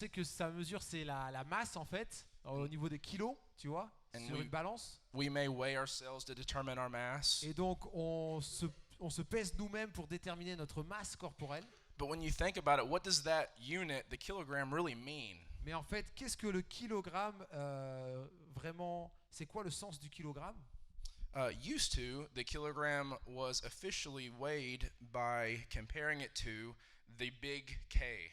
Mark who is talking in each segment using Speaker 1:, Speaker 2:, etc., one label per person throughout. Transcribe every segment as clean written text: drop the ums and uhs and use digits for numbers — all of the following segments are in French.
Speaker 1: C'est que ça mesure, c'est la masse en fait, au niveau des kilos, tu vois,
Speaker 2: And
Speaker 1: sur une balance.
Speaker 2: we may weigh ourselves to determine our mass.
Speaker 1: Et donc on se pèse nous-mêmes pour déterminer notre masse corporelle.
Speaker 2: But when you think about it, what does that unit, the kilogram, really mean?
Speaker 1: Mais en fait, qu'est-ce que le kilogramme vraiment, c'est quoi le sens du kilogramme?
Speaker 2: Used to, the kilogram was officially weighed by comparing it to the big K.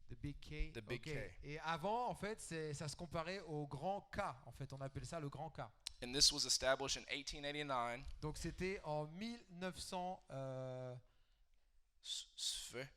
Speaker 1: The big K.
Speaker 2: The big
Speaker 1: Ok.
Speaker 2: K.
Speaker 1: Et avant, en fait, ça se comparait au grand K. En fait, on appelle ça le grand K.
Speaker 2: And this was established in 1889.
Speaker 1: Donc c'était en 1900,
Speaker 2: Sv-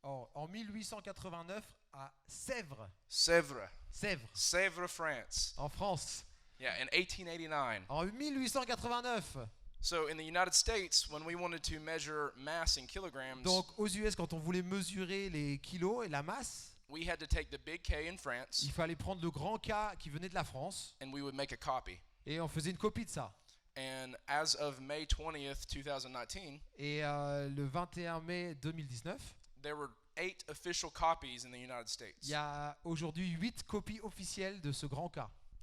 Speaker 1: en 1889 à Sèvres,
Speaker 2: Sèvres.
Speaker 1: Sèvres,
Speaker 2: Sèvres, France.
Speaker 1: en France.
Speaker 2: Yeah, in 1889.
Speaker 1: En 1889.
Speaker 2: So in the United States, when we wanted to measure mass in kilograms,
Speaker 1: Donc aux US, quand on voulait mesurer les kilos et la masse,
Speaker 2: we had to take the big K in France,
Speaker 1: il fallait prendre le grand K qui venait de la France
Speaker 2: and we would make a copy.
Speaker 1: et on faisait une copie de ça.
Speaker 2: And as of May 20th, 2019,
Speaker 1: Et le 21 mai 2019,
Speaker 2: there were 8 official copies in the United States.
Speaker 1: il y a aujourd'hui 8 copies officielles de ce grand K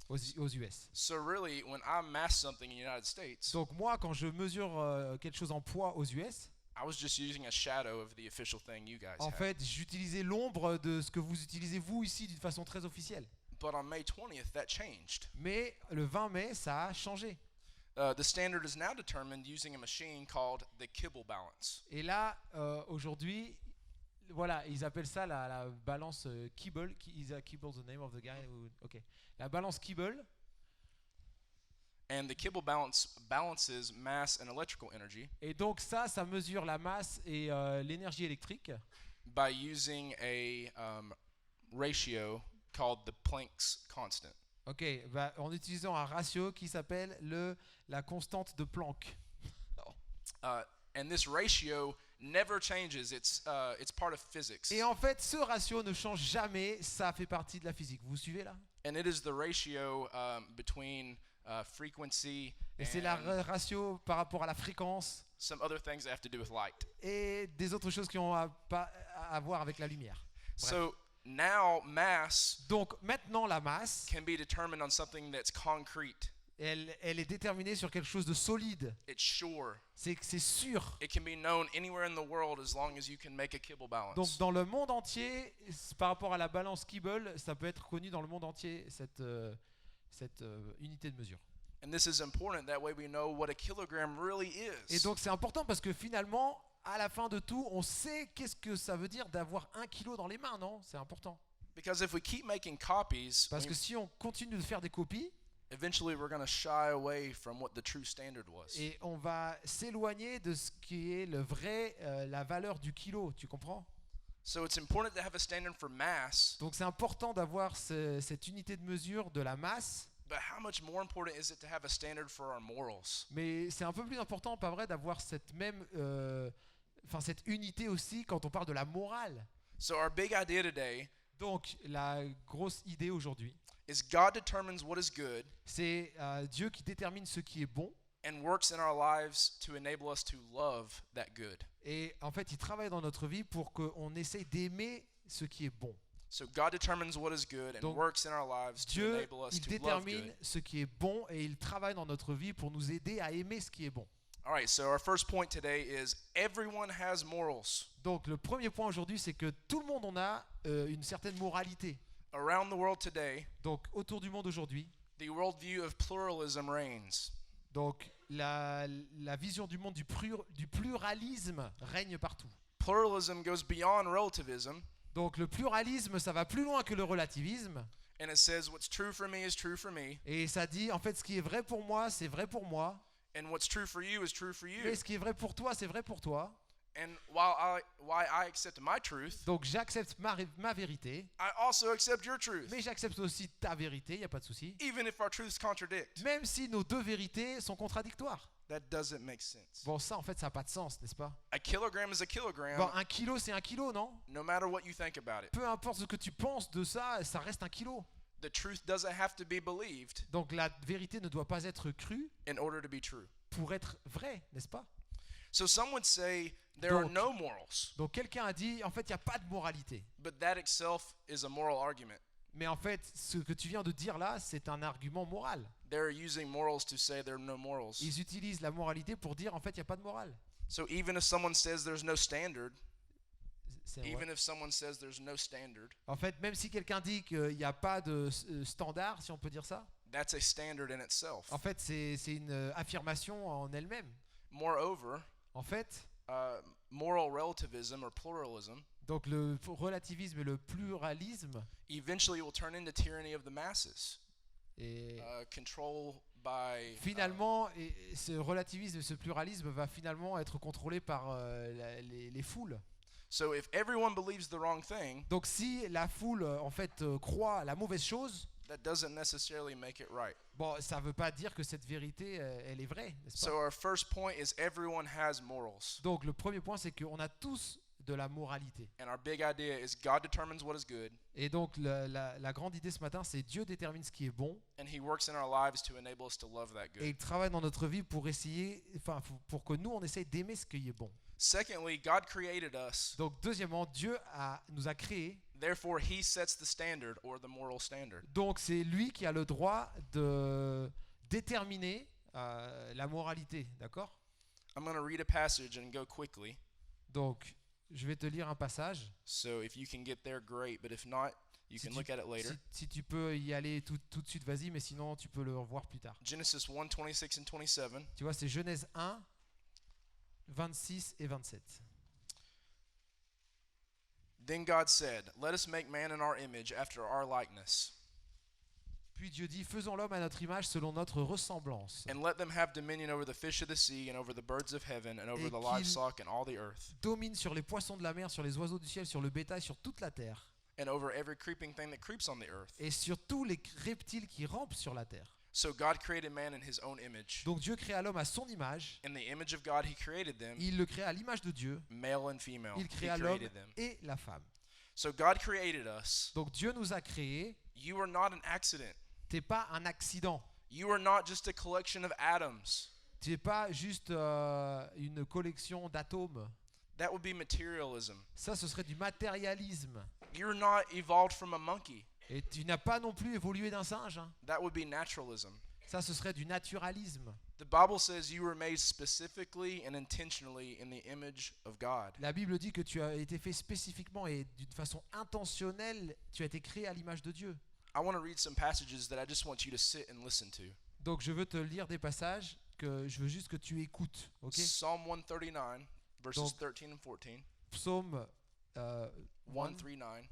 Speaker 1: aux US.
Speaker 2: So really, when I mass something in the United States,
Speaker 1: Donc moi, quand je mesure quelque chose en poids aux US,
Speaker 2: I was just using a shadow of the official thing you guys
Speaker 1: en
Speaker 2: had.
Speaker 1: fait, j'utilisais l'ombre de ce que vous utilisez vous ici d'une façon très officielle.
Speaker 2: But on May 20th, that changed.
Speaker 1: Mais le 20 mai, ça a changé.
Speaker 2: The standard is now determined using a machine called the Kibble balance.
Speaker 1: Et là, aujourd'hui, voilà, ils appellent ça la balance Kibble. Is Kibble the name of the guy? Ok. La balance Kibble.
Speaker 2: And the Kibble balance balances mass and electrical energy
Speaker 1: Et donc ça mesure la masse et l'énergie électrique
Speaker 2: by using a ratio called the Planck's constant.
Speaker 1: ok, en utilisant un ratio qui s'appelle la constante de Planck.
Speaker 2: And this ratio never changes. It's part of physics.
Speaker 1: Et en fait, ce ratio ne change jamais, ça fait partie de la physique. Vous suivez là?
Speaker 2: And it is the ratio between frequency
Speaker 1: Et c'est la
Speaker 2: and
Speaker 1: ratio par rapport à la fréquence
Speaker 2: some other things that have to do with light.
Speaker 1: et des autres choses qui ont à voir avec la lumière. Bref.
Speaker 2: So now mass
Speaker 1: Donc maintenant, la masse,
Speaker 2: can be determined on something that's concrete.
Speaker 1: elle est déterminée sur quelque chose de solide.
Speaker 2: It's sure.
Speaker 1: C'est sûr.
Speaker 2: It can be known anywhere in the world as long as you can make a Kibble balance.
Speaker 1: Donc dans le monde entier, par rapport à la balance Kibble, ça peut être connu dans le monde entier, cette unité de mesure.
Speaker 2: And this is important, that way we know what a kilogram really
Speaker 1: Et
Speaker 2: is.
Speaker 1: donc c'est important parce que finalement, à la fin de tout, on sait qu'est-ce que ça veut dire d'avoir 1 kilo dans les mains, non? C'est important.
Speaker 2: Because if we keep making copies,
Speaker 1: Parce que si on continue de faire des copies,
Speaker 2: eventually we're going to shy away from what the true standard was.
Speaker 1: et on va s'éloigner de ce qui est la valeur du kilo, tu comprends?
Speaker 2: So it's important to have a standard for mass,
Speaker 1: Donc c'est important d'avoir cette unité de mesure de la masse,
Speaker 2: but how much more important is it to have a standard for our morals?
Speaker 1: mais c'est un peu plus important, pas vrai, d'avoir cette unité aussi quand on parle de la morale.
Speaker 2: So our big idea today
Speaker 1: Donc la grosse idée aujourd'hui,
Speaker 2: is God determines what is good
Speaker 1: c'est Dieu qui détermine ce qui est bon.
Speaker 2: and works in our lives to enable us to love that good.
Speaker 1: Et en fait, il travaille dans notre vie pour qu'on essaye d'aimer ce qui est bon.
Speaker 2: So God determines what is good and
Speaker 1: Donc,
Speaker 2: works in our lives to
Speaker 1: Dieu,
Speaker 2: enable us
Speaker 1: il
Speaker 2: to love
Speaker 1: détermine
Speaker 2: good.
Speaker 1: ce qui est bon et il travaille dans notre vie pour nous aider à aimer ce qui est bon.
Speaker 2: All right, so our first point today is everyone has morals.
Speaker 1: Donc le premier point aujourd'hui, c'est que tout le monde en a une certaine moralité.
Speaker 2: Around the world today,
Speaker 1: Donc autour du monde aujourd'hui,
Speaker 2: the worldview of pluralism reigns.
Speaker 1: donc la vision du monde du pluralisme règne partout.
Speaker 2: Pluralism goes beyond relativism,
Speaker 1: Donc le pluralisme, ça va plus loin que le relativisme.
Speaker 2: and it says what's true for me is true for me,
Speaker 1: Et ça dit, en fait, ce qui est vrai pour moi, c'est vrai pour moi.
Speaker 2: and what's true for you is true for you.
Speaker 1: Et ce qui est vrai pour toi, c'est vrai pour toi.
Speaker 2: And while I accept my truth,
Speaker 1: Donc j'accepte ma vérité,
Speaker 2: I also accept your truth,
Speaker 1: mais j'accepte aussi ta vérité, il n'y a pas de souci.
Speaker 2: even if our truths contradict.
Speaker 1: Même si nos deux vérités sont contradictoires.
Speaker 2: That doesn't make sense.
Speaker 1: Bon, ça, en fait, ça n'a pas de sens, n'est-ce pas?
Speaker 2: A kilogram is a kilogram,
Speaker 1: Bon, 1 kilo, c'est 1 kilo, non?
Speaker 2: no matter what you think about it.
Speaker 1: Peu importe ce que tu penses de ça, ça reste 1 kilo.
Speaker 2: The truth doesn't have to be believed
Speaker 1: Donc la vérité ne doit pas être crue
Speaker 2: in order to be true.
Speaker 1: pour être vraie, n'est-ce pas?
Speaker 2: So some would say there are
Speaker 1: Donc-
Speaker 2: no morals,
Speaker 1: Donc quelqu'un a dit, en fait, il n'y a pas de moralité.
Speaker 2: but that itself is a moral argument.
Speaker 1: Mais en fait, ce que tu viens de dire là, c'est un argument moral.
Speaker 2: They're using morals to say there are no morals.
Speaker 1: Ils utilisent la moralité pour dire, en fait, il n'y a pas de morale.
Speaker 2: So even if someone says there's no standard,
Speaker 1: C'est-
Speaker 2: even if someone says there's no standard,
Speaker 1: En fait, même si quelqu'un dit qu'il n'y a pas de standard, si on peut dire ça,
Speaker 2: that's a standard in itself.
Speaker 1: en fait, c'est une affirmation en elle-même.
Speaker 2: Moreover,
Speaker 1: En fait,
Speaker 2: moral relativism or pluralism
Speaker 1: donc le relativisme et le pluralisme,
Speaker 2: eventually will turn into tyranny of the masses,
Speaker 1: et
Speaker 2: control by
Speaker 1: finalement, ce relativisme et ce pluralisme va finalement être contrôlé par les foules.
Speaker 2: so if everyone believes the wrong thing,
Speaker 1: Donc si la foule, en fait, croit la mauvaise chose,
Speaker 2: that doesn't necessarily make it right.
Speaker 1: bon, ça ne veut pas dire que cette vérité, elle est vraie, n'est-ce
Speaker 2: So
Speaker 1: pas?
Speaker 2: our first point is everyone has morals.
Speaker 1: Donc le premier point, c'est qu'on a tous de la moralité.
Speaker 2: And our big idea is God determines what is good,
Speaker 1: Et donc la grande idée ce matin, c'est Dieu détermine ce qui est bon
Speaker 2: and He works in our lives to enable us to love that
Speaker 1: et
Speaker 2: good.
Speaker 1: il travaille dans notre vie pour essayer, enfin pour que nous on essaye d'aimer ce qui est bon.
Speaker 2: Secondly, God created us.
Speaker 1: Donc deuxièmement, Dieu nous a créés,
Speaker 2: Therefore, He sets the standard or the moral standard.
Speaker 1: donc c'est lui qui a le droit de déterminer la moralité, d'accord?
Speaker 2: I'm going to read a passage and go quickly.
Speaker 1: Donc je vais te lire un passage.
Speaker 2: So if you can get there, great. But if not, you
Speaker 1: Si
Speaker 2: can
Speaker 1: tu,
Speaker 2: look at it later.
Speaker 1: si tu peux y aller tout de suite, vas-y, mais sinon tu peux le revoir plus tard.
Speaker 2: Genesis 1, 26 and 27.
Speaker 1: Tu vois, c'est Genèse 1, 26 et 27.
Speaker 2: Then God said, "Let us make man in our image, after our likeness,
Speaker 1: Puis Dieu dit, faisons l'homme à notre image selon notre ressemblance.
Speaker 2: and let them have dominion over the fish of the sea, and over the birds of heaven, and over
Speaker 1: Et
Speaker 2: the
Speaker 1: qu'il-
Speaker 2: livestock and all the earth,
Speaker 1: Domine sur les poissons de la mer, sur les oiseaux du ciel, sur le bétail, sur toute la terre,
Speaker 2: and over every creeping thing that creeps on the earth."
Speaker 1: et sur tous les reptiles qui rampent sur la terre.
Speaker 2: So God created man in His own image.
Speaker 1: Donc Dieu créa l'homme à son image,
Speaker 2: In the image of God, He created them,
Speaker 1: il le créa à l'image de Dieu,
Speaker 2: male and female.
Speaker 1: il
Speaker 2: He
Speaker 1: créa l'homme
Speaker 2: created them.
Speaker 1: et la femme.
Speaker 2: So God created us.
Speaker 1: Donc Dieu nous a créés,
Speaker 2: You are not an accident.
Speaker 1: t'es pas un accident,
Speaker 2: You are not just a collection of atoms.
Speaker 1: t'es pas juste une collection d'atomes.
Speaker 2: That would be materialism.
Speaker 1: Ça, ce serait du matérialisme.
Speaker 2: You're not evolved from a monkey.
Speaker 1: Et tu n'as pas non plus évolué d'un singe, hein.
Speaker 2: That would be naturalism.
Speaker 1: Ça, ce serait du naturalisme.
Speaker 2: The Bible says you were made specifically and intentionally in the image of God.
Speaker 1: La Bible dit que tu as été fait spécifiquement et d'une façon intentionnelle, tu as été créé à l'image de Dieu.
Speaker 2: I want to read some passages that I just want you to sit and listen to.
Speaker 1: Donc je veux te lire des passages que je veux juste que tu écoutes. Ok?
Speaker 2: Psalm 139, verses
Speaker 1: Donc-
Speaker 2: 13 and 14.
Speaker 1: Psaume
Speaker 2: 139,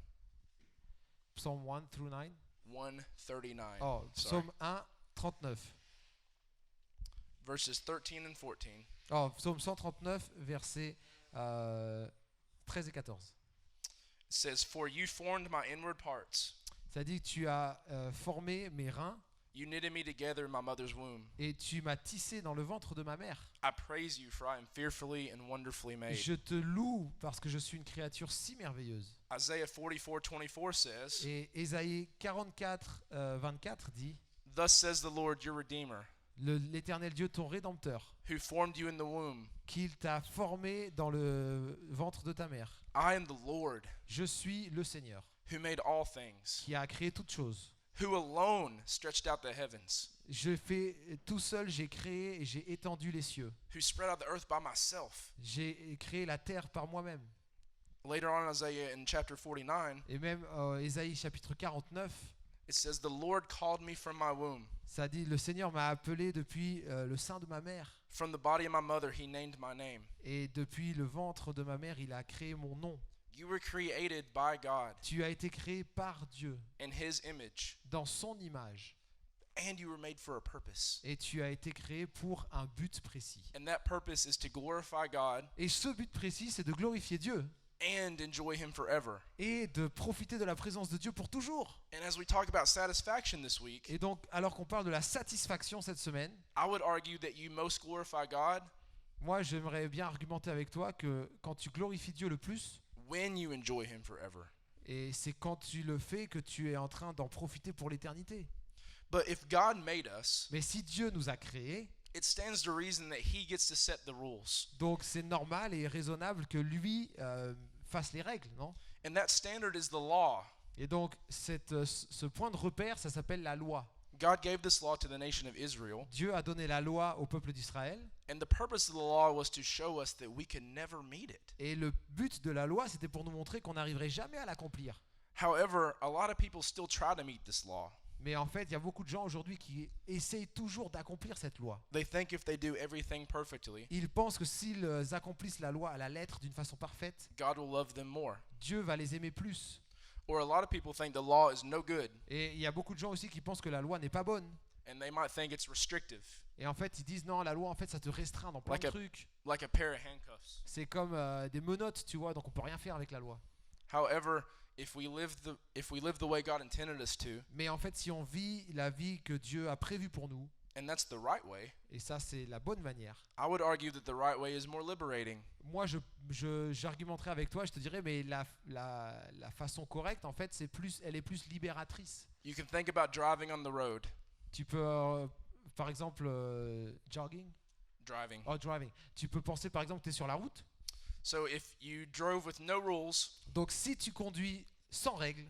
Speaker 1: Psaume 1 through 9.
Speaker 2: 139.
Speaker 1: Oh,
Speaker 2: Sorry.
Speaker 1: Psaume 1, 39.
Speaker 2: Verses 13 and 14.
Speaker 1: Oh, Psaume 139, versets 13 et 14.
Speaker 2: It says, "For you formed my inward parts.
Speaker 1: Ça dit que tu as formé mes reins
Speaker 2: You knitted me together in my mother's womb.
Speaker 1: et tu m'as tissé dans le ventre de ma mère.
Speaker 2: I praise you, for I am fearfully and wonderfully made."
Speaker 1: Je te loue parce que je suis une créature si merveilleuse.
Speaker 2: Isaiah 44:24 says,
Speaker 1: Et Ésaïe 44, 24 dit,
Speaker 2: "Thus says the Lord, your Redeemer,
Speaker 1: l'Éternel Dieu, ton Rédempteur,
Speaker 2: who formed you in the womb.
Speaker 1: qu'il t'a formé dans le ventre de ta mère.
Speaker 2: I am the Lord,
Speaker 1: Je suis le Seigneur,
Speaker 2: who made all things,
Speaker 1: qui a créé toutes choses.
Speaker 2: who alone stretched out the heavens,
Speaker 1: Je fais tout seul, j'ai créé et j'ai étendu les cieux.
Speaker 2: who spread out the earth by myself."
Speaker 1: J'ai créé la terre par moi-même.
Speaker 2: Later on in Isaiah in chapter 49,
Speaker 1: Et même Ésaïe chapitre 49,
Speaker 2: it says, "The Lord called me from my womb.
Speaker 1: ça dit, le Seigneur m'a appelé depuis le sein de ma mère.
Speaker 2: From the body of my mother, he named my name."
Speaker 1: Et depuis le ventre de ma mère, il a créé mon nom.
Speaker 2: You were created by God
Speaker 1: Tu as été créé par Dieu,
Speaker 2: in his image,
Speaker 1: dans son image.
Speaker 2: and you were made for a purpose.
Speaker 1: Et tu as été créé pour un but précis.
Speaker 2: And that purpose is to glorify God
Speaker 1: Et ce but précis, c'est de glorifier Dieu
Speaker 2: and enjoy him forever.
Speaker 1: et de profiter de la présence de Dieu pour toujours.
Speaker 2: And as we talk about satisfaction this week,
Speaker 1: Et donc, alors qu'on parle de la satisfaction cette semaine,
Speaker 2: I would argue that you most glorify God
Speaker 1: moi, j'aimerais bien argumenter avec toi que quand tu glorifies Dieu le plus,
Speaker 2: when you enjoy him forever.
Speaker 1: et c'est quand tu le fais que tu es en train d'en profiter pour l'éternité.
Speaker 2: But if God made us,
Speaker 1: Mais si Dieu nous a créés,
Speaker 2: it stands to reason that he gets to set the rules.
Speaker 1: Donc c'est normal et raisonnable que lui fasse les règles, non?
Speaker 2: And that standard is the law.
Speaker 1: Et donc ce point de repère, ça s'appelle la loi.
Speaker 2: God gave this law to the nation of Israel,
Speaker 1: Dieu a donné la loi au peuple d'Israël.
Speaker 2: and the purpose of the law was to show us that we can never meet it.
Speaker 1: Et le but de la loi, c'était pour nous montrer qu'on n'arriverait jamais à l'accomplir.
Speaker 2: However, a lot of people still try to meet this law.
Speaker 1: Mais en fait, il y a beaucoup de gens aujourd'hui qui essayent toujours d'accomplir cette loi.
Speaker 2: They think if they do everything perfectly,
Speaker 1: Ils pensent que s'ils accomplissent la loi à la lettre d'une façon parfaite,
Speaker 2: God will love them more.
Speaker 1: Dieu va les aimer plus.
Speaker 2: Or a lot of people think the law is no good,
Speaker 1: Et il y a beaucoup de gens aussi qui pensent que la loi n'est pas bonne.
Speaker 2: and they might think it's restrictive,
Speaker 1: Et en fait, ils disent non, la loi, en fait, ça te restreint dans plein
Speaker 2: Like
Speaker 1: de
Speaker 2: a-
Speaker 1: trucs.
Speaker 2: like a pair of handcuffs.
Speaker 1: C'est comme des menottes, tu vois, donc on peut rien faire avec la loi.
Speaker 2: However, if we live the way God intended us to,
Speaker 1: Mais en fait, si on vit la vie que Dieu a prévue pour nous,
Speaker 2: and that's the right way,
Speaker 1: et ça c'est la bonne manière,
Speaker 2: I would argue that the right way is more liberating.
Speaker 1: moi j'argumenterai avec toi, je te dirais, mais la façon correcte, en fait, elle est plus libératrice.
Speaker 2: You can think about driving on the road,
Speaker 1: Tu peux, par exemple, driving. Tu peux penser, par exemple, que tu es sur la route.
Speaker 2: So if you drove with no rules,
Speaker 1: Donc si tu conduis sans règles,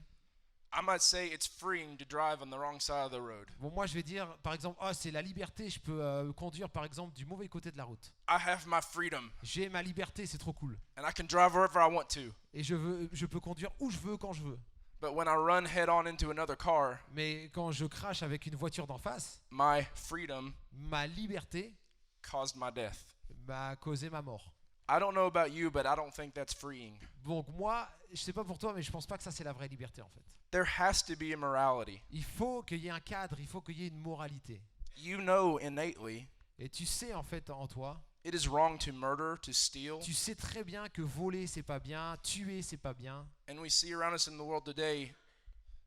Speaker 2: I might say it's freeing to drive on the wrong side of the road.
Speaker 1: bon, moi je vais dire, par exemple, c'est la liberté, je peux conduire, par exemple, du mauvais côté de la route.
Speaker 2: I have my freedom,
Speaker 1: J'ai ma liberté, c'est trop cool.
Speaker 2: and I can drive wherever I want to.
Speaker 1: Et je peux conduire où je veux, quand je veux.
Speaker 2: But when I run head on into another car,
Speaker 1: Mais quand je crache avec une voiture d'en face,
Speaker 2: my freedom
Speaker 1: ma liberté
Speaker 2: caused my death.
Speaker 1: m'a causé ma mort.
Speaker 2: I don't know about you, but I don't think that's freeing.
Speaker 1: Donc moi, je sais pas pour toi, mais je pense pas que ça c'est la vraie liberté en fait.
Speaker 2: There has to be a morality.
Speaker 1: Il faut qu'il y ait un cadre, il faut qu'il y ait une moralité.
Speaker 2: You know innately
Speaker 1: Et tu sais en fait en toi,
Speaker 2: it is wrong to murder, to steal.
Speaker 1: tu sais très bien que voler c'est pas bien, tuer c'est pas bien.
Speaker 2: And we see around us in the world today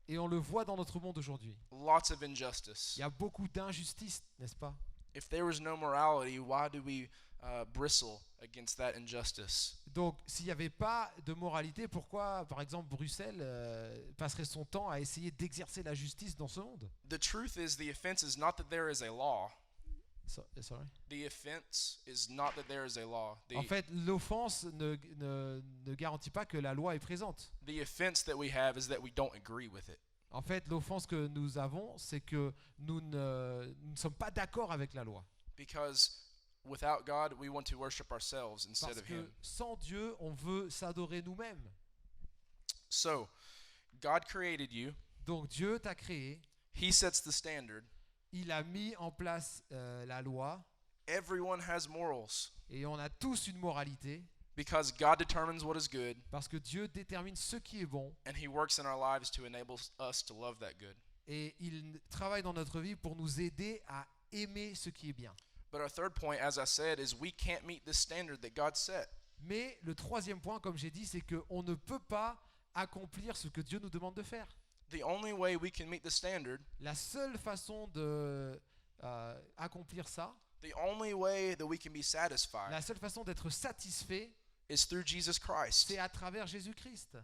Speaker 1: Et on le voit dans notre monde aujourd'hui.
Speaker 2: lots of injustice.
Speaker 1: Il y a beaucoup d'injustice, n'est-ce pas?
Speaker 2: If there was no morality, why do we bristle against that injustice?
Speaker 1: Donc s'il n'y avait pas de moralité, pourquoi par exemple Bruxelles passerait son temps à essayer d'exercer la justice dans ce monde?
Speaker 2: The truth is, the offense is not that there is a law.
Speaker 1: Sorry.
Speaker 2: The offense is not that there is a law.
Speaker 1: En fait, l'offense ne garantit pas que la loi est présente.
Speaker 2: The offense that we have is that we don't agree with it.
Speaker 1: En fait, l'offense que nous avons, c'est que nous ne sommes pas d'accord avec la loi.
Speaker 2: Because without God, we want to worship ourselves instead
Speaker 1: Parce
Speaker 2: of
Speaker 1: que
Speaker 2: Him.
Speaker 1: sans Dieu, on veut s'adorer nous-mêmes.
Speaker 2: So, God created you.
Speaker 1: Donc Dieu t'a créé,
Speaker 2: He sets the standard.
Speaker 1: il a mis en place la loi,
Speaker 2: Everyone has morals
Speaker 1: et on a tous une moralité,
Speaker 2: because God determines what is good,
Speaker 1: parce que Dieu détermine ce qui est bon,
Speaker 2: and He works in our lives to enable us to love that good.
Speaker 1: et il travaille dans notre vie pour nous aider à aimer ce qui est bien.
Speaker 2: But our third point, as I said, is we can't meet this standard that God set.
Speaker 1: Mais le troisième point, comme j'ai dit, c'est qu'on ne peut pas accomplir ce que Dieu nous demande de faire.
Speaker 2: The only way we can meet the standard,
Speaker 1: La seule façon de accomplir ça,
Speaker 2: the only way that we can be satisfied,
Speaker 1: la seule façon d'être satisfait,
Speaker 2: is through Jesus Christ.
Speaker 1: c'est à travers Jésus-Christ.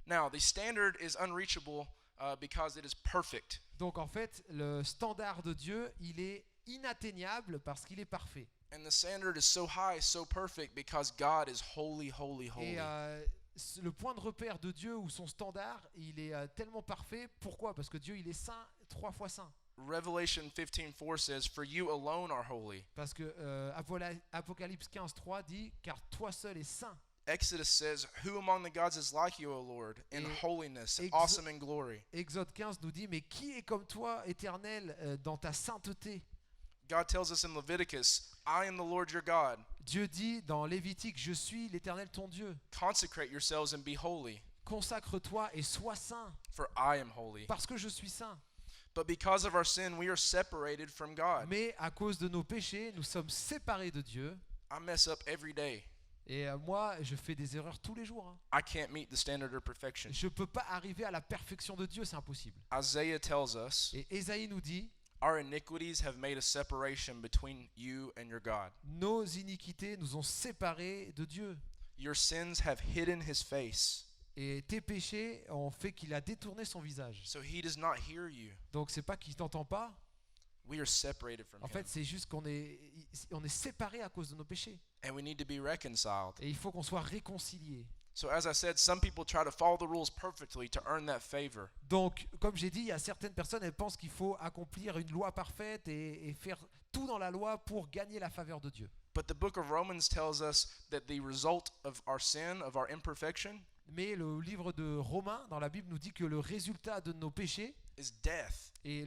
Speaker 2: Now, the standard is unreachable because it is perfect.
Speaker 1: Donc en fait, le standard de Dieu, il est inatteignable parce qu'il est parfait.
Speaker 2: And the standard is so high, so perfect because God is holy, holy, holy.
Speaker 1: Et le point de repère de Dieu ou son standard, il est tellement parfait. Pourquoi? Parce que Dieu, il est saint, 3 fois saint.
Speaker 2: Revelation 15:4 says, "For you alone are holy."
Speaker 1: Parce que Apocalypse 15:3 dit, car toi seul es saint.
Speaker 2: Exodus says, "Who among the gods is like you, O Lord, in
Speaker 1: Et
Speaker 2: holiness,
Speaker 1: Exo-
Speaker 2: awesome in glory?"
Speaker 1: Exode 15 nous dit, mais qui est comme toi, Éternel, dans ta sainteté?
Speaker 2: God tells us in Leviticus, "I am the Lord your God.
Speaker 1: Dieu dit dans Lévitique, je suis l'Éternel ton Dieu.
Speaker 2: Consecrate yourselves and be holy,
Speaker 1: Consacre-toi et sois saint,
Speaker 2: for I am holy."
Speaker 1: parce que je suis saint.
Speaker 2: But because of our sin, we are separated from God.
Speaker 1: Mais à cause de nos péchés, nous sommes séparés de Dieu.
Speaker 2: I mess up every day.
Speaker 1: Et moi, je fais des erreurs tous les jours.
Speaker 2: I can't meet the standard of perfection.
Speaker 1: Je ne peux pas arriver à la perfection de Dieu, c'est impossible.
Speaker 2: Isaiah tells us,
Speaker 1: Et Ésaïe nous dit,
Speaker 2: "Our iniquities have made a separation between you and your God.
Speaker 1: nos iniquités nous ont séparés de Dieu.
Speaker 2: Your sins have hidden his face,
Speaker 1: Et tes péchés ont fait qu'il a détourné son visage.
Speaker 2: so he does not hear you.
Speaker 1: Donc c'est pas qu'il t'entend pas,
Speaker 2: We are separated from
Speaker 1: En
Speaker 2: him.
Speaker 1: fait, c'est juste on est séparés à cause de nos péchés.
Speaker 2: And we need to be reconciled.
Speaker 1: Et il faut qu'on soit réconciliés.
Speaker 2: So as I said, some people try to follow the rules perfectly to earn that favor.
Speaker 1: Donc, comme j'ai dit, il y a certaines personnes, elles pensent qu'il faut accomplir une loi parfaite et faire tout dans la loi pour gagner la faveur de Dieu.
Speaker 2: But the book of Romans tells us that the result of our sin, of our imperfection,
Speaker 1: Mais le livre de Romains, dans la Bible, nous dit que le résultat de nos péchés
Speaker 2: is death.
Speaker 1: et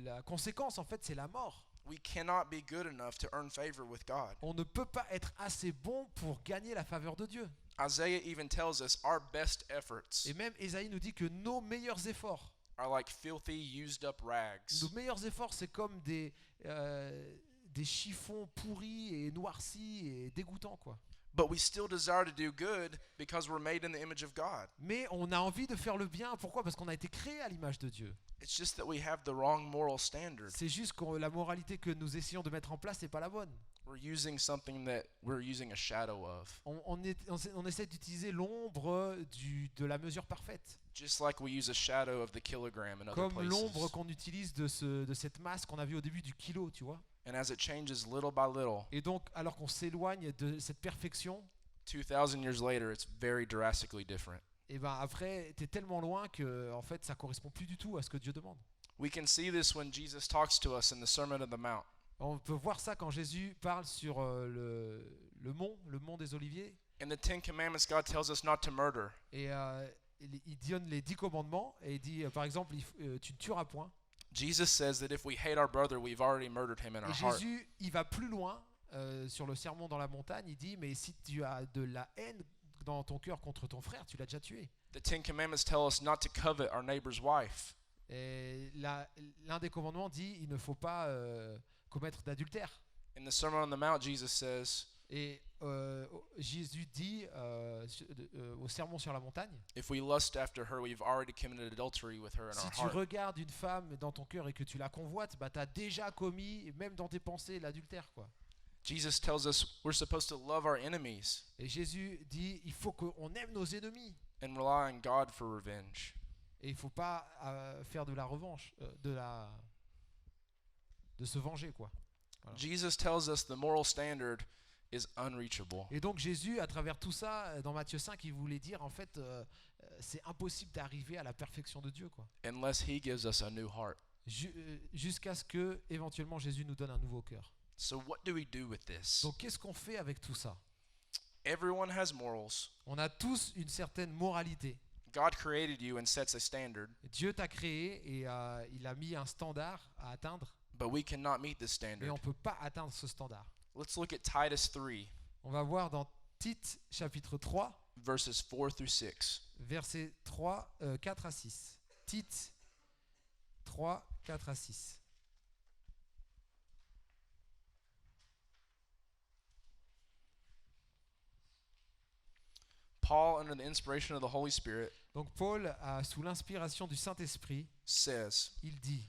Speaker 1: la conséquence, en fait, c'est la mort.
Speaker 2: We cannot be good enough to earn favor with God.
Speaker 1: On ne peut pas être assez bon pour gagner la faveur de Dieu.
Speaker 2: Isaiah even tells us our best efforts
Speaker 1: Et même Ésaïe nous dit que nos meilleurs efforts,
Speaker 2: are like filthy, used up rags.
Speaker 1: nos meilleurs efforts, c'est comme des chiffons pourris et noircis et dégoûtants, quoi.
Speaker 2: But we still desire to do good because we're made in the image of God.
Speaker 1: Mais on a envie de faire le bien. Pourquoi ? Parce qu'on a été créé à l'image de Dieu.
Speaker 2: It's just that we have the wrong moral standard.
Speaker 1: C'est juste que la moralité que nous essayons de mettre en place n'est pas la bonne.
Speaker 2: We're using something that we're using a shadow of.
Speaker 1: On essaie d'utiliser l'ombre de la mesure parfaite.
Speaker 2: Just like we use a shadow of the kilogram in other
Speaker 1: Comme l'ombre
Speaker 2: places.
Speaker 1: qu'on utilise de cette masse qu'on a vue au début du kilo, tu vois.
Speaker 2: And as it changes little by little,
Speaker 1: Et donc, alors qu'on s'éloigne de cette perfection,
Speaker 2: 2,000 years later, it's very drastically different.
Speaker 1: et ben après, t'es tellement loin que en fait, ça correspond plus du tout à ce que Dieu demande.
Speaker 2: We can see this when Jesus talks to us in the Sermon on the Mount.
Speaker 1: On peut voir ça quand Jésus parle sur le mont des Oliviers.
Speaker 2: In the Ten Commandments, God tells us not to murder.
Speaker 1: Et il donne les 10 commandements et il dit, par exemple, tu ne tueras point.
Speaker 2: Jesus says that if we hate our brother, we've already murdered him in
Speaker 1: Et
Speaker 2: our heart.
Speaker 1: Jésus, il va plus loin sur le sermon dans la montagne. Il dit, mais si tu as de la haine dans ton cœur contre ton frère, tu l'as déjà tué.
Speaker 2: The Ten Commandments tell us not to covet our neighbor's wife.
Speaker 1: Et l'un des commandements dit, il ne faut pas commettre d'adultère.
Speaker 2: In the Sermon on the Mount, Jesus says,
Speaker 1: Et Jésus dit au sermon sur la montagne,
Speaker 2: if we lust after her, we've already committed adultery with her in
Speaker 1: si
Speaker 2: our
Speaker 1: tu
Speaker 2: heart.
Speaker 1: regardes une femme dans ton cœur et que tu la convoites, bah, tu as déjà commis, même dans tes pensées, l'adultère, quoi.
Speaker 2: Jesus tells us we're supposed to love our enemies
Speaker 1: Et Jésus dit, il faut qu'on aime nos ennemis.
Speaker 2: and rely on God for revenge.
Speaker 1: Et il ne faut pas faire de la revanche, de se venger, quoi. Voilà.
Speaker 2: Jesus tells us the moral standard is unreachable.
Speaker 1: Et donc Jésus, à travers tout ça, dans Matthieu 5, il voulait dire, en fait, c'est impossible d'arriver à la perfection de Dieu, quoi.
Speaker 2: Unless he gives us a new heart.
Speaker 1: Jusqu'à ce que, éventuellement, Jésus nous donne un nouveau cœur.
Speaker 2: So what do we do with this?
Speaker 1: Donc qu'est-ce qu'on fait avec tout ça ?
Speaker 2: Everyone has morals.
Speaker 1: On a tous une certaine moralité.
Speaker 2: God created you and sets a standard,
Speaker 1: Dieu t'a créé et il a mis un standard à atteindre,
Speaker 2: but we cannot meet this
Speaker 1: mais
Speaker 2: standard.
Speaker 1: on ne peut pas atteindre ce standard.
Speaker 2: Let's look at Titus 3,
Speaker 1: On va voir dans Tite chapitre 3,
Speaker 2: verses 4 through 6.
Speaker 1: versets 4 à 6. Tite 3, 4 à 6.
Speaker 2: Paul, under the inspiration of the Holy Spirit,
Speaker 1: Donc Paul, sous l'inspiration du Saint-Esprit,
Speaker 2: says,
Speaker 1: il dit,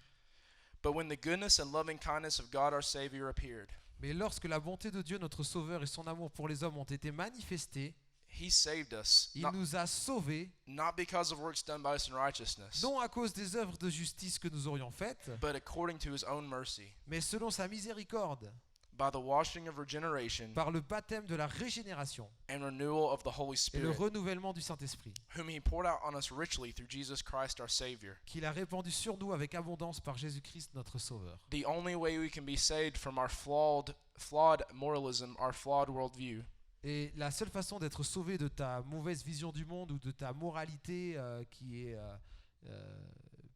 Speaker 2: but when the goodness and loving kindness of God our Savior appeared,
Speaker 1: mais lorsque la bonté de Dieu, notre Sauveur, et son amour pour les hommes ont été manifestés,
Speaker 2: he saved us,
Speaker 1: il nous a sauvés,
Speaker 2: not because of works done by us in righteousness,
Speaker 1: non à cause des œuvres de justice que nous aurions faites,
Speaker 2: but according to his own mercy,
Speaker 1: mais selon sa miséricorde,
Speaker 2: by the washing of regeneration
Speaker 1: par le baptême de la régénération
Speaker 2: and renewal of the Holy
Speaker 1: et le
Speaker 2: Spirit,
Speaker 1: renouvellement du Saint-Esprit,
Speaker 2: whom he poured out on us richly through Jesus Christ our Savior.
Speaker 1: qu'il a répandu sur nous avec abondance par Jésus-Christ notre Sauveur.
Speaker 2: The only way we can be saved from our flawed moralism, our flawed worldview,
Speaker 1: Et la seule façon d'être sauvé de ta mauvaise vision du monde ou de ta moralité qui est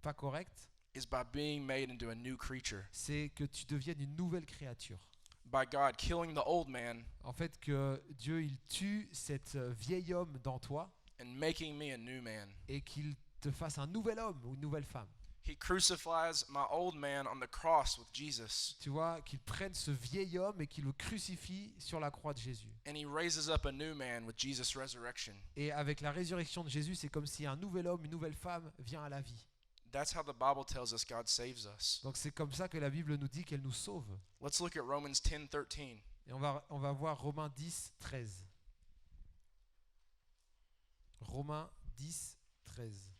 Speaker 1: pas correcte,
Speaker 2: is by being made into a new creature.
Speaker 1: c'est que tu deviennes une nouvelle créature.
Speaker 2: By God killing the old man
Speaker 1: En fait, que Dieu, il tue cet vieil homme dans toi
Speaker 2: and making me a new man.
Speaker 1: et qu'il te fasse un nouvel homme ou une nouvelle femme.
Speaker 2: He crucifies my old man on the cross with Jesus,
Speaker 1: Tu vois, qu'il prenne ce vieil homme et qu'il le crucifie sur la croix de Jésus.
Speaker 2: and he raises up a new man with Jesus' resurrection.
Speaker 1: Et avec la résurrection de Jésus, c'est comme si un nouvel homme, une nouvelle femme vient à la vie.
Speaker 2: That's how the Bible tells us God saves us.
Speaker 1: Donc c'est comme ça que la Bible nous dit qu'elle nous sauve.
Speaker 2: Let's look at Romans 10:13.
Speaker 1: Et on va voir Romains 10, 13. Romains 10, 13.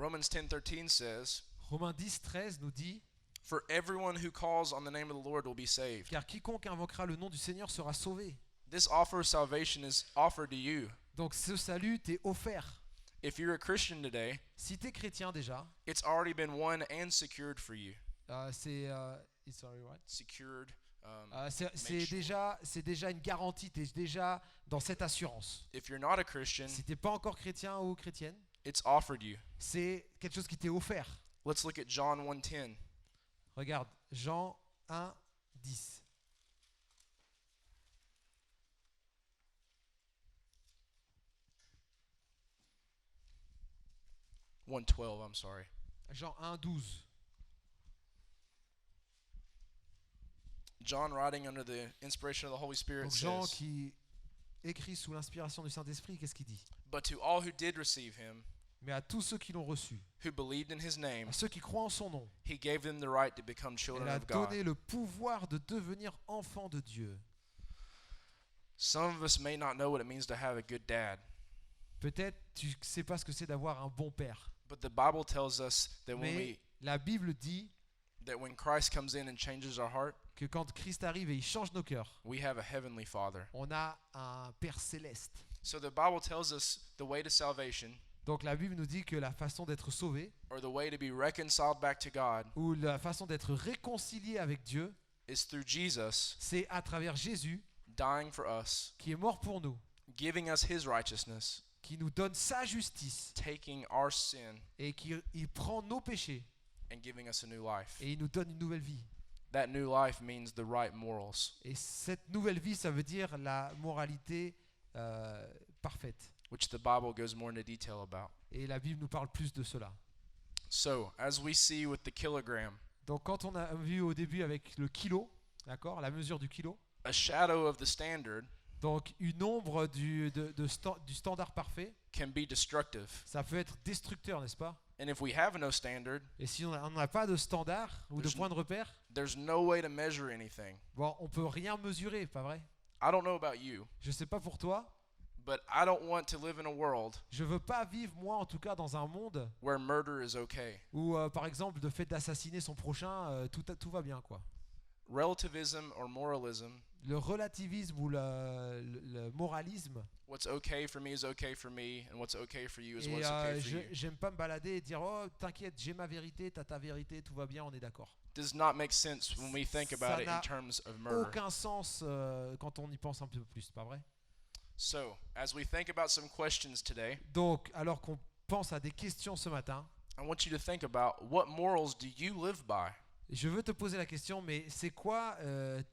Speaker 2: Romans 10:13 says,
Speaker 1: Romains 10, 13 nous dit
Speaker 2: "For everyone who calls on the name of the Lord will be saved."
Speaker 1: car quiconque invoquera le nom du Seigneur sera sauvé.
Speaker 2: This offer of salvation is offered to you.
Speaker 1: Donc ce salut t'est offert.
Speaker 2: If you're a Christian today,
Speaker 1: Si tu es chrétien déjà,
Speaker 2: it's already been won and secured for you.
Speaker 1: it's already right.
Speaker 2: Secured.
Speaker 1: C'est déjà une garantie, tu es déjà dans cette assurance.
Speaker 2: If you're not a Christian,
Speaker 1: Si tu n'es pas encore chrétien ou chrétienne,
Speaker 2: it's offered you.
Speaker 1: c'est quelque chose qui t'est offert.
Speaker 2: Let's look at John 1:10.
Speaker 1: Regarde, Jean 1, 10.
Speaker 2: I'm sorry.
Speaker 1: Jean 1, 12.
Speaker 2: John, writing under the inspiration of the Holy Spirit,
Speaker 1: Donc Jean
Speaker 2: says,
Speaker 1: qui écrit sous l'inspiration du Saint-Esprit, qu'est-ce qu'il dit?
Speaker 2: "But to all who did receive him,
Speaker 1: Mais à tous ceux qui l'ont reçu,
Speaker 2: who believed in his name,
Speaker 1: à ceux qui croient en son nom,
Speaker 2: he gave them the right to become children
Speaker 1: il a
Speaker 2: of God."
Speaker 1: donné le pouvoir de devenir enfants de Dieu.
Speaker 2: Some of us may not know what it means to have a good dad,
Speaker 1: Peut-être tu ne sais pas ce que c'est d'avoir un bon père.
Speaker 2: but the Bible tells us that
Speaker 1: Mais la Bible dit
Speaker 2: when Christ comes in and changes our heart,
Speaker 1: que quand Christ arrive et il change nos cœurs,
Speaker 2: we have a heavenly Father.
Speaker 1: on a un Père céleste.
Speaker 2: So the Bible tells us the way to salvation,
Speaker 1: Donc la Bible nous dit que la façon d'être sauvé
Speaker 2: or the way to be reconciled back to God,
Speaker 1: ou la façon d'être réconcilié avec Dieu,
Speaker 2: is through Jesus
Speaker 1: c'est à travers Jésus
Speaker 2: dying for us,
Speaker 1: qui est mort pour nous,
Speaker 2: giving us his righteousness,
Speaker 1: qui nous donne sa justice
Speaker 2: taking our sin,
Speaker 1: et qui il prend nos péchés
Speaker 2: and giving us a new life.
Speaker 1: et il nous donne une nouvelle vie.
Speaker 2: That new life means the right morals,
Speaker 1: Et cette nouvelle vie, ça veut dire la moralité parfaite.
Speaker 2: which the Bible goes more into detail about.
Speaker 1: Et la Bible nous parle plus de cela.
Speaker 2: So, as we see with the kilogram,
Speaker 1: Donc quand on a vu au début avec le kilo, d'accord, la mesure du kilo,
Speaker 2: a shadow of the standard
Speaker 1: donc une ombre du standard parfait,
Speaker 2: can be destructive.
Speaker 1: ça peut être destructeur, n'est-ce pas?
Speaker 2: And if we have no standard,
Speaker 1: Et si on n'a pas de standard ou de point de repère,
Speaker 2: there's no way to measure anything.
Speaker 1: bon, on peut rien mesurer, pas vrai?
Speaker 2: I don't know about you,
Speaker 1: Je sais pas pour toi,
Speaker 2: but I don't want to live in a world
Speaker 1: je veux pas vivre moi en tout cas dans un monde
Speaker 2: where murder is okay.
Speaker 1: où par exemple le fait d'assassiner son prochain, tout va bien quoi.
Speaker 2: Relativism or moralism,
Speaker 1: Le relativisme ou le moralisme.
Speaker 2: what's okay for me is okay for me, and what's okay for you is
Speaker 1: Et
Speaker 2: what's okay for you,
Speaker 1: j'aime pas me balader et dire oh t'inquiète j'ai ma vérité, t'as ta vérité, tout va bien, on est d'accord.
Speaker 2: does not make sense when we think about
Speaker 1: Ça
Speaker 2: it
Speaker 1: n'a
Speaker 2: in terms of murder.
Speaker 1: Aucun sens quand on y pense un peu plus, pas vrai?
Speaker 2: So, as we think about some questions today,
Speaker 1: Donc alors qu'on pense à des questions ce matin,
Speaker 2: I want you to think about what morals do you live by?
Speaker 1: je veux te poser la question, mais c'est quoi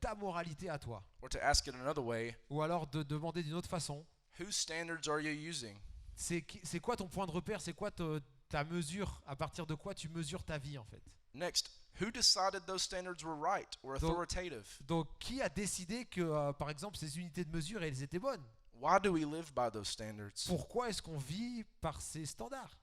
Speaker 1: ta moralité à toi?
Speaker 2: Or to ask it another way,
Speaker 1: Ou alors de demander d'une autre façon,
Speaker 2: whose standards are you using?
Speaker 1: c'est quoi ton point de repère? C'est quoi ta mesure? À partir de quoi tu mesures ta vie en fait?
Speaker 2: Next, who decided those standards were right or
Speaker 1: Donc-
Speaker 2: authoritative?
Speaker 1: Donc qui a décidé que par exemple ces unités de mesure elles étaient bonnes?
Speaker 2: Why do we live by those standards?
Speaker 1: Pourquoi est-ce qu'on vit par ces standards?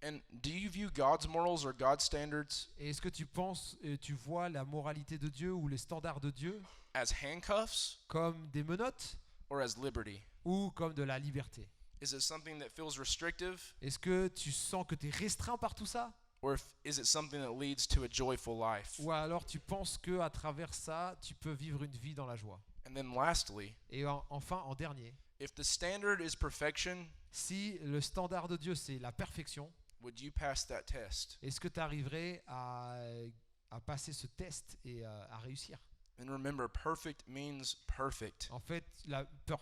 Speaker 2: And do you view God's morals or God's standards
Speaker 1: Et est-ce que tu penses, tu vois la moralité de Dieu ou les standards de Dieu
Speaker 2: as handcuffs
Speaker 1: comme des menottes
Speaker 2: or as liberty?
Speaker 1: ou comme de la liberté?
Speaker 2: Is it something that feels restrictive,
Speaker 1: Est-ce que tu sens que tu es restreint par tout ça?
Speaker 2: or is it something that leads to a joyful life?
Speaker 1: Ou alors tu penses que à travers ça, tu peux vivre une vie dans la joie?
Speaker 2: And then lastly,
Speaker 1: Et enfin, en dernier,
Speaker 2: if the standard is perfection,
Speaker 1: si le standard de Dieu c'est la perfection,
Speaker 2: would you pass that test?
Speaker 1: est-ce que tu arriverais à passer ce test et à réussir?
Speaker 2: And remember, perfect means perfect.
Speaker 1: En fait,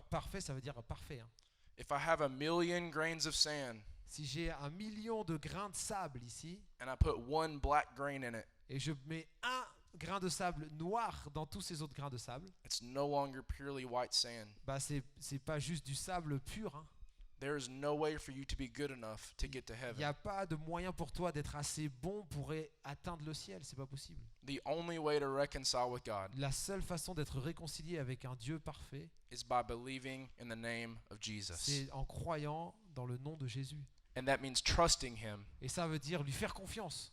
Speaker 1: parfait, ça veut dire parfait. Hein.
Speaker 2: If I have a million grains of sand
Speaker 1: Si j'ai 1 million de grains de sable ici,
Speaker 2: and I put one black grain in it,
Speaker 1: et je mets un grain de sable noir dans tous ces autres grains de sable,
Speaker 2: it's no longer purely white sand.
Speaker 1: bah c'est pas juste du sable pur. Hein.
Speaker 2: There is no way for you to be good enough to get to
Speaker 1: Il n'y
Speaker 2: heaven.
Speaker 1: a pas de moyen pour toi d'être assez bon pour atteindre le ciel, c'est pas possible.
Speaker 2: The only way to reconcile with God
Speaker 1: La seule façon d'être réconcilié avec un Dieu parfait,
Speaker 2: is by believing in the name of Jesus.
Speaker 1: c'est en croyant dans le nom de Jésus.
Speaker 2: And that means trusting Him,
Speaker 1: Et ça veut dire lui faire confiance.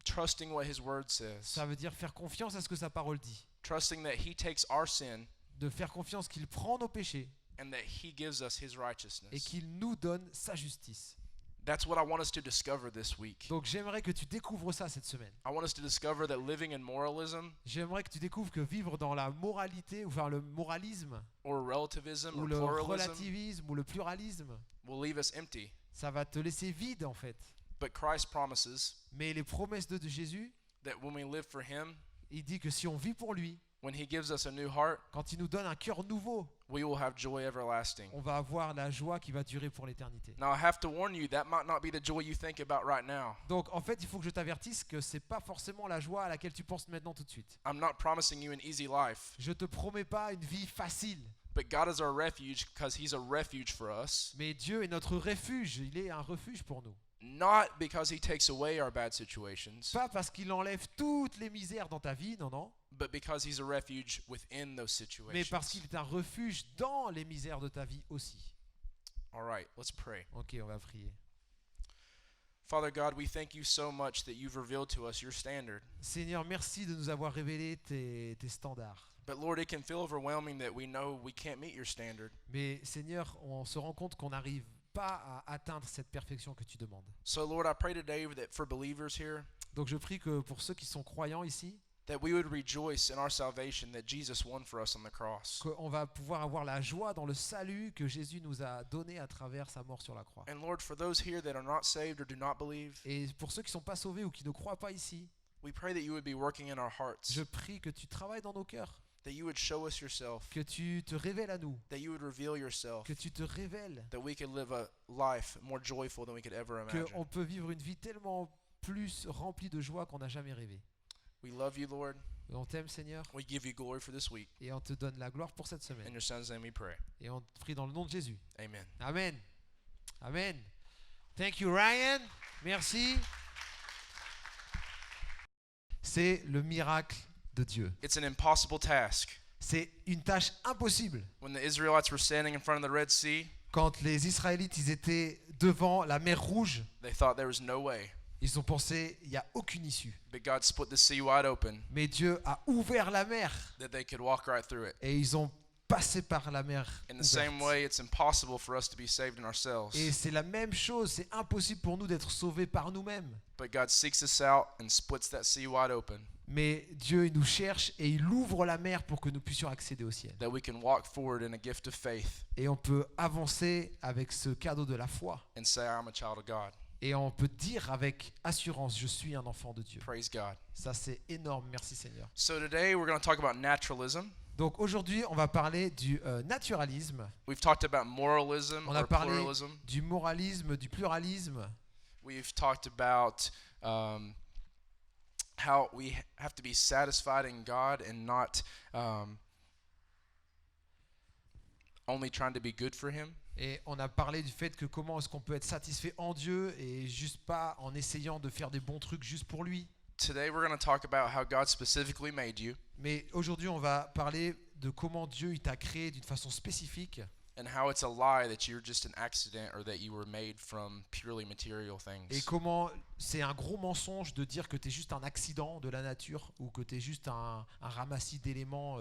Speaker 2: trusting what His Word says,
Speaker 1: Ça veut dire faire confiance à ce que sa parole dit.
Speaker 2: trusting that He takes our sin
Speaker 1: De faire confiance qu'il prend nos péchés
Speaker 2: and that He gives us His
Speaker 1: et
Speaker 2: righteousness.
Speaker 1: qu'il nous donne sa justice.
Speaker 2: That's what I want us to discover this week.
Speaker 1: Donc j'aimerais que tu découvres ça cette semaine.
Speaker 2: I want us to discover that living in moralism
Speaker 1: J'aimerais que tu découvres que vivre dans la moralité, ou enfin le moralisme,
Speaker 2: or relativism
Speaker 1: ou
Speaker 2: or
Speaker 1: le
Speaker 2: pluralism
Speaker 1: relativisme, ou le pluralisme,
Speaker 2: will leave us empty.
Speaker 1: ça va te laisser vide en fait.
Speaker 2: But Christ promises
Speaker 1: Mais les promesses de Jésus,
Speaker 2: that when we live for Him,
Speaker 1: il dit que si on vit pour lui,
Speaker 2: when He gives us a new heart,
Speaker 1: quand il nous donne un cœur nouveau,
Speaker 2: we will have joy everlasting.
Speaker 1: on va avoir la joie qui va durer pour l'éternité.
Speaker 2: Now, I have to warn you, that might not be the joy you think about right now.
Speaker 1: Donc en fait, il faut que je t'avertisse que c'est pas forcément la joie à laquelle tu penses maintenant tout de suite.
Speaker 2: I'm not promising you an easy life,
Speaker 1: Je te promets pas une vie facile,
Speaker 2: but God is our refuge because He's a refuge for us,
Speaker 1: mais Dieu est notre refuge, il est un refuge pour nous.
Speaker 2: not because He takes away our bad situations,
Speaker 1: Pas parce qu'il enlève toutes les misères dans ta vie, non, non,
Speaker 2: but because He's a refuge within those
Speaker 1: mais parce
Speaker 2: situations.
Speaker 1: qu'il est un refuge dans les misères de ta vie aussi.
Speaker 2: All right, let's pray.
Speaker 1: Ok, on va prier.
Speaker 2: Father God, we thank you so much that you've revealed to us your standard.
Speaker 1: Seigneur, merci de nous avoir révélé tes standards.
Speaker 2: But Lord, it can feel overwhelming that we know we can't meet your standard.
Speaker 1: Mais Seigneur, on se rend compte qu'on n'arrive pas à atteindre cette perfection que tu demandes.
Speaker 2: So Lord, I pray today that for believers here,
Speaker 1: Donc je prie que pour ceux qui sont croyants ici,
Speaker 2: that we would rejoice in our salvation that Jesus won for us on the cross.
Speaker 1: qu'on va pouvoir avoir la joie dans le salut que Jésus nous a donné à travers sa mort sur la croix.
Speaker 2: And Lord, for those here that are not saved or do not believe,
Speaker 1: Et pour ceux qui ne sont pas sauvés ou qui ne croient pas ici,
Speaker 2: we pray that you would be working in our hearts,
Speaker 1: je prie que tu travailles dans nos cœurs,
Speaker 2: that you would show us yourself,
Speaker 1: que tu te révèles à nous,
Speaker 2: that you would reveal yourself,
Speaker 1: que tu te révèles,
Speaker 2: that we could live a life more joyful than we could ever imagine.
Speaker 1: qu'on peut vivre une vie tellement plus remplie de joie qu'on n'a jamais rêvé.
Speaker 2: We love you, Lord.
Speaker 1: On t'aime, Seigneur,
Speaker 2: We give you glory for this week.
Speaker 1: et on te donne la gloire pour cette
Speaker 2: In
Speaker 1: semaine.
Speaker 2: your son's name we pray.
Speaker 1: Et on te prie dans le nom de Jésus.
Speaker 2: Amen.
Speaker 1: Amen. Amen. Thank you, Ryan. Merci. C'est le miracle de Dieu.
Speaker 2: It's an impossible task.
Speaker 1: C'est une tâche impossible.
Speaker 2: When the Israelites were standing in front of the Red Sea,
Speaker 1: Quand les Israélites ils étaient devant la mer Rouge,
Speaker 2: they thought there was no way.
Speaker 1: ils ont pensé il n'y a aucune issue.
Speaker 2: But God split the sea wide open
Speaker 1: Mais Dieu a ouvert la mer
Speaker 2: that they could walk right through it.
Speaker 1: et ils ont passé par la mer
Speaker 2: In the same
Speaker 1: ouverte.
Speaker 2: way, it's impossible for us to be saved in ourselves.
Speaker 1: Et c'est la même chose, c'est impossible pour nous d'être sauvés par nous-mêmes.
Speaker 2: But God seeks us out and splits that sea wide open
Speaker 1: Mais Dieu il nous cherche et il ouvre la mer pour que nous puissions accéder au ciel.
Speaker 2: that we can walk forward in a gift of faith
Speaker 1: Et on peut avancer avec ce cadeau de la foi.
Speaker 2: and say, I'm a child of God.
Speaker 1: Et on peut dire avec assurance, je suis un enfant de Dieu.
Speaker 2: Praise God.
Speaker 1: Ça c'est énorme, merci Seigneur.
Speaker 2: So today we're going to talk about naturalism.
Speaker 1: Donc aujourd'hui on va parler du naturalisme,
Speaker 2: We've talked about moralism
Speaker 1: On a
Speaker 2: or
Speaker 1: parlé
Speaker 2: pluralism.
Speaker 1: du moralisme, du pluralisme.
Speaker 2: We've talked about how we have to be satisfied in God and not only trying to be good for Him.
Speaker 1: Et on a parlé du fait que comment est-ce qu'on peut être satisfait en Dieu et juste pas en essayant de faire des bons trucs juste pour lui.
Speaker 2: Today we're going to talk about how God specifically made you
Speaker 1: Mais aujourd'hui on va parler de comment Dieu il t'a créé d'une façon spécifique
Speaker 2: and how it's a lie that you're just an accident or that you were made from purely material
Speaker 1: et
Speaker 2: things.
Speaker 1: comment c'est un gros mensonge de dire que tu es juste un accident de la nature ou que tu es juste un ramassis d'éléments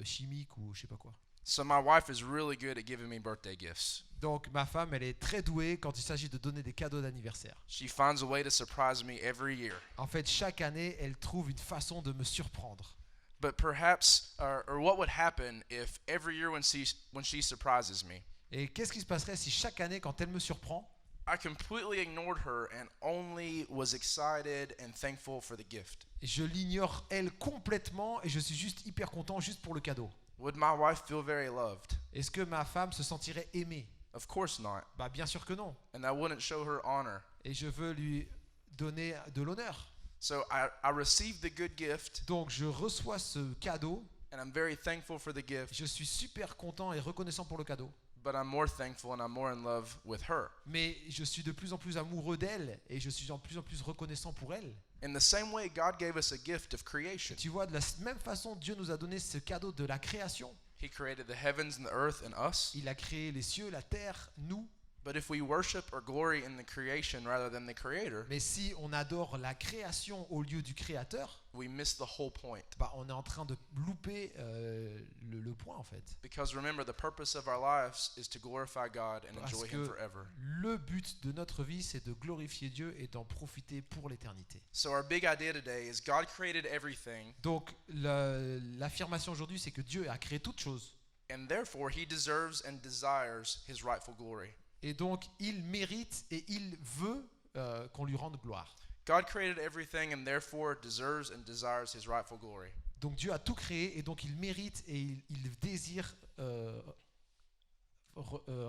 Speaker 1: chimiques ou je sais pas quoi.
Speaker 2: So my wife is really good at giving me birthday gifts.
Speaker 1: Donc ma femme elle est très douée quand il s'agit de donner des cadeaux d'anniversaire.
Speaker 2: She finds a way to surprise me every year.
Speaker 1: En fait chaque année elle trouve une façon de me surprendre.
Speaker 2: But perhaps, or what would happen if every year when she surprises me,
Speaker 1: Et qu'est-ce qui se passerait si chaque année quand elle me surprend,
Speaker 2: I completely ignored her and only was excited and thankful for the gift?
Speaker 1: je l'ignore elle complètement et je suis juste hyper content juste pour le cadeau.
Speaker 2: Would my wife feel very loved?
Speaker 1: Est-ce que ma femme se sentirait aimée?
Speaker 2: Of course not.
Speaker 1: Bah bien sûr que non.
Speaker 2: And I wouldn't show her honor.
Speaker 1: Et je veux lui donner de l'honneur.
Speaker 2: So I received the good gift,
Speaker 1: Donc je reçois ce cadeau,
Speaker 2: and I'm very thankful for the gift,
Speaker 1: je suis super content et reconnaissant pour le cadeau.
Speaker 2: but I'm more thankful and I'm more in love with her.
Speaker 1: Mais je suis de plus en plus amoureux d'elle et je suis de plus en plus reconnaissant pour elle.
Speaker 2: In the same way, God gave us a gift of creation.
Speaker 1: Tu vois, de la même façon, Dieu nous a donné ce cadeau de la création.
Speaker 2: He created the heavens and the earth and us.
Speaker 1: Il a créé les cieux, la terre, nous.
Speaker 2: But if we worship or glory in the creation rather than the creator,
Speaker 1: Mais si on adore la création au lieu du créateur,
Speaker 2: we miss the whole point.
Speaker 1: bah, on est en train de louper le point en fait.
Speaker 2: Because remember, the purpose of our lives is to glorify God and
Speaker 1: Parce
Speaker 2: enjoy Him
Speaker 1: que
Speaker 2: forever.
Speaker 1: le but de notre vie, c'est de glorifier Dieu et d'en profiter pour l'éternité.
Speaker 2: So our big idea today is God created everything,
Speaker 1: Donc l'affirmation aujourd'hui, c'est que Dieu a créé toutes choses.
Speaker 2: and therefore He deserves and desires His rightful glory.
Speaker 1: Et donc il mérite et il veut qu'on lui rende gloire.
Speaker 2: God created everything and therefore deserves and desires His rightful glory.
Speaker 1: Donc Dieu a tout créé et donc il mérite et il désire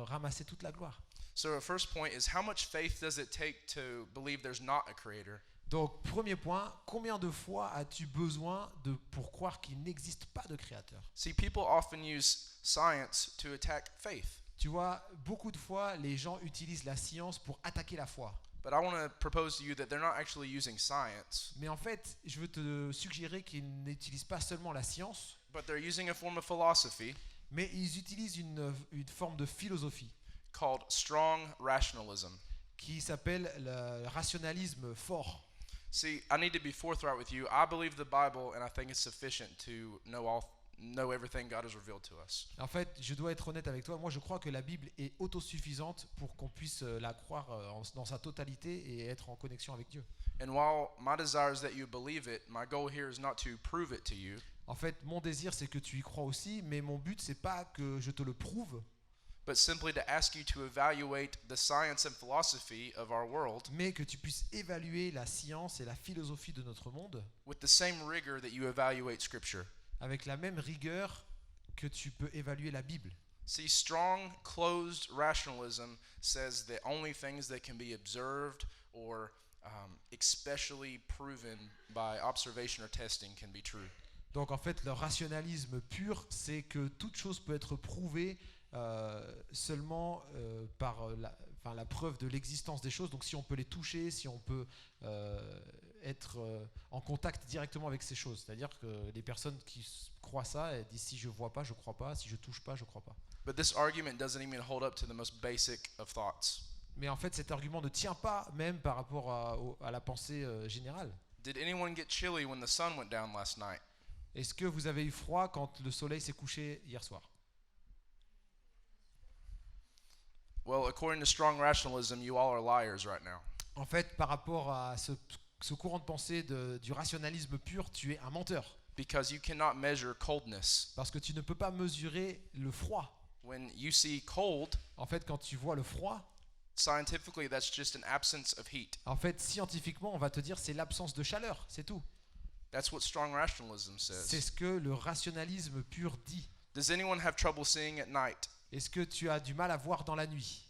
Speaker 1: ramasser toute la gloire.
Speaker 2: So our first point is, how much faith does it take to believe there's not a creator?
Speaker 1: Donc premier point, combien de fois as-tu besoin pour croire qu'il n'existe pas de créateur?
Speaker 2: See, people often use science to attack faith.
Speaker 1: Tu vois, beaucoup de fois, les gens utilisent la science pour attaquer la foi.
Speaker 2: But I want to propose to you that they're not actually using science,
Speaker 1: Mais en fait, je veux te suggérer qu'ils n'utilisent pas seulement la science,
Speaker 2: but they're using a form of philosophy
Speaker 1: mais ils utilisent une forme de philosophie
Speaker 2: called strong rationalism.
Speaker 1: qui s'appelle le rationalisme fort.
Speaker 2: See, I need to be forthright with you. I believe the Bible, and I think it's sufficient to know everything God has revealed to us.
Speaker 1: En fait, je dois être honnête avec toi. Moi, je crois que la Bible est autosuffisante pour qu'on puisse la croire dans sa totalité et être en connexion avec Dieu.
Speaker 2: And while my desire is that you believe it, my goal here is not to prove it to you,
Speaker 1: En fait, mon désir, c'est que tu y crois aussi, mais mon but, c'est pas que je te le prouve,
Speaker 2: but simply to ask you to evaluate the science and philosophy of our world
Speaker 1: mais que tu puisses évaluer la science et la philosophie de notre monde
Speaker 2: with the same rigor that you evaluate Scripture.
Speaker 1: avec la même rigueur que tu peux évaluer la Bible.
Speaker 2: See, strong, closed rationalism says that only things that can be observed or especially proven by observation or testing can be true.
Speaker 1: Donc en fait, le rationalisme pur, c'est que toute chose peut être prouvée seulement par la preuve de l'existence des choses. Donc si on peut les toucher, si on peut être en contact directement avec ces choses. C'est-à-dire que les personnes qui croient ça, elles disent si je vois pas, je crois pas, si je touche pas, je crois pas.
Speaker 2: But this argument doesn't even hold up to the most basic of thoughts.
Speaker 1: Mais en fait, cet argument ne tient pas même par rapport à la pensée générale.
Speaker 2: Did anyone get chilly when the sun went down last night?
Speaker 1: Est-ce que vous avez eu froid quand le soleil s'est couché hier soir?
Speaker 2: Well, according to strong rationalism, you all are liars right now.
Speaker 1: En fait, par rapport à ce courant de pensée du rationalisme pur, tu es un menteur.
Speaker 2: Because you cannot measure coldness.
Speaker 1: Parce que tu ne peux pas mesurer le froid.
Speaker 2: When you see cold,
Speaker 1: En fait, quand tu vois le froid,
Speaker 2: scientifically, that's just an absence of heat.
Speaker 1: en fait, scientifiquement, on va te dire c'est l'absence de chaleur, c'est tout.
Speaker 2: That's what strong rationalism
Speaker 1: C'est
Speaker 2: says.
Speaker 1: ce que le rationalisme pur dit.
Speaker 2: Does anyone have trouble seeing at night?
Speaker 1: Est-ce que tu as du mal à voir dans la nuit?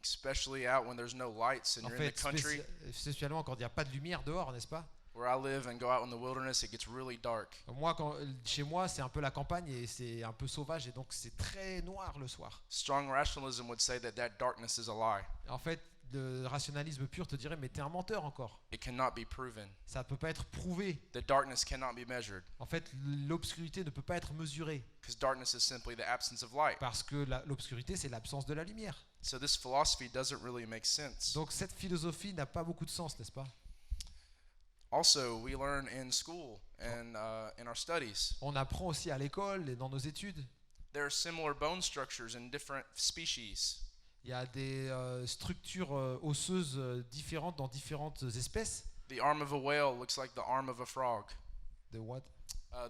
Speaker 2: Especially out when there's no lights and
Speaker 1: En
Speaker 2: you're in
Speaker 1: fait,
Speaker 2: the country.
Speaker 1: spécialement quand il n'y a pas de lumière dehors, n'est-ce pas?
Speaker 2: Where I live and go out in the wilderness, it gets really dark.
Speaker 1: Moi, chez moi, c'est un peu la campagne et c'est un peu sauvage et donc c'est très noir le soir.
Speaker 2: Strong rationalism would say that darkness is a lie.
Speaker 1: En fait, le rationalisme pur te dirait mais t'es un menteur encore.
Speaker 2: It cannot be proven.
Speaker 1: Ça ne peut pas être prouvé.
Speaker 2: The darkness cannot be measured
Speaker 1: En fait, l'obscurité ne peut pas être mesurée
Speaker 2: because darkness is simply the absence of light.
Speaker 1: parce que l'obscurité, c'est l'absence de la lumière.
Speaker 2: So this philosophy doesn't really make sense.
Speaker 1: Donc cette philosophie n'a pas beaucoup de sens, n'est-ce pas?
Speaker 2: Also, we learn in school and in our studies,
Speaker 1: On apprend aussi à l'école et dans nos études.
Speaker 2: there are similar bone structures in different species.
Speaker 1: Il y a des structures osseuses différentes dans différentes espèces.
Speaker 2: The arm of a whale looks like the arm of a frog.
Speaker 1: De what?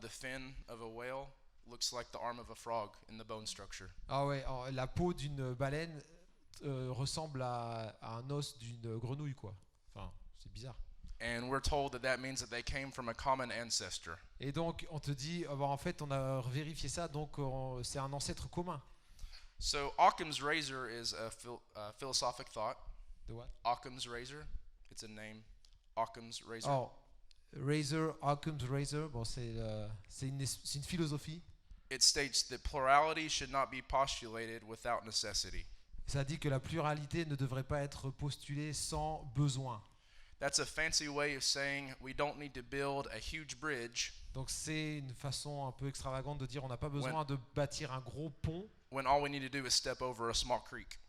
Speaker 2: The fin of a whale looks like the arm of a frog in the bone structure.
Speaker 1: Ah ouais, la peau d'une baleine ressemble à un os d'une grenouille, quoi. Enfin, c'est bizarre.
Speaker 2: And we're told that means that they came from a common ancestor.
Speaker 1: Et donc, on te dit, bah, en fait, on a vérifié ça, donc c'est un ancêtre commun.
Speaker 2: So Occam's razor is a philosophic thought.
Speaker 1: De what?
Speaker 2: Occam's razor, it's a name. Occam's razor.
Speaker 1: Oh, Occam's razor, bon, c'est une philosophie.
Speaker 2: It states that plurality should not be postulated without necessity.
Speaker 1: Ça dit que la pluralité ne devrait pas être postulée sans besoin.
Speaker 2: That's a fancy way of saying we don't need to build a huge bridge
Speaker 1: Donc c'est une façon un peu extravagante de dire on n'a pas besoin de bâtir un gros pont
Speaker 2: when all we need to do is step over a small creek.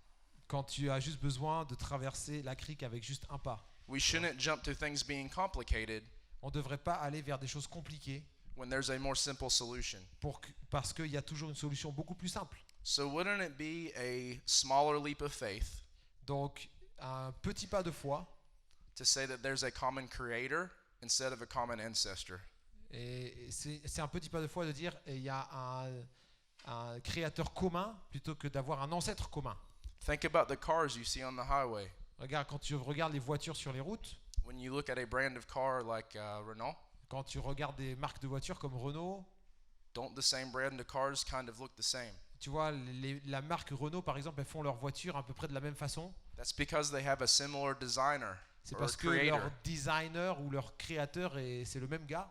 Speaker 1: quand tu as juste besoin de traverser la crique avec juste un pas.
Speaker 2: We shouldn't jump to things being complicated
Speaker 1: On ne devrait pas aller vers des choses compliquées
Speaker 2: when there's a more simple solution.
Speaker 1: parce qu'il y a toujours une solution beaucoup plus simple.
Speaker 2: So wouldn't it be a smaller leap of faith
Speaker 1: Donc, un petit pas de foi,
Speaker 2: to say that there's a common creator instead of a common ancestor?
Speaker 1: et c'est un petit pas de foi de dire il y a un créateur commun plutôt que d'avoir un ancêtre commun.
Speaker 2: Think about the cars you see on the highway.
Speaker 1: Regarde, quand tu regardes les voitures sur les routes,
Speaker 2: When you look at a brand of car like Renault,
Speaker 1: quand tu regardes des marques de voitures comme Renault,
Speaker 2: don't the same brand of cars kind of look the same?
Speaker 1: tu vois, la marque Renault par exemple, elles font leurs voitures à peu près de la même façon.
Speaker 2: That's because they have a similar designer
Speaker 1: C'est
Speaker 2: or
Speaker 1: parce que
Speaker 2: creator.
Speaker 1: leur designer ou leur créateur, c'est le même gars.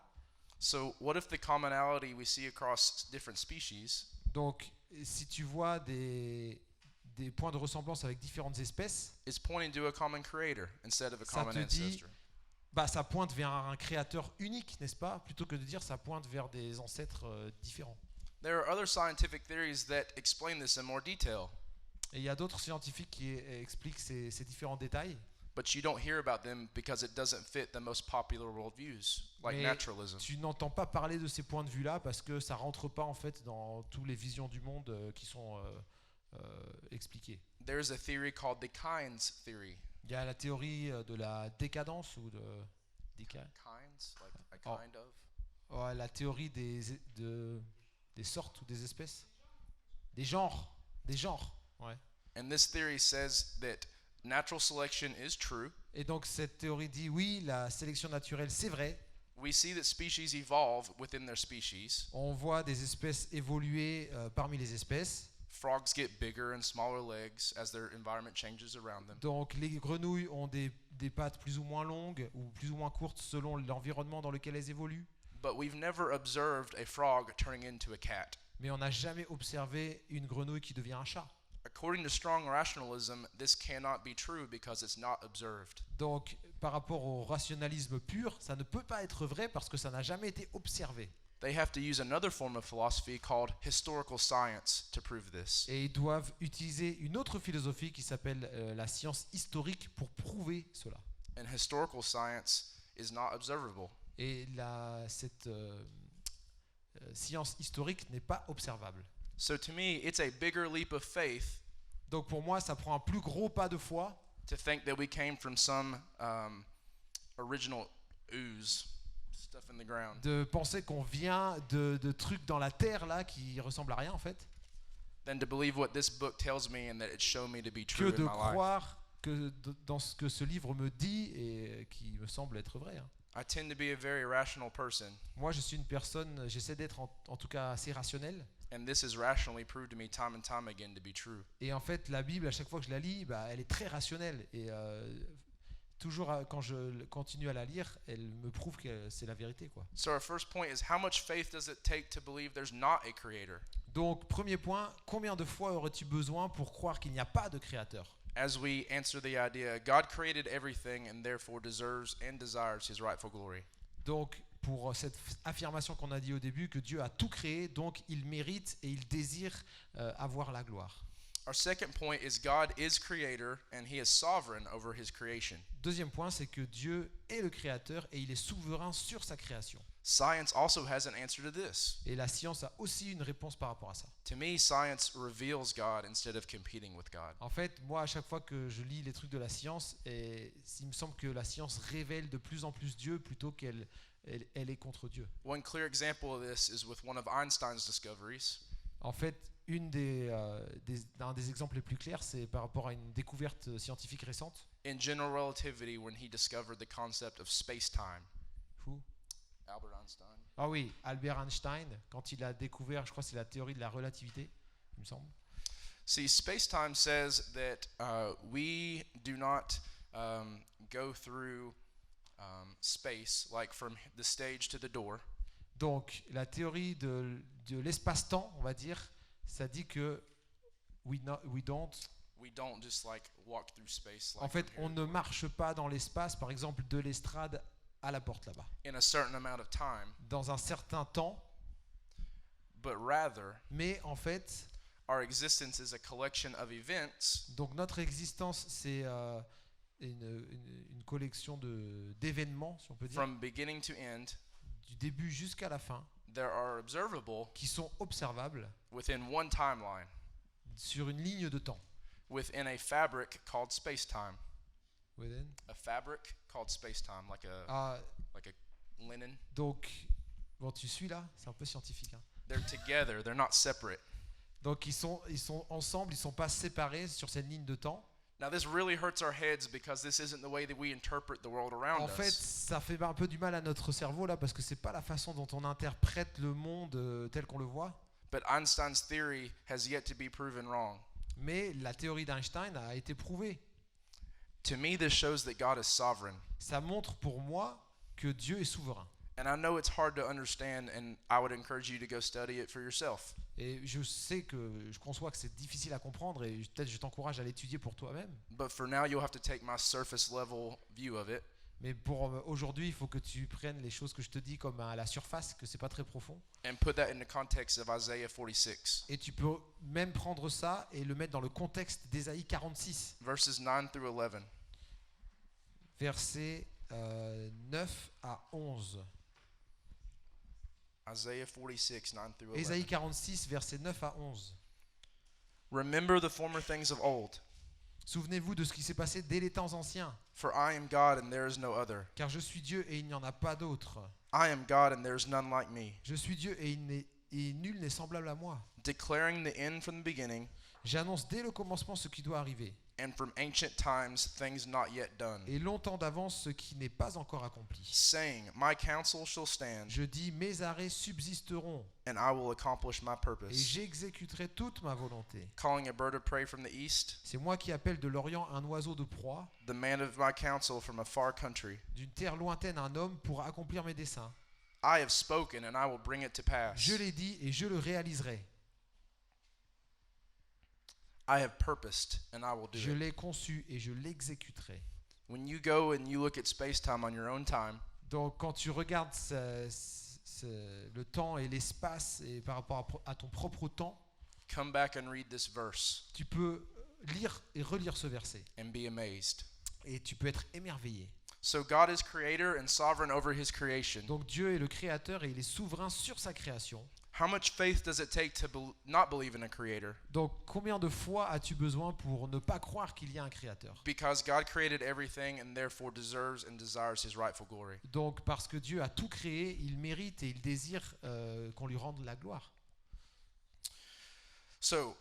Speaker 2: So what if the commonality we see across different species
Speaker 1: Donc, si tu vois des points de ressemblance avec différentes espèces,
Speaker 2: is pointing to a common creator instead of a
Speaker 1: Ça
Speaker 2: common
Speaker 1: te dit-
Speaker 2: ancestor?
Speaker 1: bah, ça pointe vers un créateur unique, n'est-ce pas? Plutôt que de dire ça pointe vers des ancêtres différents.
Speaker 2: There are other scientific theories that explain this in more detail,
Speaker 1: Et il y a d'autres scientifiques qui expliquent ces différents détails,
Speaker 2: but you don't hear about them because it doesn't fit the most popular worldviews, like
Speaker 1: Mais
Speaker 2: naturalism.
Speaker 1: tu n'entends pas parler de ces points de vue-là parce que ça rentre pas en fait dans toutes les visions du monde qui sont expliquées.
Speaker 2: There's a theory called the Kynes theory.
Speaker 1: Il y a la théorie de la décadence ou de
Speaker 2: Kynes, like a
Speaker 1: Oh.
Speaker 2: kind of.
Speaker 1: ouais, la théorie des sortes ou des espèces, des genres, ouais.
Speaker 2: And this theory says that natural selection is true.
Speaker 1: Et donc cette théorie dit oui, la sélection naturelle c'est vrai.
Speaker 2: We see that species evolve within their species.
Speaker 1: On voit des espèces évoluer parmi les espèces.
Speaker 2: Frogs get bigger and smaller legs as their environment changes around them.
Speaker 1: Donc les grenouilles ont des pattes plus ou moins longues ou plus ou moins courtes selon l'environnement dans lequel elles évoluent.
Speaker 2: But we've never observed a frog turning into a cat.
Speaker 1: Mais on n'a jamais observé une grenouille qui devient un chat.
Speaker 2: According to strong rationalism, this cannot be true because it's not observed.
Speaker 1: Donc par rapport au rationalisme pur, ça ne peut pas être vrai parce que ça n'a jamais été observé.
Speaker 2: They have to use another form of philosophy called historical science to prove this.
Speaker 1: Et ils doivent utiliser une autre philosophie qui s'appelle la science historique pour prouver cela.
Speaker 2: And historical science is not observable.
Speaker 1: Et cette science historique n'est pas observable.
Speaker 2: So to me, it's a bigger leap of faith
Speaker 1: Donc pour moi, ça prend un plus gros pas de foi
Speaker 2: to think that we came from some original ooze, stuff in the ground,
Speaker 1: de penser qu'on vient de trucs dans la terre là qui ressemblent à rien en fait,
Speaker 2: than to believe what this book tells me and that it's shown me to be
Speaker 1: que
Speaker 2: true
Speaker 1: de
Speaker 2: in my life.
Speaker 1: croire que dans ce que ce livre me dit et qui me semble être vrai. Hein.
Speaker 2: I tend to be a very rational person,
Speaker 1: Moi, je suis une personne, j'essaie d'être en tout cas assez rationnel.
Speaker 2: and this has rationally proved to me time and time again to be true.
Speaker 1: Et en fait, la Bible, à chaque fois que je la lis, bah, elle est très rationnelle. Et toujours quand je continue à la lire, elle me prouve que c'est la vérité, quoi.
Speaker 2: So our first point is, how much faith does it take to believe there's not a creator?
Speaker 1: Donc, premier point, combien de fois aurais-tu besoin pour croire qu'il n'y a pas de créateur?
Speaker 2: As we answer the idea, God created everything and therefore deserves and desires his rightful glory.
Speaker 1: Donc, pour cette affirmation qu'on a dit au début, que Dieu a tout créé, donc il mérite et il désire avoir la gloire.
Speaker 2: Our second point is God is creator and he is sovereign over his creation.
Speaker 1: Deuxième point, c'est que Dieu est le créateur et il est souverain sur sa création.
Speaker 2: Science also has an answer to this.
Speaker 1: Et la science a aussi une réponse par rapport à ça.
Speaker 2: To me, science reveals God instead of competing with God.
Speaker 1: En fait, moi, à chaque fois que je lis les trucs de la science, il me semble que la science révèle de plus en plus Dieu plutôt qu'elle est contre Dieu.
Speaker 2: One clear example of this is with one of Einstein's discoveries.
Speaker 1: En fait, un des exemples les plus clairs, c'est par rapport à une découverte scientifique récente.
Speaker 2: In general relativity, when he discovered the concept of space-time.
Speaker 1: Who?
Speaker 2: Albert Einstein.
Speaker 1: Ah oui, Albert Einstein, quand il a découvert, je crois que c'est la théorie de la relativité, il me semble.
Speaker 2: See, space-time says that we do not go through space, like from the stage to the door.
Speaker 1: Donc, la théorie de l'espace-temps, on va dire, ça dit que we don't.
Speaker 2: We don't just like walk through space. Like
Speaker 1: En fait,
Speaker 2: from here
Speaker 1: on ne marche pas dans l'espace, par exemple, de l'estrade à la porte là-bas,
Speaker 2: in a certain amount of time,
Speaker 1: dans un certain temps,
Speaker 2: but rather
Speaker 1: mais en fait,
Speaker 2: our existence is a collection of events
Speaker 1: Donc notre existence, c'est une collection d'événements, si on peut dire,
Speaker 2: from beginning to end
Speaker 1: du début jusqu'à la fin,
Speaker 2: that are observable
Speaker 1: qui sont observables
Speaker 2: within one timeline,
Speaker 1: sur une ligne de temps.
Speaker 2: within a fabric called space-time.
Speaker 1: Within.
Speaker 2: A fabric called space-time, like a linen.
Speaker 1: Donc, bon, tu suis là, c'est un peu scientifique, hein.
Speaker 2: They're together, they're not separate.
Speaker 1: Donc ils sont ensemble, ils sont pas séparés sur cette ligne de temps.
Speaker 2: Now this really hurts our heads because this isn't the way that we interpret the world around
Speaker 1: En fait,
Speaker 2: us.
Speaker 1: ça fait un peu du mal à notre cerveau là parce que c'est pas la façon dont on interprète le monde tel qu'on le voit.
Speaker 2: But Einstein's theory has yet to be proven wrong.
Speaker 1: Mais la théorie d'Einstein a été prouvée.
Speaker 2: To me, this shows that God is sovereign.
Speaker 1: Ça montre pour moi que Dieu est souverain.
Speaker 2: And I know it's hard to understand, and I would encourage you to go study it for yourself.
Speaker 1: Et je conçois que c'est difficile à comprendre et peut-être je t'encourage à l'étudier pour toi-même.
Speaker 2: But for now, you'll have to take my surface level view of it.
Speaker 1: Mais pour aujourd'hui, il faut que tu prennes les choses que je te dis comme à la surface, que c'est pas très profond.
Speaker 2: And put that in the context of Isaiah 46,
Speaker 1: Et tu peux même prendre ça et le mettre dans le contexte d'Ésaïe 46,
Speaker 2: verses 9 through 11.
Speaker 1: versets 9 à 11.
Speaker 2: Isaiah 46, 9 through 11.
Speaker 1: Ésaïe 46, versets 9 à 11.
Speaker 2: Remember the former things of old,
Speaker 1: Souvenez-vous de ce qui s'est passé dès les temps anciens,
Speaker 2: for I am God and there is no other.
Speaker 1: car je suis Dieu et il n'y en a pas d'autre.
Speaker 2: I am God and there is none like me,
Speaker 1: Je suis Dieu et nul n'est semblable à moi.
Speaker 2: declaring the end from the beginning,
Speaker 1: J'annonce dès le commencement ce qui doit arriver,
Speaker 2: and from ancient times things not yet done,
Speaker 1: et longtemps d'avance ce qui n'est pas encore accompli.
Speaker 2: saying, My counsel shall stand,
Speaker 1: Je dis, mes arrêts subsisteront,
Speaker 2: and I will accomplish my
Speaker 1: et
Speaker 2: purpose.
Speaker 1: j'exécuterai toute ma volonté.
Speaker 2: Calling a bird of prey from the east,
Speaker 1: C'est moi qui appelle de l'Orient un oiseau de proie,
Speaker 2: the man of my counsel from a far country.
Speaker 1: d'une terre lointaine un homme pour accomplir mes desseins.
Speaker 2: I have spoken, and I will bring it to pass.
Speaker 1: Je l'ai dit et je le réaliserai.
Speaker 2: I have purposed, and I will do
Speaker 1: Je
Speaker 2: it.
Speaker 1: l'ai conçu et je l'exécuterai.
Speaker 2: When you go and you look at space-time on your own time,
Speaker 1: Donc quand tu regardes le temps et l'espace et par rapport à ton propre temps,
Speaker 2: come back and read this verse
Speaker 1: tu peux lire et relire ce verset
Speaker 2: and be amazed.
Speaker 1: et tu peux être émerveillé.
Speaker 2: So God is creator and sovereign over his creation.
Speaker 1: Donc Dieu est le créateur et il est souverain sur sa création.
Speaker 2: How much faith does it take to not believe in a creator?
Speaker 1: Donc combien de fois as-tu besoin pour ne pas croire qu'il y a un créateur?
Speaker 2: Because God created everything and therefore deserves and desires his rightful glory.
Speaker 1: Donc parce que Dieu a tout créé, il mérite et il désire qu'on lui rende la gloire.
Speaker 2: So,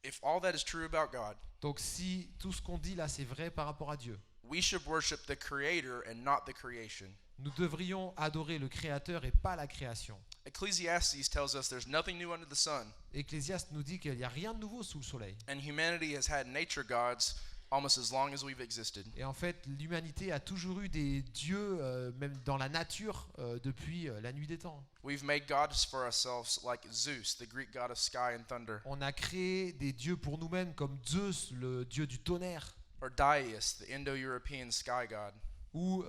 Speaker 2: if all that is true about God,
Speaker 1: Donc si tout ce qu'on dit là c'est vrai par rapport à Dieu,
Speaker 2: we should worship the creator and not the creation.
Speaker 1: nous devrions adorer le créateur et pas la création.
Speaker 2: Ecclesiastes tells us there's nothing new under the sun,
Speaker 1: Ecclésiaste nous dit qu'il n'y a rien de nouveau sous le soleil.
Speaker 2: and humanity has had nature gods almost as long as we've existed.
Speaker 1: Et en fait, l'humanité a toujours eu des dieux, même dans la nature, depuis la nuit des temps.
Speaker 2: We've made gods for ourselves like Zeus, the Greek god of sky and thunder,
Speaker 1: On a créé des dieux pour nous-mêmes comme Zeus, le dieu du tonnerre,
Speaker 2: or Daius, the Indo-European sky god.
Speaker 1: ou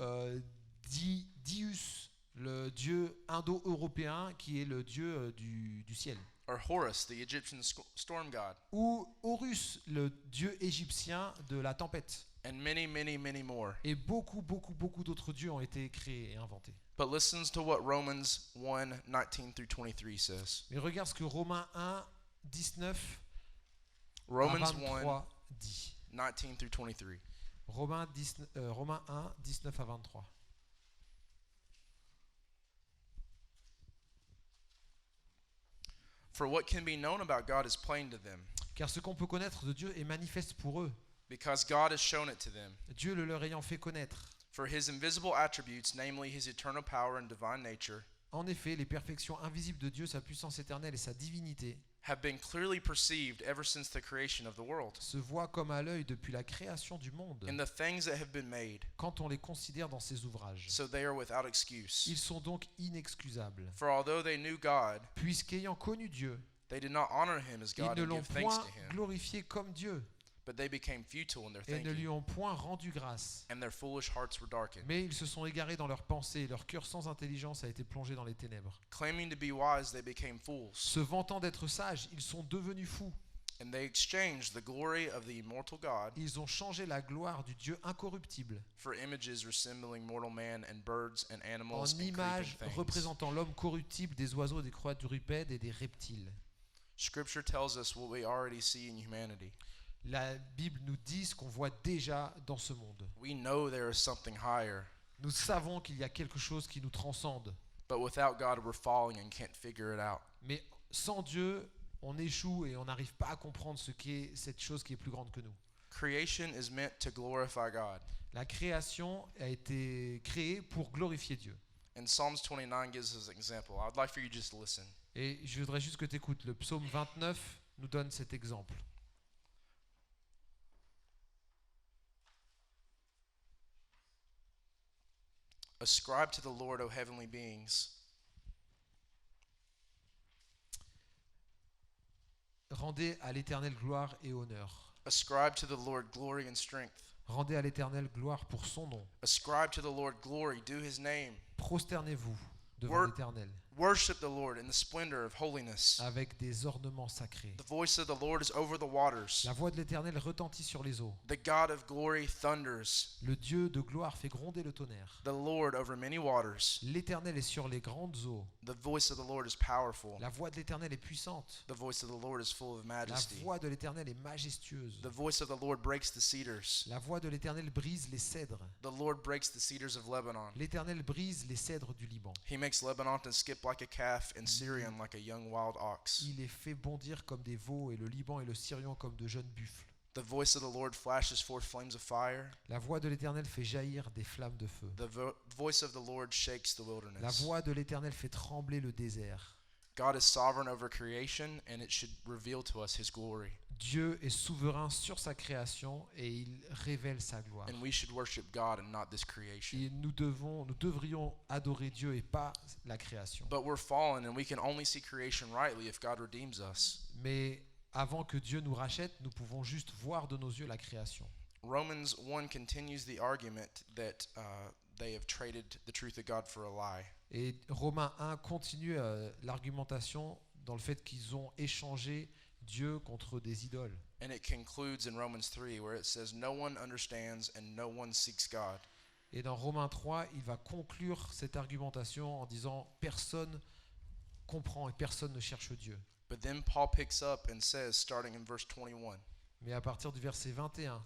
Speaker 1: Dius, le dieu indo-européen qui est le dieu du ciel.
Speaker 2: Or Horus, the Egyptian storm god,
Speaker 1: Ou Horus, le dieu égyptien de la tempête.
Speaker 2: and many, many, many more.
Speaker 1: Et beaucoup d'autres dieux ont été créés et inventés.
Speaker 2: But listen to what Romans 1:19 through 23 says.
Speaker 1: Mais regarde ce que Romains 1, 19 à
Speaker 2: Romans
Speaker 1: 23 dit.
Speaker 2: 1:19 through 23.
Speaker 1: Romains 1, 19 à 23.
Speaker 2: For what can be known about God is plain to them,
Speaker 1: Car ce qu'on peut connaître de Dieu est manifeste pour eux,
Speaker 2: because God has shown it to them.
Speaker 1: Dieu le leur ayant fait connaître.
Speaker 2: For his invisible attributes, namely his eternal power and divine nature,
Speaker 1: En effet, les perfections invisibles de Dieu, sa puissance éternelle et sa divinité,
Speaker 2: have been clearly perceived ever since the creation of the world,
Speaker 1: se voient comme à l'œil depuis la création du monde,
Speaker 2: in the things that have been made,
Speaker 1: quand on les considère dans ses ouvrages.
Speaker 2: so they are without excuse.
Speaker 1: Ils sont donc inexcusables,
Speaker 2: For although they knew God,
Speaker 1: puisqu'ayant connu Dieu,
Speaker 2: they did not honor him as
Speaker 1: ils
Speaker 2: God
Speaker 1: ne
Speaker 2: and
Speaker 1: l'ont
Speaker 2: give thanks
Speaker 1: point
Speaker 2: to him,
Speaker 1: glorifié comme Dieu,
Speaker 2: but they became futile in their
Speaker 1: et ne lui
Speaker 2: thinking,
Speaker 1: ont point rendu grâce.
Speaker 2: and their foolish hearts were darkened.
Speaker 1: Mais ils se sont égarés dans leurs pensées, et leur cœur sans intelligence a été plongé dans les ténèbres.
Speaker 2: Claiming to be wise, they became fools,
Speaker 1: Se vantant d'être sages, ils sont devenus fous.
Speaker 2: and they exchanged the glory of the immortal God
Speaker 1: Ils ont changé la gloire du Dieu incorruptible
Speaker 2: for images resembling mortal man and birds and
Speaker 1: en
Speaker 2: animals and
Speaker 1: images
Speaker 2: creeping things.
Speaker 1: représentant l'homme corruptible, des oiseaux, des quadrupèdes et des reptiles.
Speaker 2: Scripture tells us what we already see in humanity.
Speaker 1: La Bible nous dit ce qu'on voit déjà dans ce monde.
Speaker 2: We know there is something higher,
Speaker 1: Nous savons qu'il y a quelque chose qui nous transcende.
Speaker 2: but without God, we're falling and can't figure it out.
Speaker 1: Mais sans Dieu, on échoue et on n'arrive pas à comprendre ce qu'est cette chose qui est plus grande que nous.
Speaker 2: Creation is meant to glorify God.
Speaker 1: La création a été créée pour glorifier Dieu.
Speaker 2: And Psalms 29 gives us an example. I'd like for you just to listen.
Speaker 1: Et je voudrais juste que tu écoutes. Le psaume 29 nous donne cet exemple.
Speaker 2: Ascribe to the Lord, O heavenly beings.
Speaker 1: Rendez à l'Éternel gloire et honneur.
Speaker 2: Ascribe to the Lord glory and strength.
Speaker 1: Rendez à l'Éternel gloire pour son nom.
Speaker 2: Ascribe to the Lord glory, due his name.
Speaker 1: Prosternez-vous devant
Speaker 2: Word-
Speaker 1: l'Éternel
Speaker 2: Worship the Lord in the splendor of holiness.
Speaker 1: avec des ornements sacrés.
Speaker 2: The voice of the Lord is over the waters.
Speaker 1: La voix de l'Éternel retentit sur les eaux.
Speaker 2: The God of glory thunders.
Speaker 1: Le Dieu de gloire fait gronder le tonnerre.
Speaker 2: The Lord over many waters.
Speaker 1: L'Éternel est sur les grandes eaux.
Speaker 2: The voice of the Lord is powerful.
Speaker 1: La voix de l'Éternel est puissante.
Speaker 2: The voice of the Lord is full of
Speaker 1: La
Speaker 2: majesty.
Speaker 1: voix de l'Éternel est majestueuse.
Speaker 2: The voice of the Lord breaks the cedars.
Speaker 1: La voix de l'Éternel brise les cèdres.
Speaker 2: The Lord breaks the cedars of Lebanon.
Speaker 1: L'Éternel brise les cèdres du Liban.
Speaker 2: He makes Lebanon to skip like a calf and Syrian like a young wild ox.
Speaker 1: Il les fait bondir comme des veaux et le Liban et le Syrian comme de jeunes buffles.
Speaker 2: The voice of the Lord flashes forth flames of fire.
Speaker 1: La voix de l'Éternel fait jaillir des flammes de feu.
Speaker 2: The voice of the Lord shakes the
Speaker 1: La
Speaker 2: wilderness.
Speaker 1: voix de l'Éternel fait trembler le désert.
Speaker 2: God is sovereign over creation, and it should reveal to us his glory.
Speaker 1: Dieu est souverain sur sa création et il révèle sa gloire.
Speaker 2: And we should worship God and not this creation.
Speaker 1: Et nous devrions adorer Dieu et pas la création.
Speaker 2: But we're fallen, and we can only see creation rightly if God redeems us.
Speaker 1: Mais avant que Dieu nous rachète, nous pouvons juste voir de nos yeux la création.
Speaker 2: Romans 1 continues the argument that they have traded the truth of God for a lie.
Speaker 1: Et Romains 1 continue l'argumentation dans le fait qu'ils ont échangé Dieu contre des idoles.
Speaker 2: And it concludes in Romans 3 where it says, "No one understands and no one seeks God."
Speaker 1: Et dans Romains 3, il va conclure cette argumentation en disant personne comprend et personne ne cherche Dieu.
Speaker 2: But then Paul picks up and says, starting in verse 21,
Speaker 1: Mais à partir du verset 21,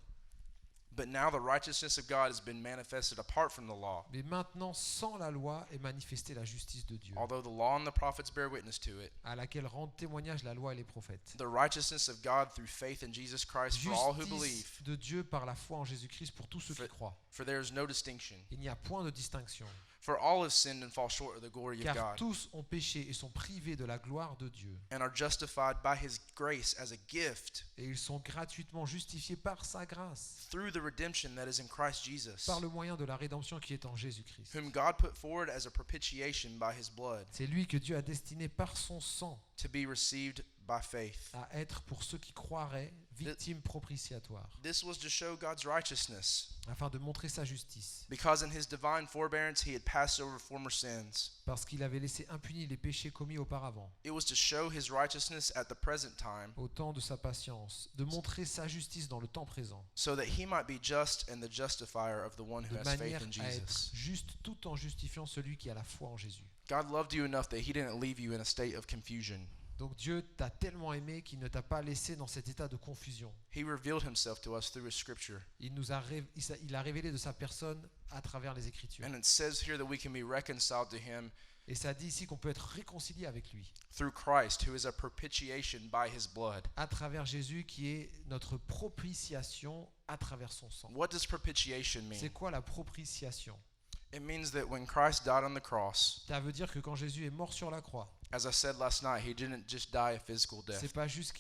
Speaker 2: "But now the righteousness of God has been manifested apart from the law.
Speaker 1: mais maintenant sans la loi est manifestée la justice de Dieu,
Speaker 2: Although the law and the prophets bear witness to it,
Speaker 1: à laquelle rendent témoignage la loi et les prophètes.
Speaker 2: the righteousness of God through faith in Jesus Christ for all who believe.
Speaker 1: Justice de Dieu par la foi en Jésus-Christ pour tous ceux qui croient.
Speaker 2: For there is no distinction.
Speaker 1: Il n'y a point de distinction,
Speaker 2: For all have sinned and fall short of the glory of
Speaker 1: car
Speaker 2: God,
Speaker 1: tous ont péché et sont privés de la gloire de Dieu.
Speaker 2: and are justified by his grace as a gift
Speaker 1: Et ils sont gratuitement justifiés par sa grâce,
Speaker 2: through the redemption that is in Christ Jesus,
Speaker 1: par le moyen de la rédemption qui est en Jésus-Christ.
Speaker 2: whom God put forward as a propitiation by his blood,
Speaker 1: C'est lui que Dieu a destiné par son sang
Speaker 2: to be received by faith.
Speaker 1: à être pour ceux qui croiraient victime propitiatoire,
Speaker 2: This was to show God's righteousness,
Speaker 1: afin de montrer sa justice,
Speaker 2: because in his divine forbearance he had passed over former sins.
Speaker 1: parce qu'il avait laissé impunis les péchés commis auparavant,
Speaker 2: It was to show his righteousness at the present time,
Speaker 1: au temps de sa patience, de montrer sa justice dans le temps présent,
Speaker 2: so that he might be just and the justifier of the one who
Speaker 1: de
Speaker 2: has faith
Speaker 1: manière
Speaker 2: in
Speaker 1: à être
Speaker 2: Jesus.
Speaker 1: juste tout en justifiant celui qui a la foi en Jésus.
Speaker 2: God loved you enough that he didn't leave you in a state of confusion.
Speaker 1: Donc Dieu t'a tellement aimé qu'il ne t'a pas laissé dans cet état de confusion.
Speaker 2: He revealed himself to us through his scripture.
Speaker 1: Il a révélé de sa personne à travers les Écritures.
Speaker 2: And it says here that we can be reconciled to him
Speaker 1: Et ça dit ici qu'on peut être réconcilié avec lui,
Speaker 2: through Christ, who is a propitiation by his blood.
Speaker 1: à travers Jésus qui est notre propitiation à travers son sang.
Speaker 2: What does propitiation
Speaker 1: C'est
Speaker 2: mean?
Speaker 1: quoi la propitiation?
Speaker 2: It means that when Christ died on the cross,
Speaker 1: Ça veut dire que quand Jésus est mort sur la croix,
Speaker 2: as I said last night, he didn't just die a physical
Speaker 1: c'est
Speaker 2: death,
Speaker 1: pas juste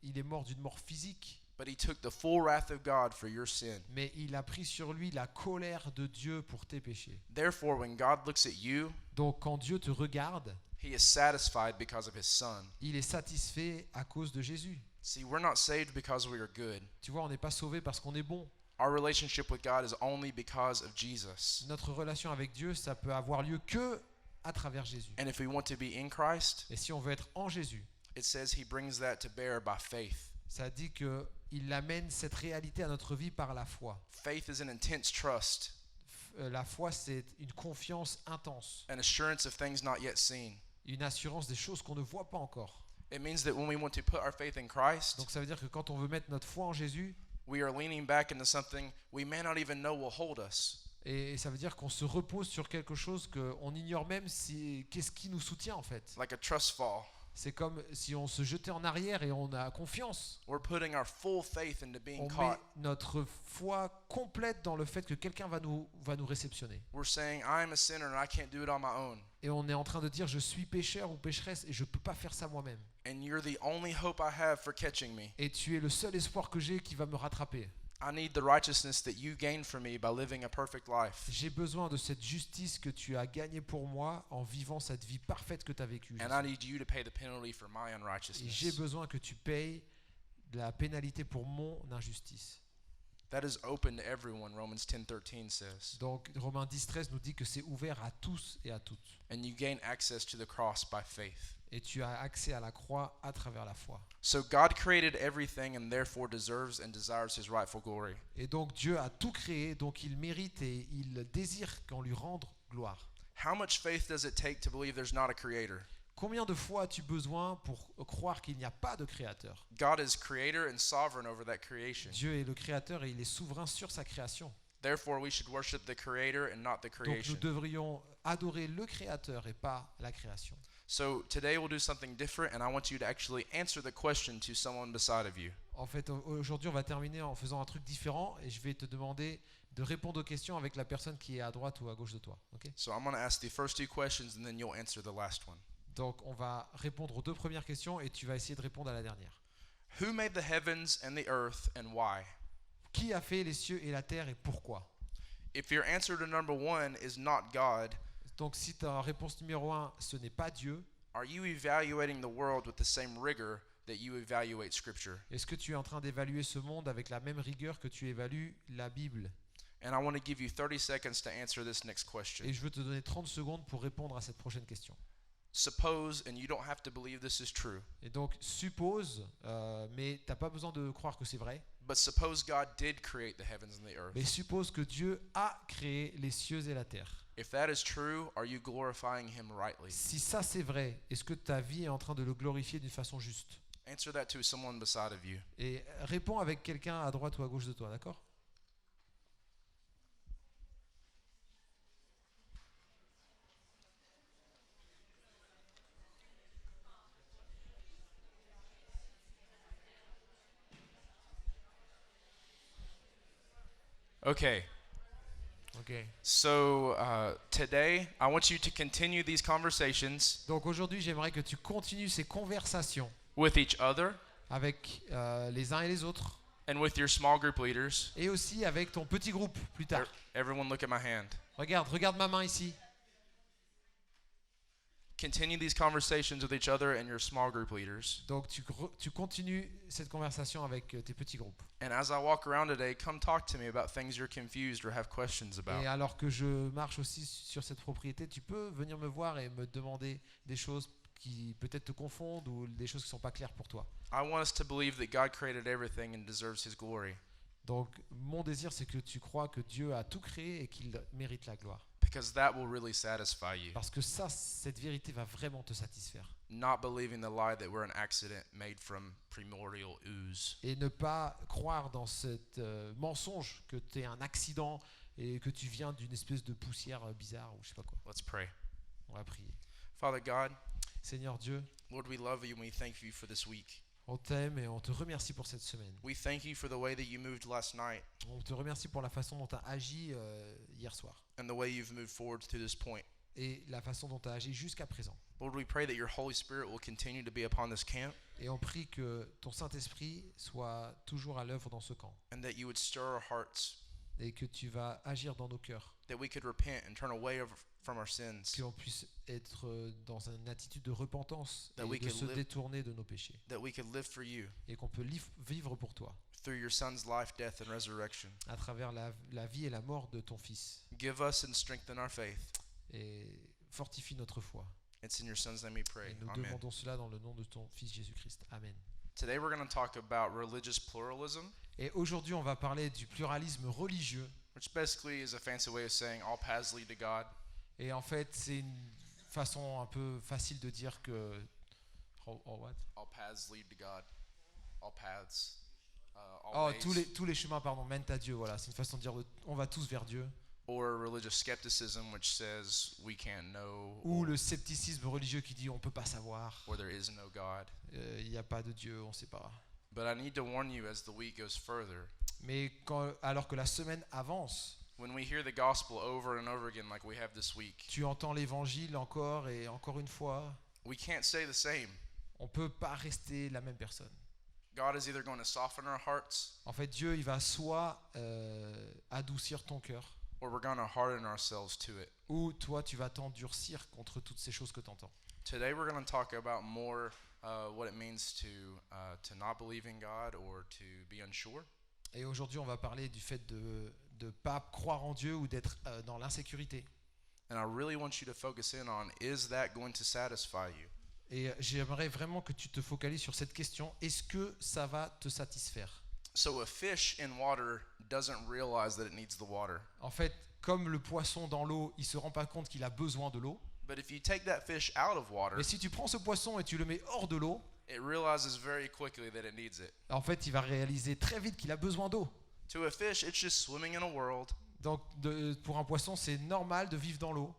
Speaker 1: il est mort d'une mort physique,
Speaker 2: but he took the full wrath of God for your sin.
Speaker 1: mais il a pris sur lui la colère de Dieu pour tes péchés.
Speaker 2: Therefore, when God looks at you,
Speaker 1: Donc quand Dieu te regarde,
Speaker 2: he is satisfied because of his son.
Speaker 1: il est satisfait à cause de Jésus.
Speaker 2: See, we're not saved because we are good.
Speaker 1: Tu vois, on n'est pas sauvé parce qu'on est bon.
Speaker 2: Our relationship with God is only because of Jesus.
Speaker 1: Notre relation avec Dieu, ça peut avoir lieu que à travers Jésus.
Speaker 2: And if we want to be in Christ,
Speaker 1: Et si on veut être en Jésus,
Speaker 2: it says he brings that to bear by faith.
Speaker 1: ça dit qu'il amène cette réalité à notre vie par la foi.
Speaker 2: Faith is an intense trust,
Speaker 1: La foi, c'est une confiance intense,
Speaker 2: an assurance of things not yet seen.
Speaker 1: une assurance des choses qu'on ne voit pas encore.
Speaker 2: It means that when we want to put our faith in Christ,
Speaker 1: Donc ça veut dire que quand on veut mettre notre foi en Jésus,
Speaker 2: we are leaning back into something we may not even know will hold us.
Speaker 1: et ça veut dire qu'on se repose sur quelque chose qu'on ignore même qu'est-ce qui nous soutient en fait.
Speaker 2: Like a trust fall.
Speaker 1: C'est comme si on se jetait en arrière et on a confiance.
Speaker 2: We're putting our full faith into being
Speaker 1: On met
Speaker 2: caught.
Speaker 1: notre foi complète dans le fait que quelqu'un va nous réceptionner.
Speaker 2: We're saying, I am a sinner and I can't do it on my own.
Speaker 1: Et on est en train de dire je suis pécheur ou pécheresse et je ne peux pas faire ça moi-même.
Speaker 2: And you're the only hope I have for catching me.
Speaker 1: Et tu es le seul espoir que j'ai qui va me rattraper.
Speaker 2: I need the righteousness that you gained for me by living a perfect life.
Speaker 1: J'ai besoin de cette justice que tu as gagnée pour moi en vivant cette vie parfaite que tu as vécue.
Speaker 2: And I need you to pay the penalty for my
Speaker 1: Et j'ai
Speaker 2: unrighteousness.
Speaker 1: besoin que tu payes la pénalité pour mon injustice.
Speaker 2: That is open to everyone, Romans 10:13 says.
Speaker 1: Donc Romains 10:13 nous dit que c'est ouvert à tous et à toutes.
Speaker 2: And you gain access to the cross by faith.
Speaker 1: Et tu as accès à la croix à travers la foi.
Speaker 2: So God created everything and therefore deserves and desires his rightful glory.
Speaker 1: Et donc Dieu a tout créé, donc il mérite et il désire qu'on lui rende gloire.
Speaker 2: How much faith does it take to believe there's not a creator?
Speaker 1: Combien de fois as-tu besoin pour croire qu'il n'y a pas de créateur?
Speaker 2: God is creator and sovereign over that creation.
Speaker 1: Dieu est le créateur et il est souverain sur sa création.
Speaker 2: Therefore, we should worship the creator and not the
Speaker 1: Donc nous
Speaker 2: creation.
Speaker 1: devrions adorer le créateur et pas la création.
Speaker 2: So today we'll do something different and I want you to actually answer the question to someone beside of you.
Speaker 1: En fait, aujourd'hui, on va terminer en faisant un truc différent et je vais te demander de répondre aux questions avec la personne qui est à droite ou à gauche de toi. Ok?
Speaker 2: So I'm going to ask the first two questions and then you'll answer the last one.
Speaker 1: Donc on va répondre aux deux premières questions et tu vas essayer de répondre à la dernière.
Speaker 2: Who made the heavens and the earth and why?
Speaker 1: Qui a fait les cieux et la terre et pourquoi?
Speaker 2: If your answer to number one is not God,
Speaker 1: Donc si ta réponse numéro 1, ce n'est pas Dieu,
Speaker 2: are you evaluating the world with the same rigor that you evaluate Scripture?
Speaker 1: est-ce que tu es en train d'évaluer ce monde avec la même rigueur que tu évalues la Bible?
Speaker 2: And I want to give you 30 seconds to answer this next question.
Speaker 1: Et je veux te donner 30 secondes pour répondre à cette prochaine question.
Speaker 2: Suppose, and you don't have to believe this is true,
Speaker 1: Et donc suppose, mais tu n'as pas besoin de croire que c'est vrai,
Speaker 2: but suppose God did create the heavens and the earth.
Speaker 1: mais suppose que Dieu a créé les cieux et la terre.
Speaker 2: If that is true, are you glorifying him rightly?
Speaker 1: Si ça c'est vrai, est-ce que ta vie est en train de le glorifier d'une façon juste?
Speaker 2: Answer that to someone beside of you.
Speaker 1: Et réponds avec quelqu'un à droite ou à gauche de toi, d'accord?
Speaker 2: Okay,
Speaker 1: Ok.
Speaker 2: so today I want you to continue these conversations
Speaker 1: Donc aujourd'hui, j'aimerais que tu continues ces conversations
Speaker 2: with each other
Speaker 1: avec les uns et les autres,
Speaker 2: and with your small group leaders.
Speaker 1: et aussi avec ton petit groupe plus tard.
Speaker 2: Everyone look at my hand.
Speaker 1: Regarde ma main ici.
Speaker 2: Continue these conversations with each other and your small group leaders.
Speaker 1: Donc tu continues cette conversation avec tes petits groupes.
Speaker 2: And as I walk around today, come talk to me about things you're confused or have questions about.
Speaker 1: Et alors que je marche aussi sur cette propriété, tu peux venir me voir et me demander des choses qui peut-être te confondent ou des choses qui ne sont pas claires pour toi.
Speaker 2: I want us to believe that God created everything and deserves his glory,
Speaker 1: Donc mon désir, c'est que tu crois que Dieu a tout créé et qu'il mérite la gloire.
Speaker 2: because that will really satisfy you.
Speaker 1: Parce que ça, cette vérité va vraiment te satisfaire.
Speaker 2: Not believing the lie that we're an accident made from primordial ooze.
Speaker 1: Et ne pas croire dans ce mensonge que tu es un accident et que tu viens d'une espèce de poussière bizarre ou je sais pas quoi.
Speaker 2: Let's pray.
Speaker 1: On va prier.
Speaker 2: Father God,
Speaker 1: Seigneur Dieu,
Speaker 2: Lord, we love you and we thank you for this week.
Speaker 1: on t'aime et on te remercie pour cette semaine.
Speaker 2: We thank you for the way that you moved last night
Speaker 1: On te remercie pour la façon dont tu as agi hier soir
Speaker 2: and the way you've moved forward to this point.
Speaker 1: et la façon dont tu as agi jusqu'à présent.
Speaker 2: Lord, we pray that your Holy Spirit will continue to be upon this camp
Speaker 1: Et on prie que ton Saint-Esprit soit toujours à l'œuvre dans ce camp
Speaker 2: and that you would stir our hearts
Speaker 1: et que tu vas agir dans nos cœurs,
Speaker 2: that we could repent and turn away from our sins,
Speaker 1: qu'on puisse être dans une attitude de repentance
Speaker 2: That
Speaker 1: et
Speaker 2: we
Speaker 1: de
Speaker 2: can
Speaker 1: se
Speaker 2: live-
Speaker 1: détourner de nos péchés,
Speaker 2: that we could live for you
Speaker 1: et qu'on peut vivre pour toi
Speaker 2: through your Son's life, death, and resurrection.
Speaker 1: à travers la vie et la mort de ton Fils,
Speaker 2: Give us and strengthen our faith.
Speaker 1: et fortifie notre foi.
Speaker 2: It's in your Son's name we pray.
Speaker 1: Et nous
Speaker 2: Amen.
Speaker 1: demandons cela dans le nom de ton Fils Jésus-Christ. Amen.
Speaker 2: Today we're going to talk about religious pluralism,
Speaker 1: Et aujourd'hui, on va parler du pluralisme religieux.
Speaker 2: which basically is a fancy way of saying all paths lead to God.
Speaker 1: Et en fait, c'est une façon un peu facile de dire que... what?
Speaker 2: All paths lead to God. All paths. All
Speaker 1: Oh,
Speaker 2: ways.
Speaker 1: tous les chemins, pardon, mènent à Dieu. Voilà, c'est une façon de dire on va tous vers Dieu.
Speaker 2: Or religious skepticism, which says we can't know,
Speaker 1: Ou le scepticisme religieux qui dit on peut pas savoir,
Speaker 2: or there is no God.
Speaker 1: il n'y a pas de Dieu, on sait pas.
Speaker 2: But I need to warn you as the week goes further,
Speaker 1: Mais alors que la semaine avance,
Speaker 2: when we hear the gospel over and over again like we have this week,
Speaker 1: tu entends l'évangile encore et encore une fois,
Speaker 2: we can't say the same.
Speaker 1: on peut pas rester la même personne.
Speaker 2: God is either going to soften our hearts,
Speaker 1: En fait, Dieu, il va soit adoucir ton cœur,
Speaker 2: or we're going to harden ourselves to it.
Speaker 1: ou toi, tu vas t'endurcir contre toutes ces choses que tu entends.
Speaker 2: Today we're going to talk about more what it means to not believe in God or to be unsure.
Speaker 1: Et aujourd'hui, on va parler du fait de ne pas croire en Dieu ou d'être dans l'insécurité.
Speaker 2: And I really want you to focus in on, is that going to satisfy you?
Speaker 1: Et j'aimerais vraiment que tu te focalises sur cette question. Est-ce que ça va te satisfaire?
Speaker 2: So a fish in water doesn't realize that it needs the water.
Speaker 1: En fait, comme le poisson dans l'eau, il ne se rend pas compte qu'il a besoin de l'eau.
Speaker 2: But if you take that fish out of water,
Speaker 1: Mais si tu prends ce poisson et tu le mets hors de l'eau,
Speaker 2: it realizes very quickly that it needs it.
Speaker 1: en fait, il va réaliser très vite qu'il a besoin d'eau.
Speaker 2: To a fish, it's just swimming in a world,
Speaker 1: Donc, pour un poisson, c'est normal de vivre dans l'eau.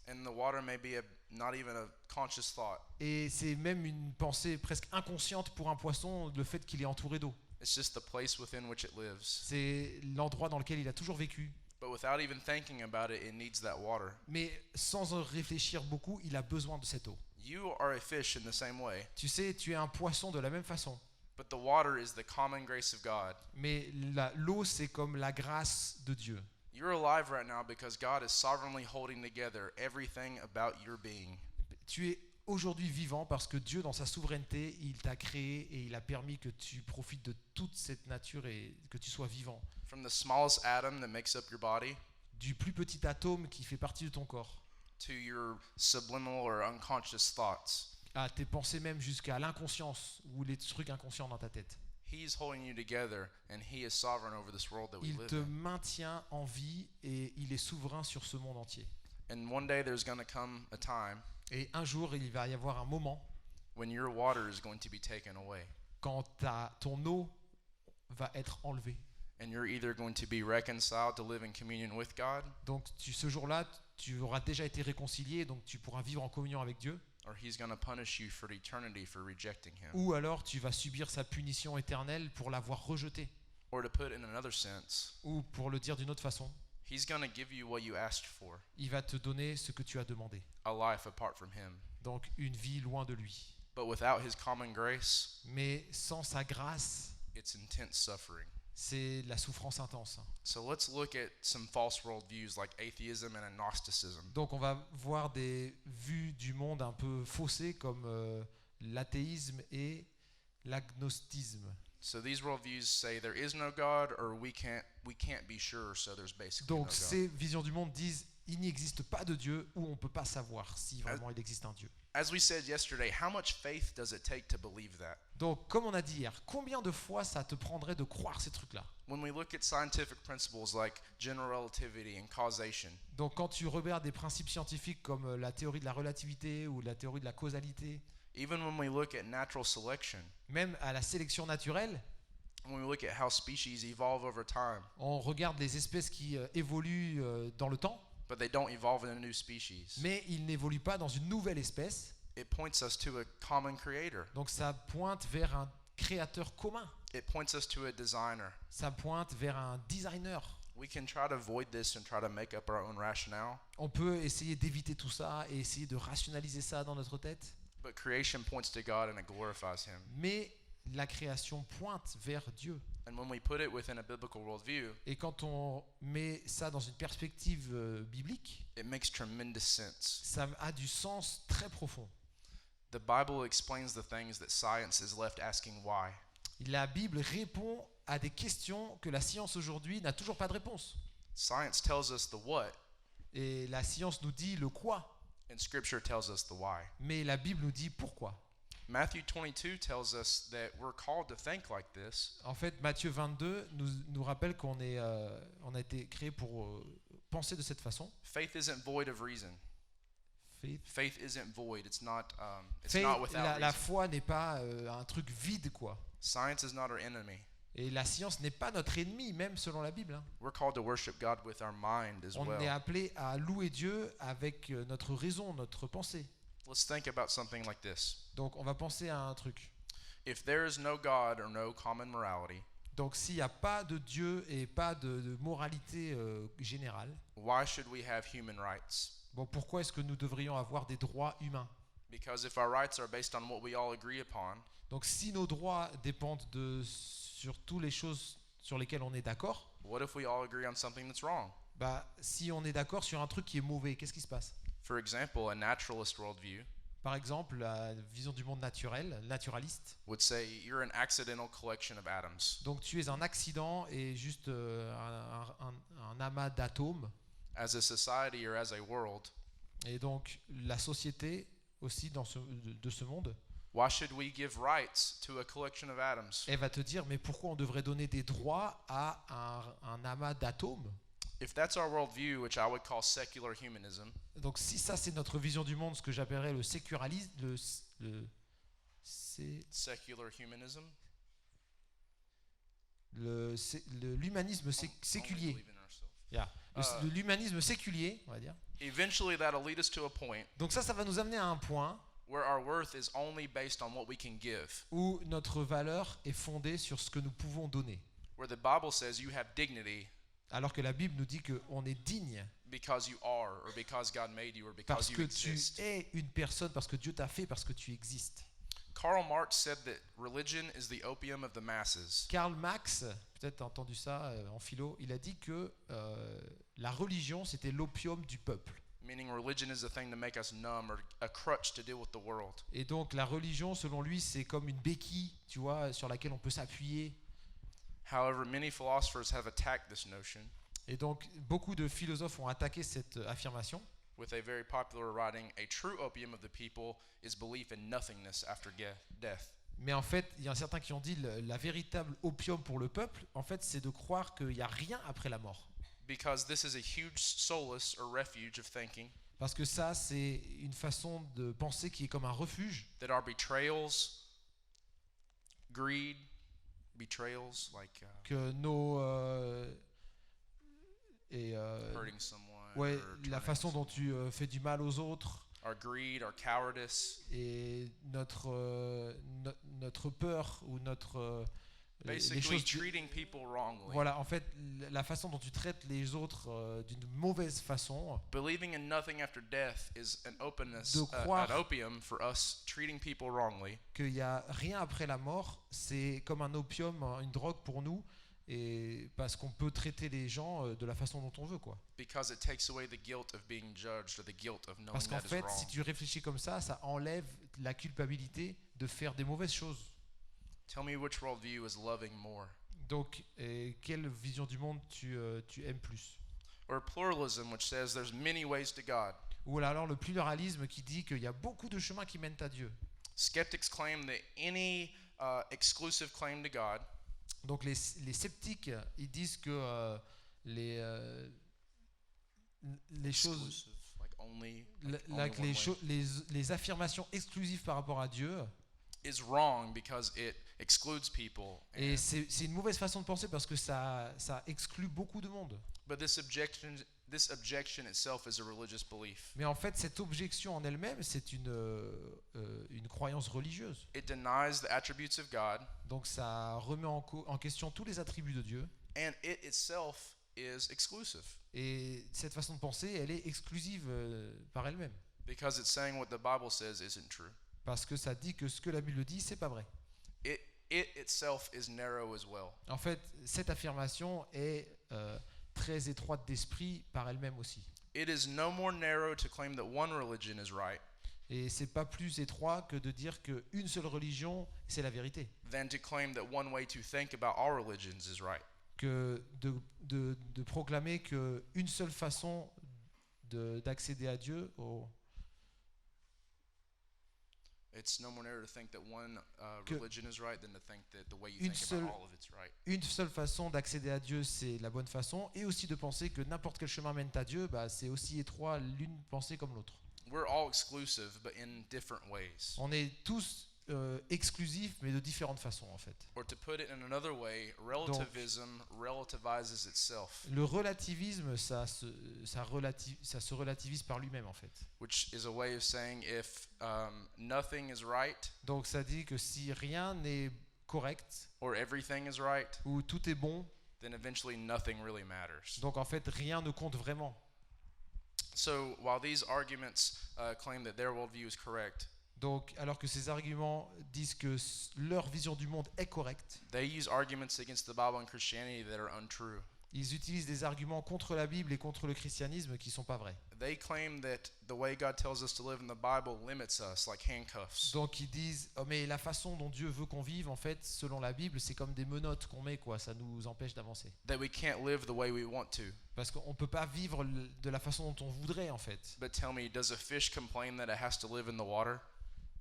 Speaker 2: and the water may be not even a conscious thought.
Speaker 1: Et c'est même une pensée presque inconsciente pour un poisson, le fait qu'il est entouré d'eau.
Speaker 2: It's just the place within which it lives.
Speaker 1: C'est l'endroit dans lequel il a toujours vécu.
Speaker 2: But without even thinking about it, it needs that water.
Speaker 1: Mais sans en réfléchir beaucoup, il a besoin de cette eau.
Speaker 2: You are a fish in the same way,
Speaker 1: Tu sais, tu es un poisson de la même façon.
Speaker 2: but the water is the common grace of God.
Speaker 1: Mais l'eau, c'est comme la grâce de Dieu.
Speaker 2: You're alive right now because God is sovereignly holding together everything about your being.
Speaker 1: Tu es aujourd'hui vivant parce que Dieu, dans sa souveraineté, il t'a créé et il a permis que tu profites de toute cette nature et que tu sois vivant.
Speaker 2: From the smallest atom that makes up your body
Speaker 1: Du plus petit atome qui fait partie de ton corps,
Speaker 2: to your subliminal or unconscious thoughts.
Speaker 1: à tes pensées même jusqu'à l'inconscience ou les trucs inconscients dans ta tête.
Speaker 2: He's holding you together and He is sovereign over this world that we
Speaker 1: Il
Speaker 2: live
Speaker 1: te
Speaker 2: in.
Speaker 1: maintient en vie et il est souverain sur ce monde entier.
Speaker 2: And one day there's going to come a time
Speaker 1: Et un jour, il va y avoir un moment
Speaker 2: when your water is going to be taken away.
Speaker 1: quand ton eau va être enlevée.
Speaker 2: And you're either going to be reconciled to live in communion with God,
Speaker 1: Donc ce jour-là, tu auras déjà été réconcilié, donc tu pourras vivre en communion avec Dieu.
Speaker 2: or He's going to punish you for eternity for rejecting Him.
Speaker 1: Ou alors tu vas subir sa punition éternelle pour l'avoir rejeté.
Speaker 2: Or to put it in another sense,
Speaker 1: Ou pour le dire d'une autre façon,
Speaker 2: He's going to give you what you asked for,
Speaker 1: il va te donner ce que tu as demandé.
Speaker 2: a life apart from Him.
Speaker 1: Donc une vie loin de lui.
Speaker 2: But without His common grace,
Speaker 1: Mais sans sa grâce,
Speaker 2: it's intense suffering.
Speaker 1: c'est la souffrance intense.
Speaker 2: So let's look at some false worldviews like atheism and agnosticism.
Speaker 1: Donc on va voir des vues du monde un peu faussées comme l'athéisme et l'agnostisme.
Speaker 2: So these worldviews say there is no God, or we can't be sure, so there's basically no
Speaker 1: Donc
Speaker 2: God.
Speaker 1: ces visions du monde disent il n'existe pas de Dieu ou on ne peut pas savoir si vraiment il existe un Dieu.
Speaker 2: As we said yesterday, how much faith does it take to believe that?
Speaker 1: Donc comme on a dit hier, combien de fois ça te prendrait de croire ces trucs-là?
Speaker 2: When we look at scientific principles like general relativity and causation,
Speaker 1: Donc quand tu regardes des principes scientifiques comme la théorie de la relativité ou la théorie de la causalité,
Speaker 2: even when we look at natural selection,
Speaker 1: même à la sélection naturelle,
Speaker 2: when we look at how species evolve over time,
Speaker 1: on regarde les espèces qui évoluent dans le temps,
Speaker 2: but they don't evolve in a new species,
Speaker 1: mais ils n'évoluent pas dans une nouvelle espèce.
Speaker 2: it points us to a common creator.
Speaker 1: Donc ça pointe vers un créateur commun.
Speaker 2: It points us to a designer.
Speaker 1: Ça pointe vers un designer.
Speaker 2: We can try to avoid this and try to make up our own rationale,
Speaker 1: On peut essayer d'éviter tout ça et essayer de rationaliser ça dans notre tête.
Speaker 2: but creation points to God and it glorifies Him.
Speaker 1: Mais la création pointe vers Dieu.
Speaker 2: And when we put it within a biblical worldview,
Speaker 1: Et quand on met ça dans une perspective biblique,
Speaker 2: it makes tremendous sense.
Speaker 1: ça a du sens très profond.
Speaker 2: The Bible explains the things that science is left asking why.
Speaker 1: La Bible répond à des questions que la science aujourd'hui n'a toujours pas de réponse.
Speaker 2: Science tells us the what,
Speaker 1: Et la science nous dit le quoi,
Speaker 2: and Scripture tells us the why.
Speaker 1: mais la Bible nous dit pourquoi.
Speaker 2: Matthew 22 tells us that we're called to think like this,
Speaker 1: En fait, Matthieu 22 nous rappelle qu'on on a été créé pour penser de cette façon.
Speaker 2: faith isn't void of reason.
Speaker 1: Faith.
Speaker 2: Faith isn't void. It's not
Speaker 1: Faith,
Speaker 2: without
Speaker 1: la
Speaker 2: reason.
Speaker 1: foi n'est pas un truc vide, quoi.
Speaker 2: Science is not our enemy.
Speaker 1: Et la science n'est pas notre ennemi, même selon la Bible. Hein.
Speaker 2: We're called to worship God with our mind as
Speaker 1: On est
Speaker 2: well.
Speaker 1: appelé à louer Dieu avec notre raison, notre pensée.
Speaker 2: Let's think about something like this.
Speaker 1: Donc on va penser à un truc.
Speaker 2: If there is no God or no common morality,
Speaker 1: Donc s'il n'y a pas de Dieu et pas de moralité générale,
Speaker 2: why should we have human rights?
Speaker 1: bon, pourquoi est-ce que nous devrions avoir des droits humains?
Speaker 2: Because if our rights are based on what we all agree upon,
Speaker 1: Donc si nos droits dépendent sur toutes les choses sur lesquelles on est d'accord,
Speaker 2: what if we all agree on something that's wrong?
Speaker 1: bah, si on est d'accord sur un truc qui est mauvais, qu'est-ce qui se passe?
Speaker 2: For example, a naturalist worldview
Speaker 1: Par exemple, la vision du monde naturel, naturaliste.
Speaker 2: would say you're an accidental collection of atoms.
Speaker 1: Donc tu es un accident et juste un amas d'atomes.
Speaker 2: As a society or as a world,
Speaker 1: Et donc la société aussi de ce monde,
Speaker 2: why should we give rights to a collection of atoms?
Speaker 1: elle va te dire mais pourquoi on devrait donner des droits à un amas d'atomes?
Speaker 2: If that's our worldview, which I would call secular humanism,
Speaker 1: Donc si ça c'est notre vision du monde, ce que j'appellerais le sécularisme,
Speaker 2: secular humanism,
Speaker 1: l'humanisme
Speaker 2: only
Speaker 1: séculier.
Speaker 2: believe in ourselves.
Speaker 1: Yeah. L'humanisme séculier, on va dire.
Speaker 2: Eventually, that'll lead us to a point
Speaker 1: Donc ça va nous amener à un point
Speaker 2: where our worth is only based on what we can give.
Speaker 1: où notre valeur est fondée sur ce que nous pouvons donner.
Speaker 2: Where the Bible says you have dignity
Speaker 1: Alors que la Bible nous dit qu'on est digne
Speaker 2: because you are, or because God made you, or because
Speaker 1: parce
Speaker 2: you
Speaker 1: que tu
Speaker 2: exist.
Speaker 1: es une personne, parce que Dieu t'a fait, parce que tu existes.
Speaker 2: Karl Marx said that religion is the opium of the masses.
Speaker 1: Karl Marx, peut-être t'as entendu ça en philo, il a dit que la religion c'était l'opium du peuple.
Speaker 2: Meaning religion is a thing to make us numb or a crutch to deal with the world.
Speaker 1: Et donc la religion, selon lui, c'est comme une béquille, tu vois, sur laquelle on peut s'appuyer.
Speaker 2: However, many philosophers have attacked this notion
Speaker 1: Et donc beaucoup de philosophes ont attaqué cette affirmation.
Speaker 2: with a very popular writing, a true opium of the people is belief in nothingness after death.
Speaker 1: Mais en fait, il y en a certains qui ont dit la véritable opium pour le peuple, en fait, c'est de croire qu'il n'y a rien après la mort.
Speaker 2: Because this is a huge solace or refuge of thinking
Speaker 1: Parce que ça, c'est une façon de penser qui est comme un refuge.
Speaker 2: that our betrayals, greed, betrayals like
Speaker 1: Que nos...
Speaker 2: hurting someone,
Speaker 1: ouais,
Speaker 2: or
Speaker 1: la
Speaker 2: turning
Speaker 1: façon dont
Speaker 2: someone,
Speaker 1: tu fais du mal aux autres
Speaker 2: our greed, our cowardice,
Speaker 1: et notre peur ou les
Speaker 2: basically
Speaker 1: choses...
Speaker 2: treating people wrongly.
Speaker 1: Voilà, en fait, la façon dont tu traites les autres d'une mauvaise façon,
Speaker 2: Believing in nothing after death is an openness,
Speaker 1: De croire-
Speaker 2: an opium for us treating people wrongly.
Speaker 1: qu'il n'y a rien après la mort, c'est comme un opium, une drogue pour nous, et parce qu'on peut traiter les gens de la façon dont on veut, quoi.
Speaker 2: Because it takes away the guilt of being judged or the guilt of knowing
Speaker 1: Parce qu'en
Speaker 2: that is
Speaker 1: fait,
Speaker 2: wrong.
Speaker 1: si tu réfléchis comme ça enlève la culpabilité de faire des mauvaises choses.
Speaker 2: Tell me which worldview is loving more.
Speaker 1: Donc, quelle vision du monde tu aimes plus?
Speaker 2: Or pluralism, which says there's many ways to God.
Speaker 1: Ou alors le pluralisme qui dit qu'il y a beaucoup de chemins qui mènent à Dieu.
Speaker 2: Skeptics claim that any exclusive claim to God
Speaker 1: Donc les sceptiques, ils disent que les choses,
Speaker 2: exclusive, like only
Speaker 1: like
Speaker 2: one way,
Speaker 1: les affirmations exclusives par rapport à Dieu,
Speaker 2: is wrong because it excludes people.
Speaker 1: et
Speaker 2: And-
Speaker 1: c'est une mauvaise façon de penser parce que ça exclut beaucoup de monde.
Speaker 2: but this objection itself is a religious belief.
Speaker 1: Mais en fait, cette objection en elle-même, c'est une croyance religieuse.
Speaker 2: It denies the attributes of God,
Speaker 1: Donc ça remet en question tous les attributs de Dieu.
Speaker 2: and it itself is exclusive
Speaker 1: Et cette façon de penser, elle est exclusive par elle-même.
Speaker 2: because it's saying what the Bible says isn't true.
Speaker 1: Parce que ça dit que ce que la Bible dit, c'est pas vrai.
Speaker 2: it itself is narrow as well.
Speaker 1: En fait, cette affirmation est très étroite d'esprit par elle-même aussi.
Speaker 2: It is no more narrow to claim that one religion is right
Speaker 1: Et c'est pas plus étroit que de dire qu'une seule religion, c'est la vérité.
Speaker 2: than to claim that one way to think about all religions is right.
Speaker 1: Que de proclamer qu'une seule façon d'accéder à Dieu,
Speaker 2: It's no more narrow to think that one
Speaker 1: Que
Speaker 2: religion is right than to think that the way you
Speaker 1: une
Speaker 2: think
Speaker 1: seule-
Speaker 2: about all of it's right.
Speaker 1: une seule façon d'accéder à Dieu, c'est la bonne façon, et aussi de penser que n'importe quel chemin mène à Dieu, c'est aussi étroit l'une pensée comme l'autre.
Speaker 2: We're all exclusive, but in different ways.
Speaker 1: On est tous exclusifs, mais de différentes façons en fait.
Speaker 2: Or to put it in another way, relativism relativizes itself,
Speaker 1: Le relativisme, ça se relativise par lui-même en fait.
Speaker 2: which is a way of saying if nothing is right
Speaker 1: Donc ça dit que si rien n'est correct
Speaker 2: or everything is right,
Speaker 1: ou tout est bon,
Speaker 2: then eventually nothing really matters.
Speaker 1: donc en fait rien ne compte vraiment.
Speaker 2: So while these arguments claim that their worldview is correct,
Speaker 1: Donc alors que ces arguments disent que leur vision du monde est correcte,
Speaker 2: they use arguments against the Bible and Christianity that are untrue.
Speaker 1: ils utilisent des arguments contre la Bible et contre le christianisme qui ne sont pas vrais.
Speaker 2: They claim that the way God tells us to live in the Bible limits us like handcuffs.
Speaker 1: Donc ils disent oh, mais la façon dont Dieu veut qu'on vive en fait selon la Bible c'est comme des menottes qu'on met quoi, ça nous empêche d'avancer.
Speaker 2: That we can't live the way we want to.
Speaker 1: Parce qu'on ne peut pas vivre de la façon dont on voudrait en fait.
Speaker 2: But tell me, does a fish complain that it has to live in the water?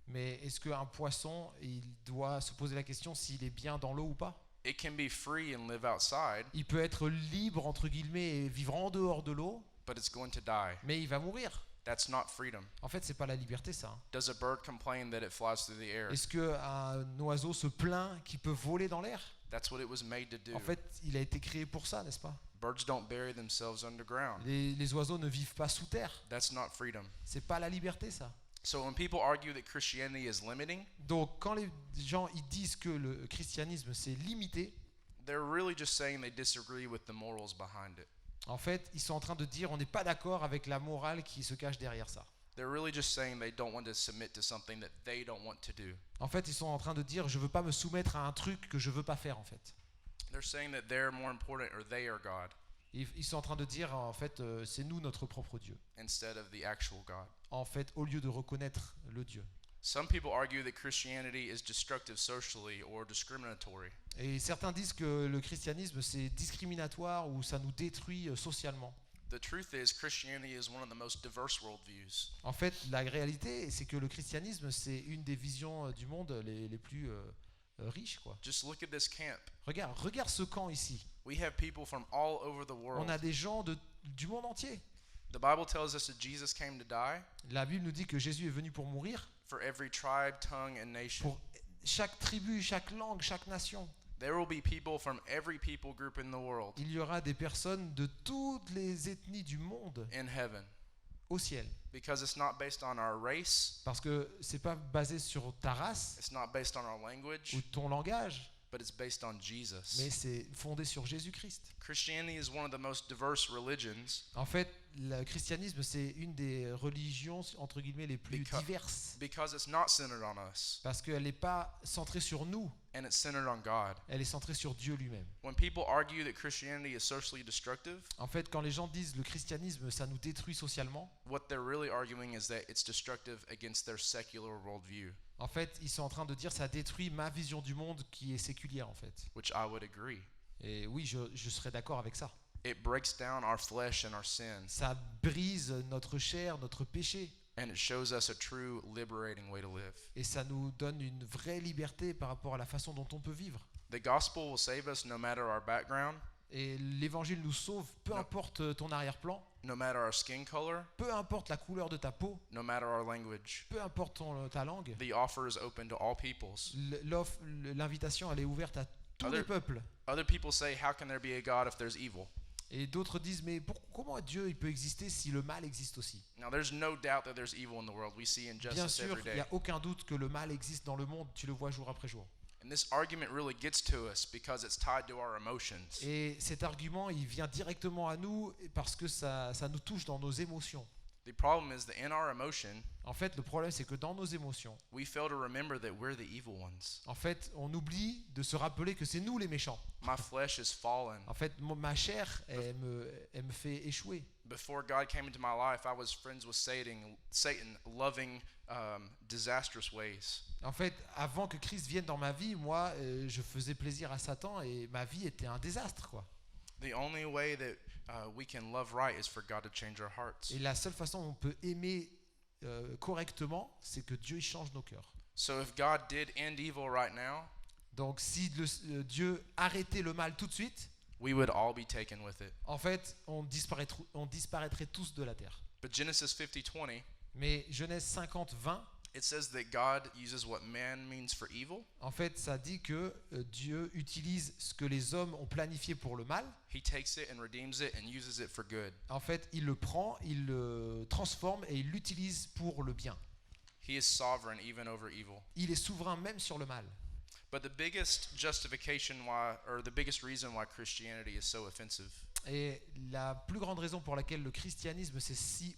Speaker 1: Mais est-ce qu'un poisson il doit se poser la question s'il est bien dans l'eau ou pas?
Speaker 2: It can be free and live outside,
Speaker 1: Il peut être libre entre guillemets et vivre en dehors de l'eau,
Speaker 2: but it's going to die.
Speaker 1: mais il va mourir.
Speaker 2: That's not freedom.
Speaker 1: En fait, c'est pas la liberté ça.
Speaker 2: Does a bird complain that it flies through the air?
Speaker 1: Est-ce qu'un oiseau se plaint qu'il peut voler dans l'air?
Speaker 2: That's what it was made to do.
Speaker 1: En fait, il a été créé pour ça, n'est-ce pas?
Speaker 2: Birds don't bury themselves underground.
Speaker 1: Les oiseaux ne vivent pas sous terre.
Speaker 2: That's not freedom.
Speaker 1: C'est pas la liberté ça.
Speaker 2: So when people argue that Christianity is limiting,
Speaker 1: Donc quand les gens ils disent que le christianisme c'est limité,
Speaker 2: they're really just saying they disagree with the morals behind it.
Speaker 1: en fait, ils sont en train de dire on n'est pas d'accord avec la morale qui se cache derrière ça.
Speaker 2: They're really just saying they don't want to submit to something that they don't want to do.
Speaker 1: En fait, ils sont en train de dire je veux pas me soumettre à un truc que je veux pas faire en fait.
Speaker 2: They're saying that they're more important or they are God
Speaker 1: Ils sont en train de dire en fait c'est nous notre propre Dieu.
Speaker 2: instead of the actual God.
Speaker 1: En fait, au lieu de reconnaître le Dieu.
Speaker 2: Some people argue that Christianity is destructive socially or discriminatory.
Speaker 1: Et certains disent que le christianisme c'est discriminatoire ou ça nous détruit socialement.
Speaker 2: The truth is, Christianity is one of the most diverse worldviews.
Speaker 1: En fait, la réalité c'est que le christianisme c'est une des visions du monde les plus riches quoi.
Speaker 2: Just look at this camp.
Speaker 1: Regarde ce camp ici.
Speaker 2: We have people from all over the
Speaker 1: On
Speaker 2: world.
Speaker 1: a des gens du monde entier.
Speaker 2: The Bible tells us that Jesus came to die
Speaker 1: La Bible nous dit que Jésus est venu pour mourir
Speaker 2: for every tribe, tongue, and nation.
Speaker 1: pour chaque tribu, chaque langue, chaque nation.
Speaker 2: There will be people from every people group in the world
Speaker 1: Il y aura des personnes de toutes les ethnies du monde
Speaker 2: in heaven
Speaker 1: au ciel.
Speaker 2: because it's not based on our race,
Speaker 1: Parce que c'est pas basé sur ta race
Speaker 2: it's not based on our language,
Speaker 1: ou ton langage,
Speaker 2: but it's based on Jesus.
Speaker 1: mais c'est fondé sur Jésus-Christ.
Speaker 2: Christianity is one of the most diverse religions
Speaker 1: En fait, le christianisme, c'est une des religions, entre guillemets, les plus diverses.
Speaker 2: because it's not centered on us
Speaker 1: Parce qu'elle n'est pas centrée sur nous,
Speaker 2: and it's centered on God.
Speaker 1: elle est centrée sur Dieu lui-même.
Speaker 2: When people argue that Christianity is socially destructive,
Speaker 1: En fait, quand les gens disent le christianisme, ça nous détruit socialement,
Speaker 2: what they're really arguing is that it's destructive against their secular worldview,
Speaker 1: en fait, ils sont en train de dire ça détruit ma vision du monde qui est séculière, en fait.
Speaker 2: which I would agree.
Speaker 1: Et oui, je serais d'accord avec ça.
Speaker 2: It breaks down our flesh and our sins,
Speaker 1: Ça brise notre chair, notre péché,
Speaker 2: and it shows us a true liberating way to live.
Speaker 1: et ça nous donne une vraie liberté par rapport à la façon dont on peut vivre.
Speaker 2: The gospel will save us no matter our background,
Speaker 1: Et l'évangile nous sauve, peu
Speaker 2: Non.
Speaker 1: importe ton arrière-plan,
Speaker 2: no matter our skin color,
Speaker 1: peu importe la couleur de ta peau,
Speaker 2: no matter our language.
Speaker 1: peu importe ta langue.
Speaker 2: The offer is open to all peoples.
Speaker 1: L'invitation, elle est ouverte à tous
Speaker 2: Other-
Speaker 1: les peuples.
Speaker 2: Other people say, how can there be a God if there's evil?
Speaker 1: Et d'autres disent, mais comment Dieu il peut exister si le mal existe aussi?
Speaker 2: Now, there's no doubt that there's evil in the world. We see
Speaker 1: Bien
Speaker 2: injustice
Speaker 1: sûr,
Speaker 2: every
Speaker 1: il n'y
Speaker 2: day.
Speaker 1: a aucun doute que le mal existe dans le monde, tu le vois jour après jour.
Speaker 2: And this argument really gets to us because it's tied to our emotions.
Speaker 1: Et cet argument, il vient directement à nous parce que ça nous touche dans nos émotions.
Speaker 2: The problem is that in our emotion,
Speaker 1: En fait, le problème, c'est que dans nos émotions,
Speaker 2: we fail to remember that we're the evil ones.
Speaker 1: en fait, on oublie de se rappeler que c'est nous les méchants.
Speaker 2: My flesh is fallen.
Speaker 1: En fait, ma chair, elle me fait échouer.
Speaker 2: Before God came into my life, I was friends with Satan, loving disastrous ways.
Speaker 1: En fait, avant que Christ vienne dans ma vie, moi, je faisais plaisir à Satan et ma vie était un désastre, quoi.
Speaker 2: The only way that we can love right is for God to change our hearts.
Speaker 1: Et la seule façon dont on peut aimer correctement, c'est que Dieu il change nos cœurs.
Speaker 2: So if God did end evil right now,
Speaker 1: Donc, si Dieu arrêtait le mal tout de suite,
Speaker 2: we would all be taken with it.
Speaker 1: en fait, on disparaîtrait tous de la terre.
Speaker 2: But Genesis 50:20,
Speaker 1: Mais Genèse 50, 20,
Speaker 2: it says that God uses what man means for evil.
Speaker 1: en fait, ça dit que Dieu utilise ce que les hommes ont planifié pour le mal.
Speaker 2: He takes it and redeems it and uses it for good.
Speaker 1: En fait, il le prend, il le transforme et il l'utilise pour le bien.
Speaker 2: He is sovereign even over evil.
Speaker 1: Il est souverain même sur le mal.
Speaker 2: But the biggest justification why, or the biggest reason why Christianity is so offensive,
Speaker 1: Et la plus grande raison pour laquelle le christianisme c'est si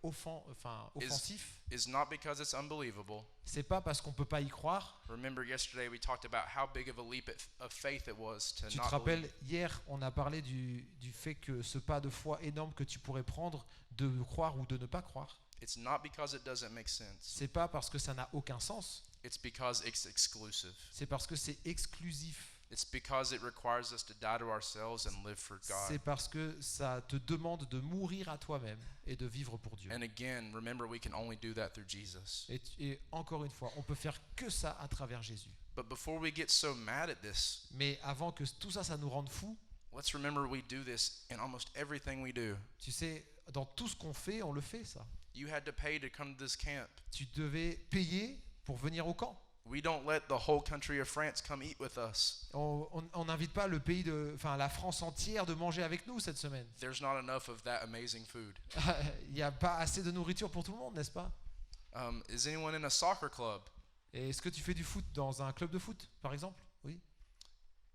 Speaker 1: offensif,
Speaker 2: is not because it's unbelievable.
Speaker 1: c'est pas parce qu'on peut pas y croire.
Speaker 2: Remember yesterday we talked about how big of a leap of faith it was to
Speaker 1: Tu te
Speaker 2: not
Speaker 1: rappelles,
Speaker 2: believe.
Speaker 1: hier, on a parlé du fait que ce pas de foi énorme que tu pourrais prendre de croire ou de ne pas croire,
Speaker 2: It's not because it doesn't make sense.
Speaker 1: c'est pas parce que ça n'a aucun sens,
Speaker 2: It's because it's exclusive.
Speaker 1: c'est parce que c'est exclusif.
Speaker 2: It's because it requires us to die to ourselves and live for
Speaker 1: C'est
Speaker 2: God.
Speaker 1: parce que ça te demande de mourir à toi-même et de vivre pour Dieu.
Speaker 2: And again, remember we can only do that through Jesus.
Speaker 1: Et encore une fois, on peut faire que ça à travers Jésus.
Speaker 2: But before we get so mad at this,
Speaker 1: Mais avant que tout ça, ça nous rende fous,
Speaker 2: let's remember we do this in almost everything we do.
Speaker 1: tu sais, dans tout ce qu'on fait, on le fait ça.
Speaker 2: You had to pay to come to this camp.
Speaker 1: Tu devais payer pour venir au camp.
Speaker 2: We don't let the whole country of France come eat with us.
Speaker 1: On n'invite pas le pays la France entière de manger avec nous cette semaine.
Speaker 2: There's not enough of that amazing food.
Speaker 1: Il n'y a pas assez de nourriture pour tout le monde, n'est-ce pas?
Speaker 2: Is anyone in a soccer club?
Speaker 1: Et est-ce que tu fais du foot dans un club de foot, par exemple? Oui.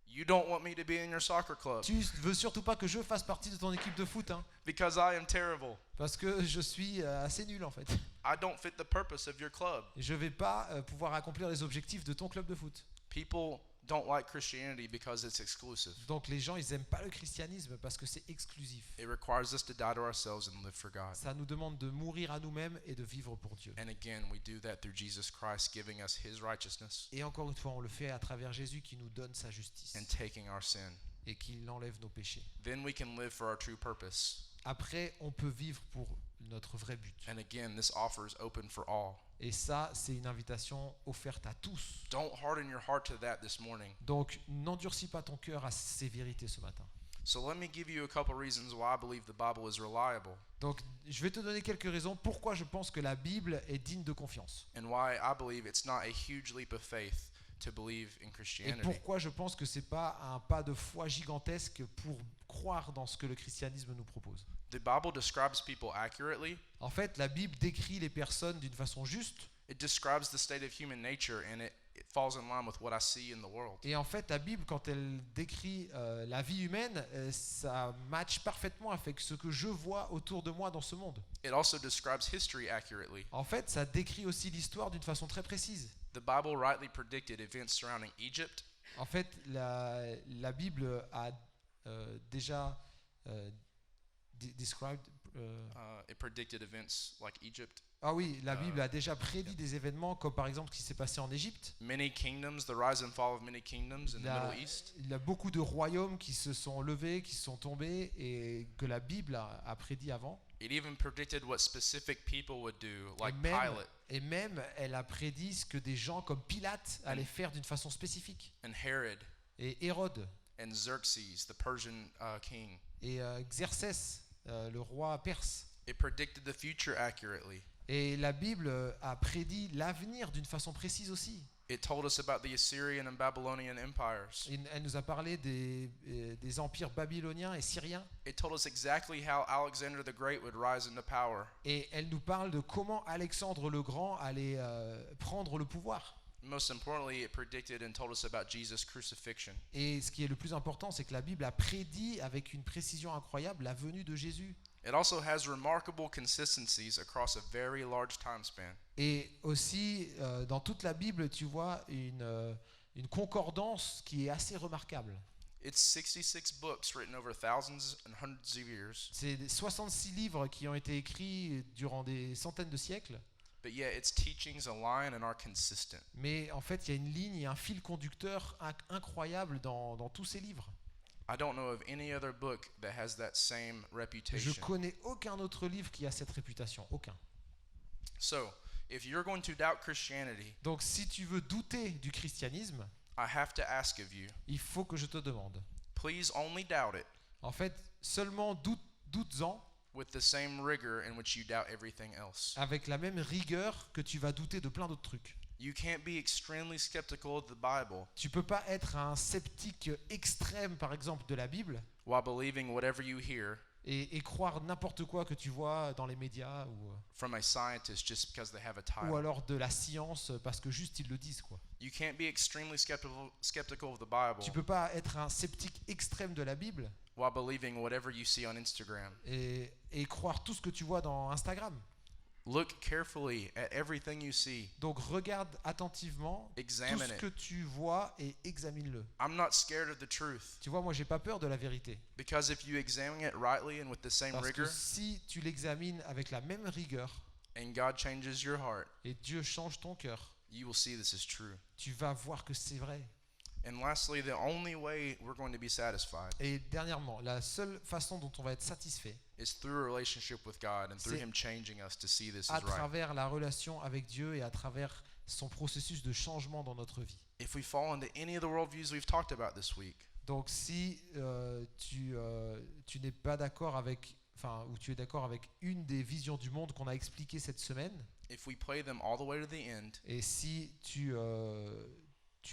Speaker 2: You don't want me to be in your soccer club
Speaker 1: Tu veux surtout pas que je fasse partie de ton équipe de foot, hein?
Speaker 2: because I am terrible.
Speaker 1: Parce que je suis assez nul en fait.
Speaker 2: I don't fit the purpose of your club.
Speaker 1: Et je vais pas pouvoir accomplir les objectifs de ton club de foot.
Speaker 2: People don't like Christianity because it's exclusive.
Speaker 1: Donc les gens, ils aiment pas le christianisme parce que c'est exclusif.
Speaker 2: It requires us to die to ourselves and live for God.
Speaker 1: Ça nous demande de mourir à nous-mêmes et de vivre pour Dieu.
Speaker 2: And again, we do that through Jesus Christ giving us his righteousness
Speaker 1: Et encore une fois, on le fait à travers Jésus qui nous donne sa justice
Speaker 2: and taking our sin.
Speaker 1: et qui enlève nos péchés.
Speaker 2: Then we can live for our true purpose.
Speaker 1: Après, on peut vivre pour notre vrai but.
Speaker 2: And again, this offer is open for all.
Speaker 1: Et ça, c'est une invitation offerte à tous.
Speaker 2: Don't harden your heart to that this morning.
Speaker 1: Donc, n'endurcis pas ton cœur à ces vérités ce matin.
Speaker 2: So let me give you a couple reasons why I believe the Bible is reliable
Speaker 1: Donc, je vais te donner quelques raisons pourquoi je pense que la Bible est digne de confiance.
Speaker 2: and why I believe it's not a huge leap of faith to believe in
Speaker 1: Et
Speaker 2: Christianity.
Speaker 1: pourquoi je pense que c'est pas un pas de foi gigantesque pour croire dans ce que le christianisme nous propose.
Speaker 2: The Bible describes people accurately.
Speaker 1: En fait, la Bible décrit les personnes d'une façon juste.
Speaker 2: It describes the state of human nature and it falls in line with what I see in the world.
Speaker 1: Et en fait, la Bible, quand elle décrit la vie humaine, ça matche parfaitement avec ce que je vois autour de moi dans ce monde.
Speaker 2: It also describes history accurately.
Speaker 1: En fait, ça décrit aussi l'histoire d'une façon très précise.
Speaker 2: The Bible rightly predicted events surrounding Egypt,
Speaker 1: En fait, la Bible a déjà described.
Speaker 2: it predicted events like Egypt.
Speaker 1: Ah oui, la Bible a déjà prédit des événements comme par exemple ce qui s'est passé en Égypte.
Speaker 2: Many kingdoms, the rise and fall of many kingdoms in the Middle East.
Speaker 1: Il y a beaucoup de royaumes qui se sont levés, qui se sont tombés et que la Bible a prédit avant.
Speaker 2: It even predicted what specific people would do, like
Speaker 1: et, même,
Speaker 2: Pilate
Speaker 1: et même, elle a prédit ce que des gens comme Pilate allaient faire d'une façon spécifique.
Speaker 2: and Herod
Speaker 1: Et Hérode
Speaker 2: and Xerxes, the Persian king.
Speaker 1: et Xerxès, le roi perse.
Speaker 2: It predicted the future accurately.
Speaker 1: Et la Bible a prédit l'avenir d'une façon précise aussi.
Speaker 2: It told us about the Assyrian and Babylonian empires.
Speaker 1: Elle nous a parlé des empires babyloniens et syriens.
Speaker 2: It told us exactly how Alexander the Great would rise into power.
Speaker 1: Et elle nous parle de comment Alexandre le Grand allait prendre le pouvoir.
Speaker 2: Most importantly, it predicted and told us about Jesus' crucifixion.
Speaker 1: Et ce qui est le plus important, c'est que la Bible a prédit avec une précision incroyable la venue de Jésus.
Speaker 2: It also has remarkable consistencies across a very large time span.
Speaker 1: Et aussi, dans toute la Bible, tu vois une concordance qui est assez remarquable.
Speaker 2: It's 66 books written over thousands and hundreds of years,
Speaker 1: C'est 66 livres qui ont été écrits durant des centaines de siècles,
Speaker 2: but yet its teachings align and are consistent.
Speaker 1: mais en fait, il y a une ligne et un fil conducteur incroyable dans tous ces livres.
Speaker 2: I don't know of any other book that has that same
Speaker 1: Je
Speaker 2: reputation.
Speaker 1: connais aucun autre livre qui a cette réputation, aucun.
Speaker 2: So, if you're going to doubt Christianity,
Speaker 1: Donc si tu veux douter du christianisme,
Speaker 2: I have to ask of you,
Speaker 1: il faut que je te demande.
Speaker 2: please only doubt it
Speaker 1: En fait, seulement doute-en
Speaker 2: with the same rigor in which you doubt everything else.
Speaker 1: avec la même rigueur que tu vas douter de plein d'autres trucs.
Speaker 2: You can't be extremely skeptical of the Bible
Speaker 1: Tu peux pas être un sceptique extrême, par exemple, de la Bible
Speaker 2: while believing whatever you hear
Speaker 1: et croire n'importe quoi que tu vois dans les médias
Speaker 2: from a scientist just because they have a
Speaker 1: ou
Speaker 2: title.
Speaker 1: alors de la science parce que juste ils le disent, quoi.
Speaker 2: You can't be extremely skeptical of the Bible
Speaker 1: Tu peux pas être un sceptique extrême de la Bible
Speaker 2: while believing whatever you see on Instagram.
Speaker 1: et croire tout ce que tu vois dans Instagram.
Speaker 2: Look carefully at everything you see.
Speaker 1: Donc regarde attentivement tout
Speaker 2: Examine
Speaker 1: ce
Speaker 2: it.
Speaker 1: que tu vois et examine-le.
Speaker 2: I'm not scared of the truth
Speaker 1: Tu vois, moi j'ai pas peur de la vérité.
Speaker 2: because if you examine it rightly and with the same
Speaker 1: Parce que
Speaker 2: rigor
Speaker 1: si tu l'examines avec la même rigueur
Speaker 2: and God changes your heart,
Speaker 1: et Dieu change ton cœur,
Speaker 2: you will see this is true.
Speaker 1: tu vas voir que c'est vrai.
Speaker 2: And lastly, the only way we're going to be satisfied
Speaker 1: Et dernièrement, la seule façon dont on va être satisfait,
Speaker 2: is through a relationship with God and through
Speaker 1: C'est
Speaker 2: Him changing us to see this
Speaker 1: à
Speaker 2: is right.
Speaker 1: travers la relation avec Dieu et à travers son processus de changement dans notre vie.
Speaker 2: If we fall into any of the worldviews we've talked about this week,
Speaker 1: Donc si tu n'es pas d'accord avec, enfin, ou tu es d'accord avec une des visions du monde qu'on a expliquées cette semaine,
Speaker 2: if we play them all the way to the end,
Speaker 1: et si tu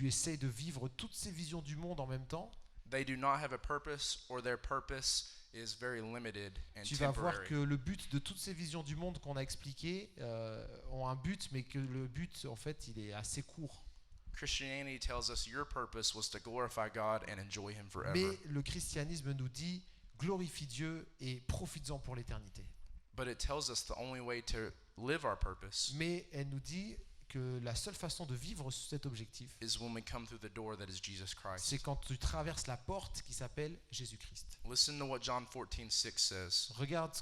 Speaker 1: essayes de vivre toutes ces visions du monde en même temps,
Speaker 2: they do not have a purpose, or their purpose is very limited and
Speaker 1: tu vas voir
Speaker 2: temporary.
Speaker 1: que le but de toutes ces visions du monde qu'on a expliquées ont un but, mais que le but, en fait, il est assez court.
Speaker 2: Christianity tells us your purpose was to glorify God and enjoy Him forever.
Speaker 1: Mais le christianisme nous dit, glorifie Dieu et profites-en pour l'éternité.
Speaker 2: But it tells us the only way to live our purpose
Speaker 1: Mais elle nous dit que la seule façon de vivre cet objectif,
Speaker 2: is when we come through the door that is Jesus Christ.
Speaker 1: c'est quand tu traverses la porte qui s'appelle Jésus-Christ.
Speaker 2: Listen to what John 14:6 says.
Speaker 1: Regarde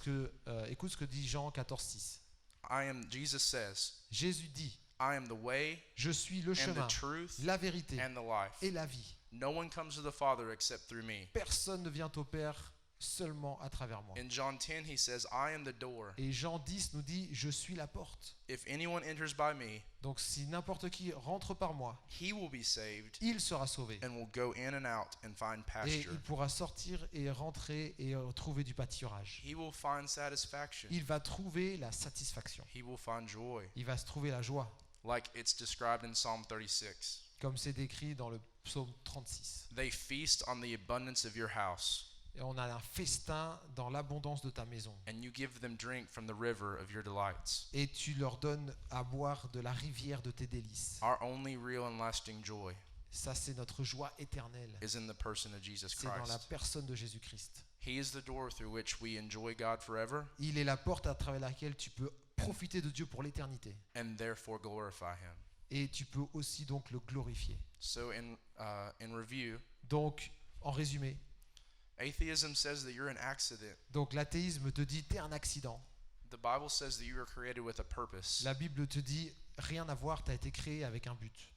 Speaker 1: écoute ce que dit Jean 14,6.
Speaker 2: Jesus says,
Speaker 1: Jésus dit,
Speaker 2: I am the way
Speaker 1: je suis le
Speaker 2: and
Speaker 1: chemin,
Speaker 2: the truth
Speaker 1: la vérité
Speaker 2: and the life.
Speaker 1: et la vie.
Speaker 2: No one comes to the Father except through me.
Speaker 1: Personne ne vient au Père seulement à travers moi.
Speaker 2: In John 10, he says, I am the door.
Speaker 1: Et Jean 10 nous dit, je suis la porte.
Speaker 2: If anyone enters by me,
Speaker 1: Donc si n'importe qui rentre par moi,
Speaker 2: he will be saved
Speaker 1: il sera sauvé.
Speaker 2: and will go in and out and find
Speaker 1: Et
Speaker 2: pasture.
Speaker 1: il pourra sortir et rentrer et trouver du pâturage.
Speaker 2: He will find satisfaction.
Speaker 1: Il va trouver la satisfaction.
Speaker 2: He will find joy,
Speaker 1: Il va se trouver la joie,
Speaker 2: like it's described in Psalm 36.
Speaker 1: comme c'est décrit dans le psaume 36.
Speaker 2: They feast on the abundance of your house,
Speaker 1: Et on a un festin dans l'abondance de ta maison.
Speaker 2: and you give them drink from the river of your delights.
Speaker 1: Et tu leur donnes à boire de la rivière de tes délices.
Speaker 2: Our only real and lasting joy
Speaker 1: Ça, c'est notre joie éternelle.
Speaker 2: is in the person of Jesus
Speaker 1: C'est dans la
Speaker 2: Christ.
Speaker 1: personne de Jésus-Christ.
Speaker 2: He is the door through which we enjoy God forever
Speaker 1: Il est la porte à travers laquelle tu peux profiter de Dieu pour l'éternité.
Speaker 2: and therefore glorify Him.
Speaker 1: Et tu peux aussi donc le glorifier.
Speaker 2: So in review,
Speaker 1: Donc, en résumé,
Speaker 2: atheism says that you're an accident.
Speaker 1: donc l'athéisme te dit t'es un accident.
Speaker 2: The Bible says that you were created with a purpose.
Speaker 1: La Bible te dit rien à voir, t'as été créé avec un but.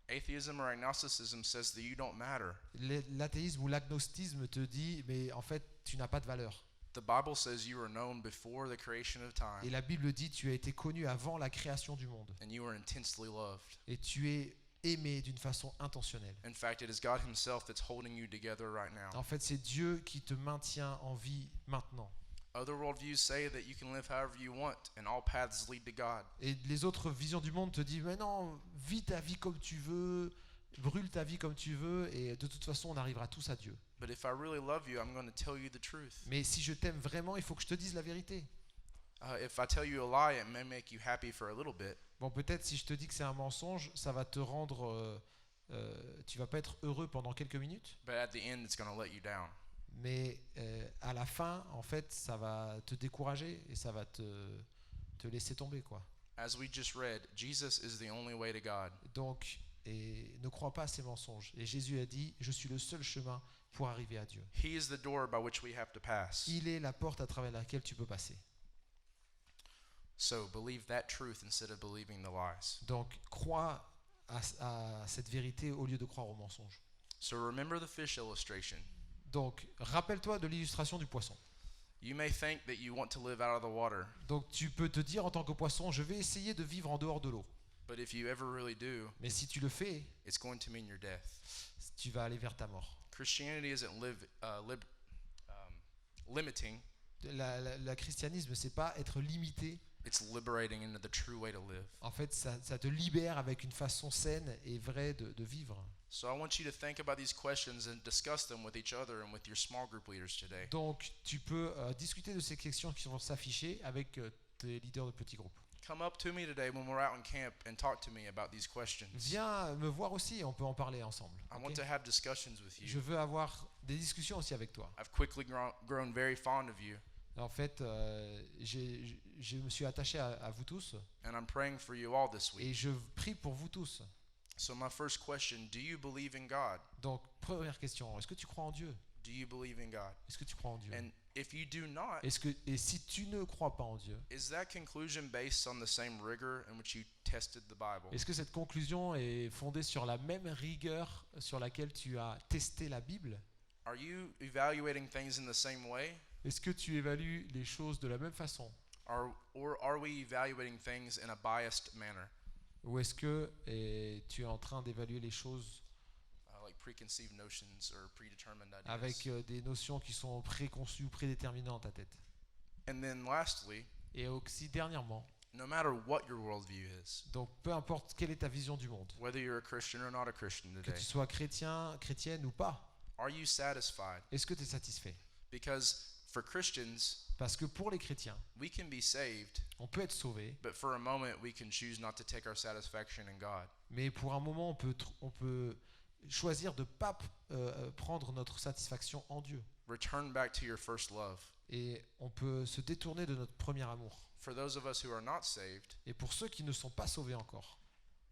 Speaker 2: Atheism or agnosticism says that you don't matter.
Speaker 1: L'athéisme ou l'agnostisme te dit mais en fait tu n'as pas de valeur.
Speaker 2: The Bible says you were known before the creation of
Speaker 1: Et
Speaker 2: time
Speaker 1: la Bible dit tu as été connu avant la création du monde.
Speaker 2: and you were intensely loved.
Speaker 1: Et tu es aimé d'une façon intentionnelle.
Speaker 2: In fact, it is God Himself that's holding you together right now.
Speaker 1: En fait, c'est Dieu qui te maintient en vie maintenant.
Speaker 2: Other worldviews say that you can live however you want and all paths lead to God.
Speaker 1: Et les autres visions du monde te disent mais non, vis ta vie comme tu veux, brûle ta vie comme tu veux et de toute façon on arrivera tous à Dieu.
Speaker 2: But if I really love you, I'm going to tell you the truth.
Speaker 1: Mais si je t'aime vraiment, il faut que je te dise la vérité.
Speaker 2: If I tell you a lie, it may make you happy for a little bit,
Speaker 1: Bon, peut-être si je te dis que c'est un mensonge, ça va te rendre tu vas pas être heureux pendant quelques minutes,
Speaker 2: but at the end, it's going to let you down.
Speaker 1: mais à la fin, en fait, ça va te décourager et ça va te laisser tomber, quoi.
Speaker 2: As we just read, Jesus is the only way to God.
Speaker 1: Donc, et ne crois pas à ces mensonges. Et Jésus a dit, je suis le seul chemin pour arriver à Dieu.
Speaker 2: He is the door by which we have to pass.
Speaker 1: Il est la porte à travers laquelle tu peux passer.
Speaker 2: So believe that truth instead of believing the lies.
Speaker 1: Donc, crois à cette vérité au lieu de croire aux mensonges.
Speaker 2: So remember the fish illustration.
Speaker 1: Donc, rappelle-toi de l'illustration du poisson.
Speaker 2: You may think that you want to live out of the water,
Speaker 1: Donc, tu peux te dire en tant que poisson, je vais essayer de vivre en dehors de l'eau.
Speaker 2: but if you ever really do,
Speaker 1: Mais si tu le fais,
Speaker 2: it's going to mean your death.
Speaker 1: tu vas aller vers ta mort.
Speaker 2: Christianity isn't limiting,
Speaker 1: Le christianisme, c'est pas être limité.
Speaker 2: it's liberating into the true way to live.
Speaker 1: En fait, ça te libère avec une façon saine et vraie de vivre.
Speaker 2: So I want you to think about these questions and discuss them with each other and with your small group leaders today.
Speaker 1: Donc, tu peux discuter de ces questions qui vont s'afficher avec tes leaders de petits groupes.
Speaker 2: Come up to me today when we're out in camp and talk to me about these questions.
Speaker 1: Viens me voir aussi, on peut en parler ensemble.
Speaker 2: I
Speaker 1: Ok?
Speaker 2: want to have discussions with
Speaker 1: Je
Speaker 2: you.
Speaker 1: veux avoir des discussions aussi avec toi.
Speaker 2: I've quickly grown very fond of you,
Speaker 1: En fait, je me suis attaché à vous tous
Speaker 2: and I'm praying for you all this week.
Speaker 1: et je prie pour vous tous.
Speaker 2: So my first question, do you believe in God?
Speaker 1: Donc, première question, est-ce que tu crois en Dieu?
Speaker 2: Do you believe in God?
Speaker 1: Est-ce que tu crois en Dieu?
Speaker 2: And if you do not,
Speaker 1: Et si tu ne crois pas en Dieu,
Speaker 2: is that conclusion based on the same rigor in which you tested the Bible?
Speaker 1: est-ce que cette conclusion est fondée sur la même rigueur sur laquelle tu as testé la Bible?
Speaker 2: Are you evaluating things in the same way?
Speaker 1: Est-ce que tu évalues les choses de la même façon?
Speaker 2: Or are we evaluating things in a biased manner?
Speaker 1: Ou est-ce que tu es en train d'évaluer les choses
Speaker 2: Like preconceived notions or predetermined ideas?
Speaker 1: avec des notions qui sont préconçues ou prédéterminées dans ta tête?
Speaker 2: And then lastly,
Speaker 1: Et aussi dernièrement,
Speaker 2: no matter what your worldview is,
Speaker 1: donc peu importe quelle est ta vision du monde,
Speaker 2: whether you're a Christian or not a Christian
Speaker 1: que
Speaker 2: today,
Speaker 1: tu sois chrétien, chrétienne ou pas,
Speaker 2: are you satisfied?
Speaker 1: est-ce que tu es satisfait?
Speaker 2: Because for Christians,
Speaker 1: Parce que pour les chrétiens,
Speaker 2: we can be saved,
Speaker 1: on peut être sauvé,
Speaker 2: but for a moment we can choose not to take our satisfaction in God.
Speaker 1: mais pour un moment, on peut choisir de ne pas prendre notre satisfaction en Dieu.
Speaker 2: Return back to your first love.
Speaker 1: Et on peut se détourner de notre premier amour.
Speaker 2: For those of us who are not saved,
Speaker 1: Et pour ceux qui ne sont pas sauvés encore,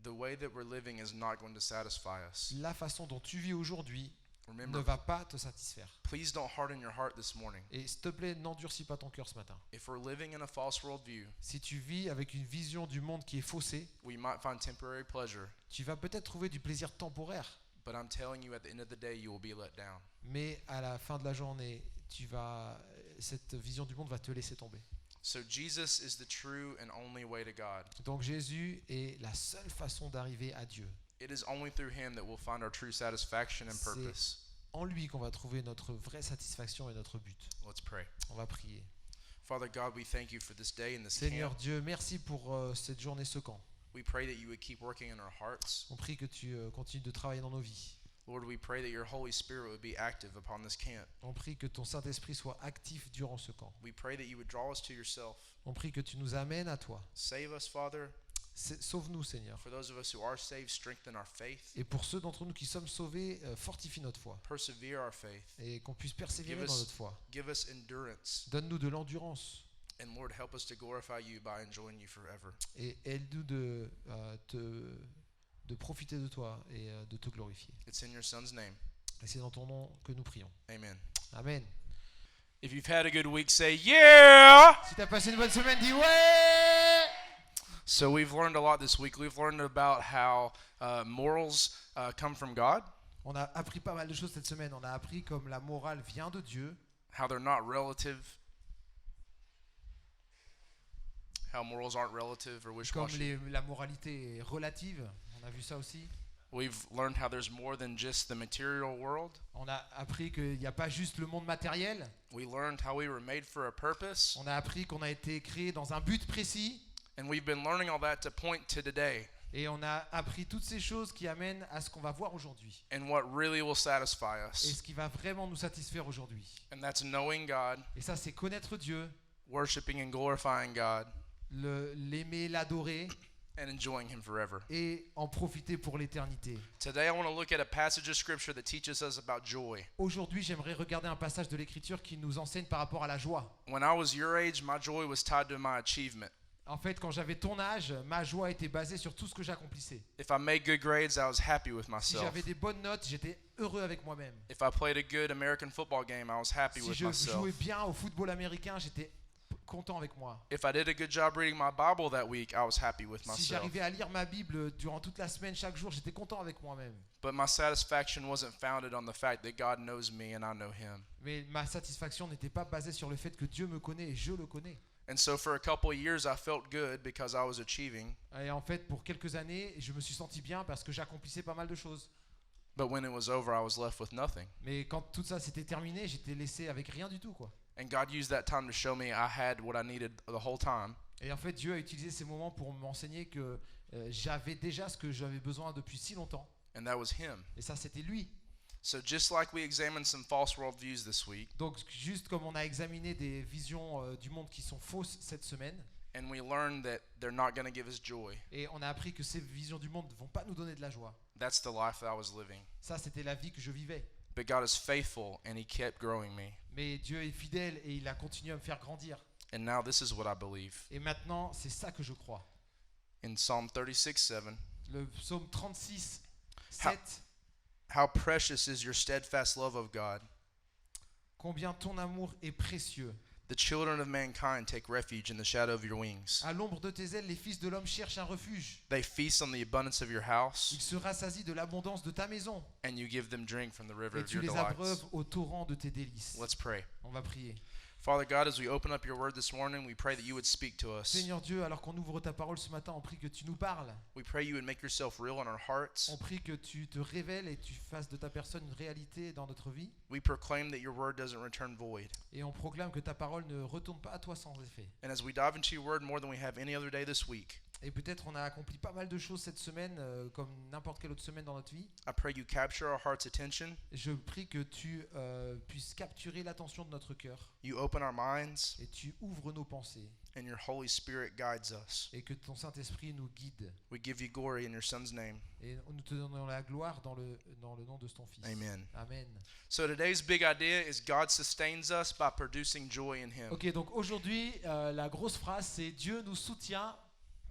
Speaker 2: the way that we're living is not going to satisfy us.
Speaker 1: la façon dont tu vis aujourd'hui ne
Speaker 2: Remember,
Speaker 1: va pas te satisfaire.
Speaker 2: please don't harden your heart this morning.
Speaker 1: Et s'il te plaît, n'endurcis pas ton cœur ce matin.
Speaker 2: If we're living in a false worldview,
Speaker 1: Si tu vis avec une vision du monde qui est faussée,
Speaker 2: we might find temporary pleasure,
Speaker 1: tu vas peut-être trouver du plaisir temporaire,
Speaker 2: but I'm telling you, at the end of the day, you will be let down.
Speaker 1: mais à la fin de la journée, cette vision du monde va te laisser tomber.
Speaker 2: So Jesus is the true and only way to God.
Speaker 1: Donc Jésus est la seule façon d'arriver à Dieu.
Speaker 2: It is only through him that we'll find our true satisfaction and
Speaker 1: C'est-
Speaker 2: purpose.
Speaker 1: En lui qu'on va trouver notre vraie satisfaction et notre but.
Speaker 2: Let's pray.
Speaker 1: On va prier.
Speaker 2: Father God, we thank you for this day and this
Speaker 1: Seigneur
Speaker 2: camp.
Speaker 1: Dieu, merci pour cette journée, ce camp.
Speaker 2: We pray that you would keep working in our hearts.
Speaker 1: On prie que tu continues de travailler dans nos vies.
Speaker 2: Lord, we pray that your Holy Spirit would be active upon this camp.
Speaker 1: On prie que ton Saint-Esprit soit actif durant ce camp.
Speaker 2: We pray that you would draw us to yourself.
Speaker 1: On prie que tu nous amènes à toi.
Speaker 2: Save us, Father.
Speaker 1: Sauve-nous, Seigneur.
Speaker 2: For those of us who are saved, strengthen our faith.
Speaker 1: Et pour ceux d'entre nous qui sommes sauvés, fortifie notre foi.
Speaker 2: Persevere our faith.
Speaker 1: Et qu'on puisse persévérer
Speaker 2: Give
Speaker 1: dans
Speaker 2: us-
Speaker 1: notre foi.
Speaker 2: Give us endurance.
Speaker 1: Donne-nous de l'endurance.
Speaker 2: And Lord, help us to glorify you by enjoying you forever.
Speaker 1: Et aide-nous de profiter de toi et de te glorifier.
Speaker 2: It's in your Son's name.
Speaker 1: Et c'est dans ton nom que nous prions.
Speaker 2: Amen.
Speaker 1: Amen.
Speaker 2: If you've had a good week, say yeah.
Speaker 1: Si tu as passé une bonne semaine, dis ouais!
Speaker 2: So we've learned a lot this week. We've learned about how morals come from God,
Speaker 1: On a appris pas mal de choses cette semaine. On a appris comme la morale vient de Dieu,
Speaker 2: how they're not relative, how morals aren't relative or
Speaker 1: comme
Speaker 2: wish-washy.
Speaker 1: la moralité est relative. On a vu ça aussi.
Speaker 2: We've learned how there's more than just the material world.
Speaker 1: On a appris qu'il n'y a pas juste le monde matériel.
Speaker 2: We learned how we were made for a purpose.
Speaker 1: On a appris qu'on a été créé dans un but précis.
Speaker 2: And we've been learning all that to point to today
Speaker 1: Et on a appris toutes ces choses qui amènent à ce qu'on va voir aujourd'hui.
Speaker 2: and what really will satisfy
Speaker 1: Et
Speaker 2: us.
Speaker 1: ce qui va vraiment nous satisfaire aujourd'hui.
Speaker 2: And that's knowing God,
Speaker 1: Et ça, c'est connaître Dieu,
Speaker 2: worshiping and glorifying God,
Speaker 1: l'aimer, l'adorer,
Speaker 2: and enjoying Him forever.
Speaker 1: et en profiter pour l'éternité.
Speaker 2: Today, I want to look at a passage of Scripture that teaches us about joy.
Speaker 1: Aujourd'hui, j'aimerais regarder un passage de l'Écriture qui nous enseigne par rapport à la joie.
Speaker 2: When I was your age, my joy was tied to my achievement.
Speaker 1: En fait, quand j'avais ton âge, ma joie était basée sur tout ce que j'accomplissais.
Speaker 2: If I made good grades, I was happy with
Speaker 1: Si
Speaker 2: myself.
Speaker 1: j'avais des bonnes notes, j'étais heureux avec moi-même.
Speaker 2: If I played a good American football game, I was happy
Speaker 1: Si
Speaker 2: with
Speaker 1: je
Speaker 2: myself.
Speaker 1: jouais bien au football américain, j'étais content avec moi.
Speaker 2: If I did a good job reading my Bible that week, I was happy with
Speaker 1: Si
Speaker 2: myself.
Speaker 1: j'arrivais à lire ma Bible durant toute la semaine, chaque jour, j'étais content avec moi-même.
Speaker 2: But my satisfaction wasn't founded on the fact that God knows me and I know Him.
Speaker 1: Mais ma satisfaction n'était pas basée sur le fait que Dieu me connaît et je le connais.
Speaker 2: And so for a couple of years, I felt good because I was achieving.
Speaker 1: Et en fait, pour quelques années, je me suis senti bien parce que j'accomplissais pas mal de choses.
Speaker 2: But when it was over, I was left with nothing.
Speaker 1: Mais quand tout ça s'était terminé, j'étais laissé avec rien du tout, quoi.
Speaker 2: And God used that time to show me I had what I needed the whole time.
Speaker 1: Et en fait, Dieu a utilisé ces moments pour m'enseigner que j'avais déjà ce que j'avais besoin depuis si longtemps.
Speaker 2: And that was Him.
Speaker 1: Et ça, c'était lui.
Speaker 2: So just like we examined some false worldviews this week,
Speaker 1: Donc, juste comme on a examiné des visions du monde qui sont fausses cette semaine,
Speaker 2: and we learned that they're not going to give us joy,
Speaker 1: et on a appris que ces visions du monde ne vont pas nous donner de la joie.
Speaker 2: that's the life that I was living.
Speaker 1: Ça, c'était la vie que je vivais.
Speaker 2: But God is faithful, and He kept growing me.
Speaker 1: Mais Dieu est fidèle et il a continué à me faire grandir.
Speaker 2: And now this is what I believe.
Speaker 1: Et maintenant, c'est ça que je crois.
Speaker 2: In Psalm 36:7,
Speaker 1: Le psaume 36, 7.
Speaker 2: how precious is your steadfast love of God.
Speaker 1: Combien ton amour est précieux.
Speaker 2: The children of mankind take refuge in the shadow of your wings.
Speaker 1: À l'ombre de tes ailes, les fils de l'homme cherchent un refuge.
Speaker 2: They feast on the abundance of your house,
Speaker 1: Ils se rassasient de l'abondance de ta maison.
Speaker 2: and you give them drink from the river
Speaker 1: Et
Speaker 2: of
Speaker 1: tu
Speaker 2: your
Speaker 1: les
Speaker 2: delights.
Speaker 1: abreuves au torrent de tes délices.
Speaker 2: Let's pray.
Speaker 1: On va prier.
Speaker 2: Father God, as we open up your word this morning, we pray that you would speak to us.
Speaker 1: Seigneur Dieu, alors qu'on ouvre ta parole ce matin, on prie que tu nous parles.
Speaker 2: We pray you would make yourself real in our hearts.
Speaker 1: On prie que tu te révèles et tu fasses de ta personne une réalité dans notre vie.
Speaker 2: We proclaim that your word doesn't return void.
Speaker 1: Et on proclame que ta parole ne retourne pas à toi sans effet.
Speaker 2: And as we dive into your word more than we have any other day this week,
Speaker 1: Et peut-être on a accompli pas mal de choses cette semaine, comme n'importe quelle autre semaine dans notre vie.
Speaker 2: I pray you capture our heart's attention.
Speaker 1: Je prie que tu puisses capturer l'attention de notre cœur
Speaker 2: You open our minds,
Speaker 1: et tu ouvres nos pensées
Speaker 2: and your Holy Spirit guides us.
Speaker 1: et que ton Saint-Esprit nous guide.
Speaker 2: We give you glory in your Son's name.
Speaker 1: Et nous te donnons la gloire dans le nom de ton Fils.
Speaker 2: Amen.
Speaker 1: Amen.
Speaker 2: So today's big idea is God sustains us by producing joy in Him.
Speaker 1: Ok, donc aujourd'hui, la grosse phrase, c'est Dieu nous soutient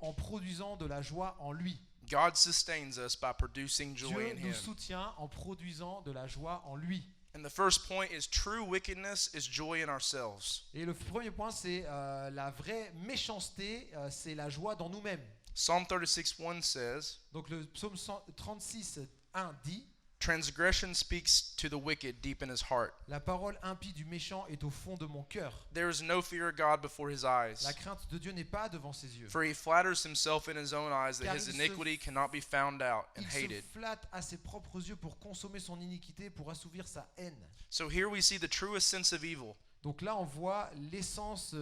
Speaker 1: en produisant de la joie en lui.
Speaker 2: God sustains us by producing joy
Speaker 1: Dieu
Speaker 2: in
Speaker 1: nous
Speaker 2: Him.
Speaker 1: soutient en produisant de la joie en lui.
Speaker 2: And the first point is true wickedness is joy in ourselves.
Speaker 1: Et le premier point, c'est la vraie méchanceté, c'est la joie dans nous-mêmes.
Speaker 2: Psalm 36:1 says,
Speaker 1: Donc le psaume 36, 1 dit,
Speaker 2: transgression speaks to the wicked deep in his heart.
Speaker 1: la parole impie du méchant est au fond de mon cœur.
Speaker 2: There is no fear of God before his eyes.
Speaker 1: La crainte de Dieu n'est pas devant ses yeux.
Speaker 2: For he flatters himself in his own eyes that
Speaker 1: Car
Speaker 2: his
Speaker 1: il se-
Speaker 2: iniquity cannot be found out and
Speaker 1: Il se
Speaker 2: hated.
Speaker 1: flatte à ses propres yeux pour consommer son iniquité, pour assouvir sa haine.
Speaker 2: So here we see the truest sense of evil,
Speaker 1: Donc là, on voit l'essence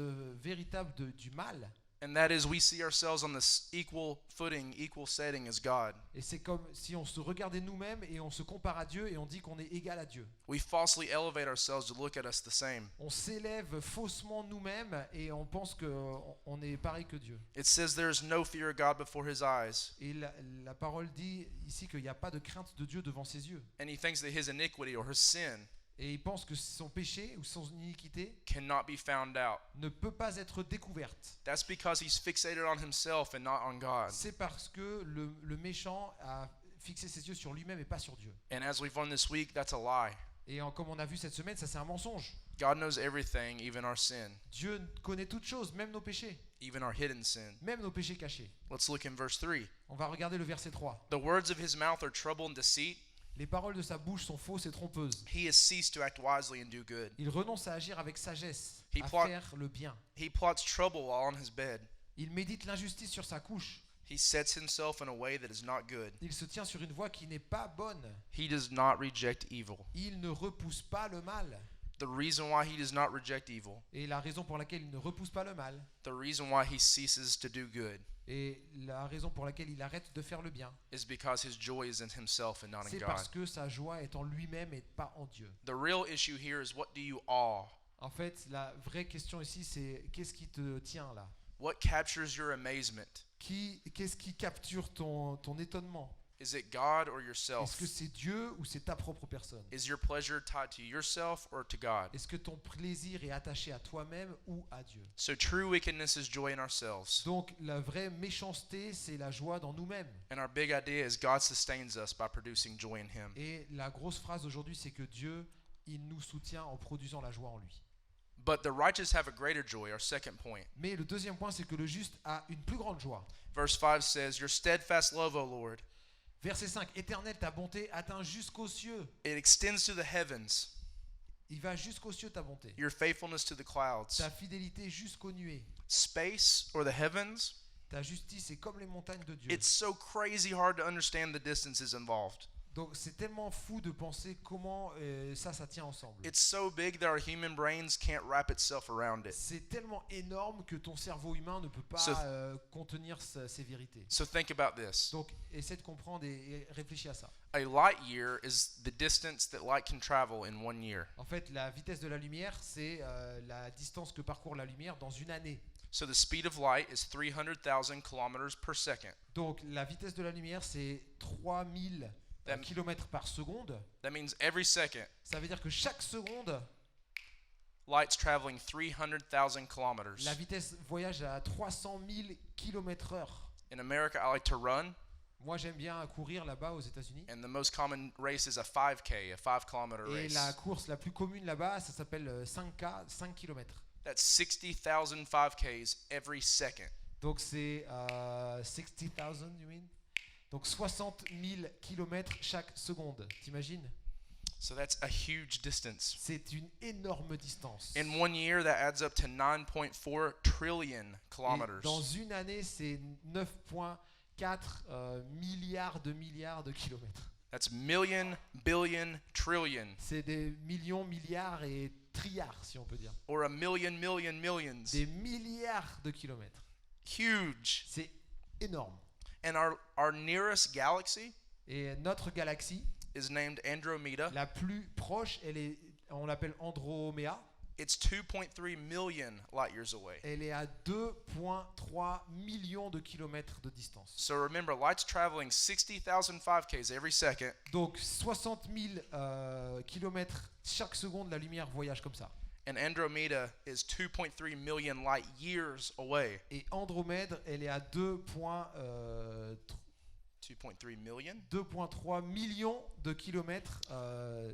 Speaker 1: véritable du mal.
Speaker 2: and that is we see ourselves on this equal footing, equal setting as God.
Speaker 1: Et c'est comme si on se regardait nous-mêmes et on se compare à Dieu et on dit qu'on est égal à Dieu.
Speaker 2: We falsely elevate ourselves to look at us the same.
Speaker 1: On s'élève faussement nous-mêmes et on pense qu'on est pareil que Dieu.
Speaker 2: It says there is no fear of God before his eyes,
Speaker 1: Et la parole dit ici qu'il n'y a pas de crainte de Dieu devant ses yeux.
Speaker 2: and he thinks that his iniquity or his sin
Speaker 1: Et il pense que son péché ou son iniquité
Speaker 2: cannot be found out.
Speaker 1: ne peut pas être découverte.
Speaker 2: That's because he's fixated on himself and not on God.
Speaker 1: C'est parce que le méchant a fixé ses yeux sur lui-même et pas sur Dieu.
Speaker 2: And as we've learned this week, that's a lie.
Speaker 1: Et comme on a vu cette semaine, ça c'est un mensonge.
Speaker 2: God knows everything, even our sin,
Speaker 1: Dieu connaît toutes choses, même nos péchés,
Speaker 2: even our hidden sin.
Speaker 1: même nos péchés cachés.
Speaker 2: Let's look in verse 3.
Speaker 1: On va regarder le verset 3.
Speaker 2: The words of his mouth are trouble and deceit.
Speaker 1: Les paroles de sa bouche sont fausses et trompeuses.
Speaker 2: He has ceased to act wisely and do good.
Speaker 1: Il renonce à agir avec sagesse,
Speaker 2: He
Speaker 1: à
Speaker 2: plot-
Speaker 1: faire le bien.
Speaker 2: He plots trouble while on his bed.
Speaker 1: Il médite l'injustice sur sa couche.
Speaker 2: He sets himself in a way that is not good.
Speaker 1: Il se tient sur une voie qui n'est pas bonne.
Speaker 2: He does not reject evil.
Speaker 1: Il ne repousse pas le mal.
Speaker 2: The reason why he does not reject evil,
Speaker 1: Et la raison pour laquelle il ne repousse pas le mal,
Speaker 2: the reason why he ceases to do good,
Speaker 1: et la raison pour laquelle il arrête de faire le bien,
Speaker 2: is because his joy is in himself and not in
Speaker 1: c'est
Speaker 2: God.
Speaker 1: parce que sa joie est en lui-même et pas en Dieu.
Speaker 2: The real issue here is what do you awe?
Speaker 1: En fait, la vraie question ici, c'est qu'est-ce qui te tient là?
Speaker 2: What captures your amazement?
Speaker 1: Qu'est-ce qui capture ton étonnement?
Speaker 2: Is it God or
Speaker 1: Est-ce
Speaker 2: yourself?
Speaker 1: que c'est Dieu ou c'est ta propre personne?
Speaker 2: Is your pleasure tied to yourself or to God?
Speaker 1: Est-ce que ton plaisir est attaché à toi-même ou à Dieu?
Speaker 2: So true wickedness is joy in ourselves.
Speaker 1: Donc la vraie méchanceté, c'est la joie dans nous-mêmes.
Speaker 2: And our big idea is God sustains us by producing joy in Him.
Speaker 1: Et la grosse phrase aujourd'hui, c'est que Dieu, il nous soutient en produisant la joie en lui.
Speaker 2: But the righteous have a greater joy, our second point.
Speaker 1: Mais le deuxième point, c'est que le juste a une plus grande joie.
Speaker 2: Verse 5 says, Your steadfast love, O Lord,
Speaker 1: Verset 5. Éternel, ta bonté atteint jusqu'aux cieux.
Speaker 2: it extends to the heavens,
Speaker 1: Il va jusqu'aux cieux, ta bonté.
Speaker 2: your faithfulness to the clouds.
Speaker 1: Ta fidélité jusqu'aux nuées.
Speaker 2: Space or the heavens,
Speaker 1: Ta justice est comme les montagnes de Dieu.
Speaker 2: it's so crazy hard to understand the distances involved.
Speaker 1: Donc c'est tellement fou de penser comment ça tient ensemble.
Speaker 2: It's so big that our human brains can't wrap itself around it.
Speaker 1: C'est tellement énorme que ton cerveau humain ne peut pas
Speaker 2: So-
Speaker 1: contenir ces vérités.
Speaker 2: So think about this.
Speaker 1: Donc essaie de comprendre et réfléchis à ça.
Speaker 2: A light year is the distance that light can travel in 1 year.
Speaker 1: En fait, la vitesse de la lumière, c'est la distance que parcourt la lumière dans une année.
Speaker 2: So the speed of light is 300,000 kilometers per second.
Speaker 1: Donc la vitesse de la lumière, c'est 3000
Speaker 2: That-
Speaker 1: km par seconde.
Speaker 2: That means every second,
Speaker 1: Ça veut dire que chaque seconde,
Speaker 2: light's traveling 300,000 kilometers.
Speaker 1: la vitesse voyage à 300 000 km/h.
Speaker 2: In America, I like to run,
Speaker 1: Moi, j'aime bien courir là-bas aux États-Unis.
Speaker 2: and the most common race is a 5K, a 5-kilometer
Speaker 1: Et
Speaker 2: race.
Speaker 1: la course la plus commune là-bas, ça s'appelle 5K, 5 km.
Speaker 2: That's 60,000 5Ks every second.
Speaker 1: Donc c'est 60,000, you mean? Donc 60 000 km chaque seconde. T'imagines?
Speaker 2: So that's a huge distance.
Speaker 1: C'est une énorme distance.
Speaker 2: In 1 year, that adds up to 9.4 trillion
Speaker 1: Et
Speaker 2: kilometers.
Speaker 1: dans une année, c'est 9,4 milliards de kilomètres.
Speaker 2: That's million, billion, trillion,
Speaker 1: C'est des millions, milliards et trilliards, si on peut dire.
Speaker 2: or a million, millions.
Speaker 1: Des milliards de kilomètres.
Speaker 2: Huge.
Speaker 1: C'est énorme.
Speaker 2: And our nearest galaxy
Speaker 1: Et notre galaxie,
Speaker 2: is named Andromeda.
Speaker 1: la plus proche, on l'appelle Andromeda.
Speaker 2: It's 2.3 million light years away.
Speaker 1: Elle est à 2,3 millions de kilomètres de distance.
Speaker 2: So remember, light's traveling 60,000 5Ks every second,
Speaker 1: Donc 60 000 kilomètres chaque seconde, la lumière voyage comme ça.
Speaker 2: and Andromeda is 2.3 million light years away.
Speaker 1: Et Andromède, elle est à
Speaker 2: 2.3 million?
Speaker 1: 2,3 millions de kilomètres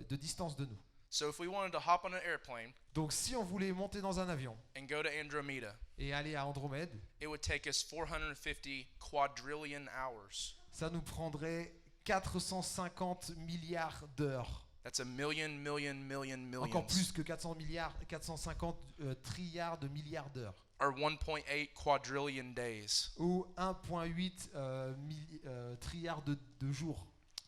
Speaker 1: de distance de nous.
Speaker 2: So if we wanted to hop on an airplane
Speaker 1: Donc si on voulait monter dans un avion
Speaker 2: and go to Andromeda,
Speaker 1: et aller à Andromède,
Speaker 2: it would take us 450 quadrillion hours.
Speaker 1: ça nous prendrait 450 milliards d'heures.
Speaker 2: That's a million,
Speaker 1: Encore
Speaker 2: millions.
Speaker 1: plus que 450 trilliards de milliards d'heures.
Speaker 2: Or 1.8 quadrillion days.
Speaker 1: Ou 1,8 trilliards de jours.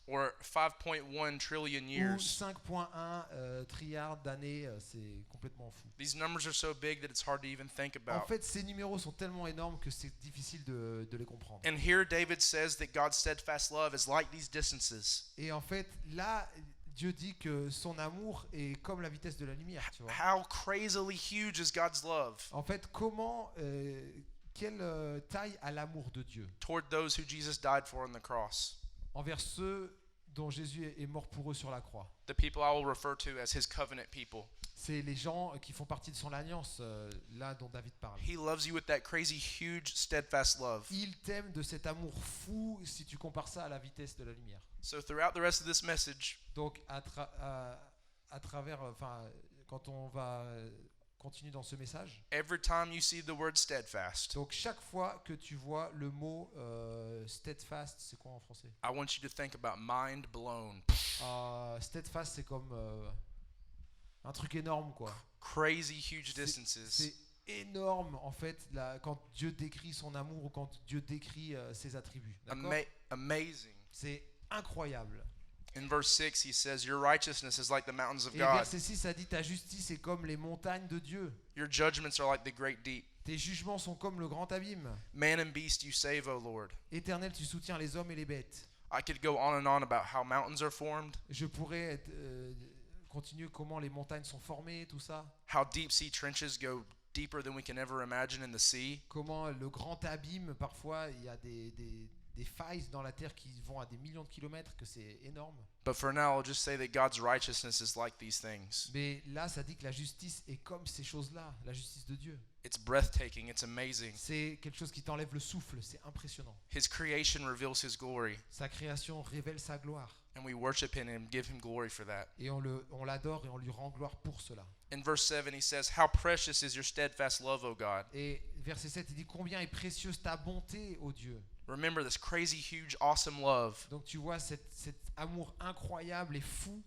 Speaker 2: Or 5.1 trillion
Speaker 1: Ou
Speaker 2: years.
Speaker 1: 5,1 trilliards d'années, c'est complètement fou.
Speaker 2: These numbers are so big that it's hard to even think
Speaker 1: En
Speaker 2: about.
Speaker 1: fait, ces numéros sont tellement énormes que c'est difficile de les comprendre.
Speaker 2: And here David says that God's steadfast love is like these distances.
Speaker 1: Et en fait, là, Dieu dit que son amour est comme la vitesse de la lumière, tu vois.
Speaker 2: How crazily huge is God's love
Speaker 1: En fait, quelle taille a l'amour de Dieu
Speaker 2: toward those who Jesus died for on the cross?
Speaker 1: envers ceux dont Jésus est mort pour eux sur la croix.
Speaker 2: The people I will refer to as his covenant people.
Speaker 1: C'est les gens qui font partie de son alliance, là dont David parle.
Speaker 2: He loves you with that crazy, huge, steadfast love.
Speaker 1: Il t'aime de cet amour fou si tu compares ça à la vitesse de la lumière.
Speaker 2: So throughout the rest of this message,
Speaker 1: Donc à travers, quand on va continuer dans ce message,
Speaker 2: every time you see the word steadfast,
Speaker 1: donc chaque fois que tu vois le mot steadfast, c'est quoi en français?
Speaker 2: I want you to think about mind blown.
Speaker 1: Steadfast, c'est comme un truc énorme, quoi.
Speaker 2: Crazy huge
Speaker 1: C'est
Speaker 2: distances.
Speaker 1: énorme en fait quand Dieu décrit son amour ou quand Dieu décrit ses attributs. D'accord?
Speaker 2: Amazing.
Speaker 1: C'est incroyable.
Speaker 2: In verse 6, he says, Your righteousness is like the mountains of
Speaker 1: Et
Speaker 2: God.
Speaker 1: verset 6, ça dit ta justice est comme les montagnes de Dieu.
Speaker 2: Your judgments are like the great deep.
Speaker 1: Tes jugements sont comme le grand abîme.
Speaker 2: Man and beast you save, O Lord.
Speaker 1: Éternel, tu soutiens les hommes et les bêtes.
Speaker 2: I could go on and on about how mountains are formed,
Speaker 1: Je pourrais continuer comment les montagnes sont formées, tout ça.
Speaker 2: how deep sea trenches go deeper than we can ever imagine in the sea.
Speaker 1: comment le grand abîme, parfois il y a des failles dans la terre qui vont à des millions de kilomètres, que c'est énorme.
Speaker 2: But for now, I'll just say that God's righteousness is like these things.
Speaker 1: Mais là, ça dit que la justice est comme ces choses-là, la justice de Dieu.
Speaker 2: It's breathtaking, it's amazing.
Speaker 1: C'est quelque chose qui t'enlève le souffle, c'est impressionnant.
Speaker 2: His creation reveals his glory,
Speaker 1: Sa création révèle sa gloire.
Speaker 2: and we worship him and give him glory for that.
Speaker 1: Et on l'adore et on lui rend gloire pour cela.
Speaker 2: In verse 7, he says, "How precious is your steadfast love, O God."
Speaker 1: Et verset 7, il dit combien est précieuse ta bonté, ô Dieu.
Speaker 2: Remember this crazy, huge, awesome love.
Speaker 1: Donc tu vois cet amour incroyable et fou,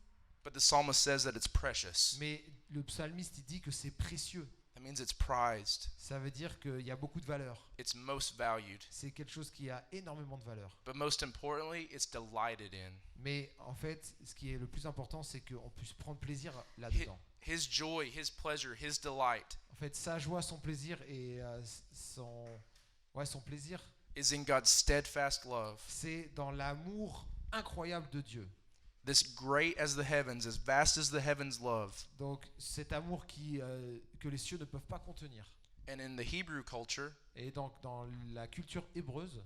Speaker 2: But the psalmist says that it's precious.
Speaker 1: mais le psalmiste il dit que c'est précieux.
Speaker 2: That means it's prized.
Speaker 1: Ça veut dire qu'il y a beaucoup de valeur.
Speaker 2: It's most valued.
Speaker 1: C'est quelque chose qui a énormément de valeur.
Speaker 2: But most importantly, it's delighted in.
Speaker 1: Mais en fait, ce qui est le plus important, c'est qu'on puisse prendre plaisir là-dedans.
Speaker 2: His joy, his pleasure, his delight
Speaker 1: En fait, sa joie, son plaisir et son plaisir,
Speaker 2: is in God's steadfast love.
Speaker 1: c'est dans l'amour incroyable de Dieu.
Speaker 2: This great as the heavens, as vast as the heavens love.
Speaker 1: Donc cet amour que les cieux ne peuvent pas contenir.
Speaker 2: And in the Hebrew culture,
Speaker 1: Et donc dans la culture hébreuse,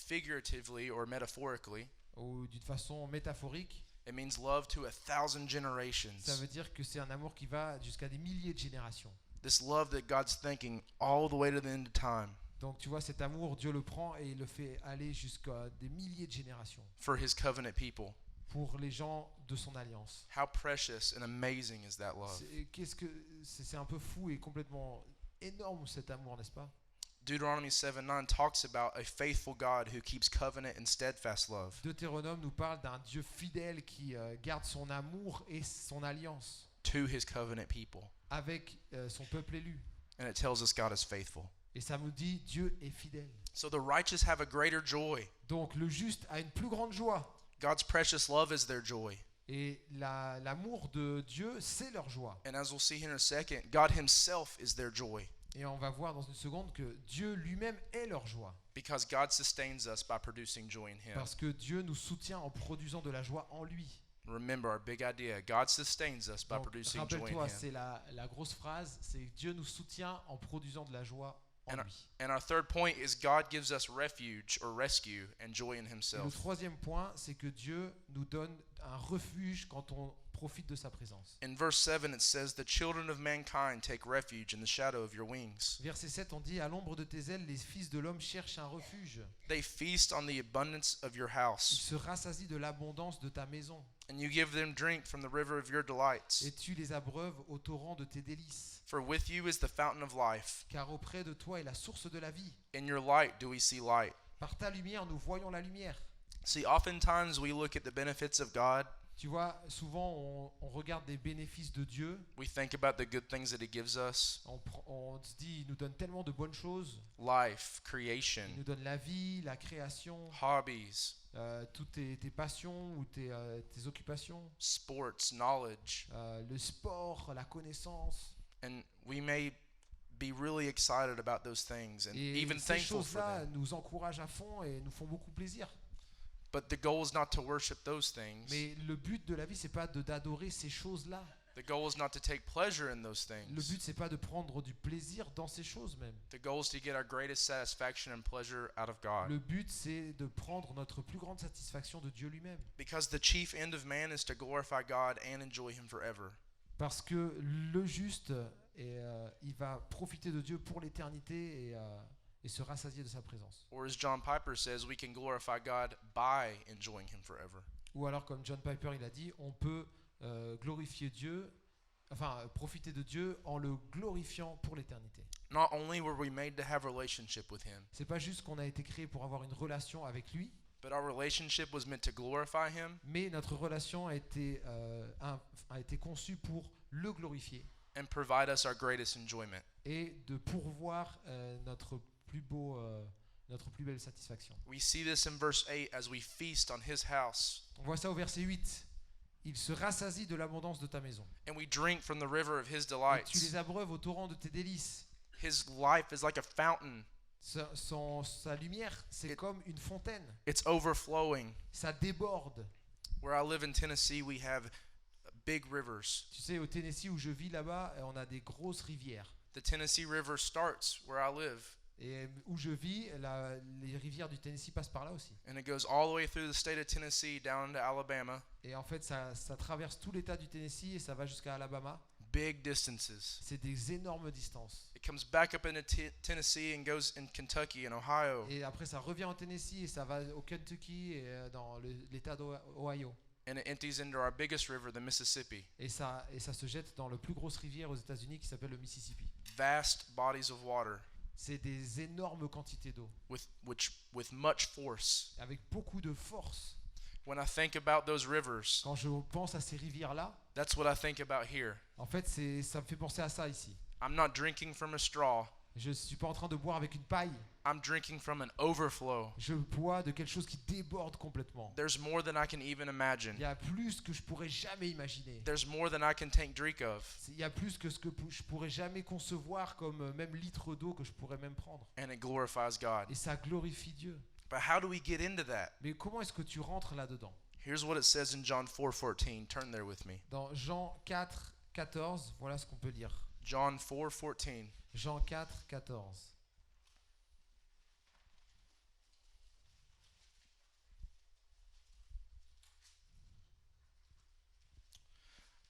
Speaker 2: figuratively or metaphorically,
Speaker 1: ou d'une façon métaphorique,
Speaker 2: it means love to 1,000 generations.
Speaker 1: ça veut dire que c'est un amour qui va jusqu'à des milliers de générations.
Speaker 2: This love that God's thinking all the way to the end of time
Speaker 1: Donc tu vois, cet amour, Dieu le prend et il le fait aller jusqu'à des milliers de générations
Speaker 2: for his covenant people.
Speaker 1: pour les gens de son alliance.
Speaker 2: How precious and amazing is that love?
Speaker 1: C'est un peu fou et complètement énorme cet amour, n'est-ce pas?
Speaker 2: Deuteronomy 7:9 talks about a faithful God who keeps covenant and steadfast love.
Speaker 1: Deutéronome nous parle d'un Dieu fidèle qui garde son amour et son alliance
Speaker 2: To his covenant people.
Speaker 1: avec son peuple élu.
Speaker 2: And it tells us God is faithful.
Speaker 1: Et ça nous dit Dieu est fidèle.
Speaker 2: So the righteous have a greater joy.
Speaker 1: Donc le juste a une plus grande joie.
Speaker 2: God's precious love is their joy.
Speaker 1: Et l'amour de Dieu, c'est leur joie.
Speaker 2: And as we'll see here in a second, God himself is their joy.
Speaker 1: Et on va voir dans une seconde que Dieu lui-même est leur joie.
Speaker 2: Because God sustains us by producing joy in him.
Speaker 1: Parce que Dieu nous soutient en produisant de la joie en lui.
Speaker 2: Remember our big idea. God sustains us by
Speaker 1: Donc,
Speaker 2: producing joy in
Speaker 1: rappelle-toi,
Speaker 2: him.
Speaker 1: c'est la grosse phrase, c'est Dieu nous soutient en produisant de la joie en lui.
Speaker 2: And our third point is God gives us refuge or rescue and joy in
Speaker 1: Et le
Speaker 2: himself.
Speaker 1: troisième point, c'est que Dieu nous donne un refuge quand on profite de sa présence.
Speaker 2: In verse 7 it says, "The children of mankind take refuge in the shadow of your wings.
Speaker 1: Verset 7, on dit, à l'ombre de tes ailes, les fils de l'homme cherchent un refuge.
Speaker 2: They feast on the abundance of your
Speaker 1: Ils
Speaker 2: house,
Speaker 1: se rassasient de l'abondance de ta maison.
Speaker 2: and you give them drink from the river of your delights.
Speaker 1: Et tu les abreuves au torrent de tes délices.
Speaker 2: For with you is the fountain of life.
Speaker 1: Car auprès de toi est la source de la vie.
Speaker 2: In your light do we see light."
Speaker 1: Par ta lumière, nous voyons la lumière.
Speaker 2: See, oftentimes we look at the benefits of God.
Speaker 1: Tu vois, souvent on regarde des bénéfices de Dieu.
Speaker 2: We think about the good things that he gives us.
Speaker 1: On se dit, il nous donne tellement de bonnes choses.
Speaker 2: Life,
Speaker 1: Il
Speaker 2: creation,
Speaker 1: nous donne la vie, la création,
Speaker 2: hobbies,
Speaker 1: toutes tes passions ou tes occupations,
Speaker 2: sports, knowledge.
Speaker 1: le sport, la connaissance.
Speaker 2: And we may be really excited about those things and
Speaker 1: Et
Speaker 2: even
Speaker 1: ces
Speaker 2: thankful for
Speaker 1: choses-là
Speaker 2: them.
Speaker 1: nous encouragent à fond et nous font beaucoup plaisir.
Speaker 2: But the goal is not to worship those things.
Speaker 1: Mais le but de la vie, c'est pas d'adorer ces choses-là.
Speaker 2: The goal is not to take pleasure in those
Speaker 1: Le
Speaker 2: things.
Speaker 1: but, c'est pas de prendre du plaisir dans ces choses même.
Speaker 2: The goal is to get our greatest satisfaction and pleasure out of God.
Speaker 1: Le but, c'est de prendre notre plus grande satisfaction de Dieu lui-même.
Speaker 2: Because the chief end of man is to glorify God and enjoy him forever.
Speaker 1: Parce que le juste, il va profiter de Dieu pour l'éternité et se rassasier de sa présence.
Speaker 2: Or as John Piper says, we can glorify God by enjoying him forever.
Speaker 1: Ou alors, comme John Piper il a dit, on peut glorifier Dieu, profiter de Dieu en le glorifiant pour l'éternité.
Speaker 2: Not only were we made to have a relationship with him,
Speaker 1: C'est pas juste qu'on a été créé pour avoir une relation avec lui,
Speaker 2: but our relationship was meant to glorify him
Speaker 1: mais notre relation a été conçue pour le glorifier
Speaker 2: and provide us our greatest enjoyment.
Speaker 1: et de pourvoir notre plus belle satisfaction.
Speaker 2: We see this in verse 8 as we feast on his house
Speaker 1: On voit ça au verset 8. Il se rassasie de l'abondance de ta maison.
Speaker 2: and we drink from the river of his
Speaker 1: Et tu
Speaker 2: delights.
Speaker 1: les abreuves au torrent de tes délices.
Speaker 2: His life is like a fountain.
Speaker 1: Sa lumière, c'est comme une fontaine.
Speaker 2: It's overflowing.
Speaker 1: Ça déborde.
Speaker 2: Where I live in Tennessee, we have big rivers.
Speaker 1: Tu sais, au Tennessee où je vis là-bas, on a des grosses rivières.
Speaker 2: The Tennessee River starts where I live,
Speaker 1: Et où je vis, les rivières du Tennessee passent par là aussi.
Speaker 2: and it goes all the way through the state of Tennessee down to Alabama.
Speaker 1: Et en fait, ça traverse tout l'état du Tennessee et ça va jusqu'à Alabama.
Speaker 2: Big distances.
Speaker 1: C'est des énormes distances.
Speaker 2: It comes back up into Tennessee and goes in Kentucky and Ohio.
Speaker 1: Et après, ça revient en Tennessee et ça va au Kentucky et dans l'état d'Ohio.
Speaker 2: And it empties into our biggest river, the Mississippi.
Speaker 1: Et ça se jette dans la plus grosse rivière aux États-Unis qui s'appelle le Mississippi.
Speaker 2: Vast bodies of water
Speaker 1: C'est des énormes quantités d'eau
Speaker 2: with much force.
Speaker 1: avec beaucoup de force.
Speaker 2: When I think about those rivers,
Speaker 1: Quand je pense à ces rivières-là,
Speaker 2: that's what I think about here.
Speaker 1: en fait, ça me fait penser à ça ici.
Speaker 2: I'm not drinking from a straw.
Speaker 1: Je ne suis pas en train de boire avec une paille.
Speaker 2: I'm drinking from an overflow.
Speaker 1: Je bois de quelque chose qui déborde complètement.
Speaker 2: There's more than I can even imagine.
Speaker 1: Il y a plus que je pourrais jamais imaginer.
Speaker 2: There's more than I can take drink of.
Speaker 1: Il y a plus que ce que je pourrais jamais concevoir comme même litre d'eau que je pourrais même prendre.
Speaker 2: And it glorifies God.
Speaker 1: Et ça glorifie Dieu.
Speaker 2: But how do we get into that?
Speaker 1: Mais comment est-ce que tu rentres là-dedans?
Speaker 2: Here's what it says in John 4:14. Turn there with me.
Speaker 1: Dans Jean 4, 14, voilà ce qu'on peut lire.
Speaker 2: John 4:14.
Speaker 1: Jean 4, 14.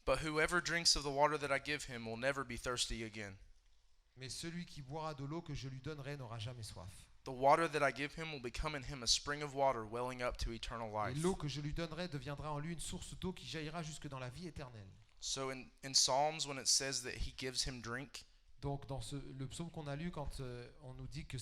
Speaker 2: But whoever drinks of the water that I give him will never be thirsty again.
Speaker 1: Mais celui qui boira de l'eau que je lui donnerai n'aura jamais soif.
Speaker 2: The water that I give him will become in him a spring of water welling up to eternal
Speaker 1: Et
Speaker 2: life.
Speaker 1: l'eau que je lui donnerai deviendra en lui une source d'eau qui jaillira jusque dans la vie éternelle.
Speaker 2: So in Psalms, when it says that he gives him drink,
Speaker 1: Donc dans le psaume qu'on a lu, quand on nous dit que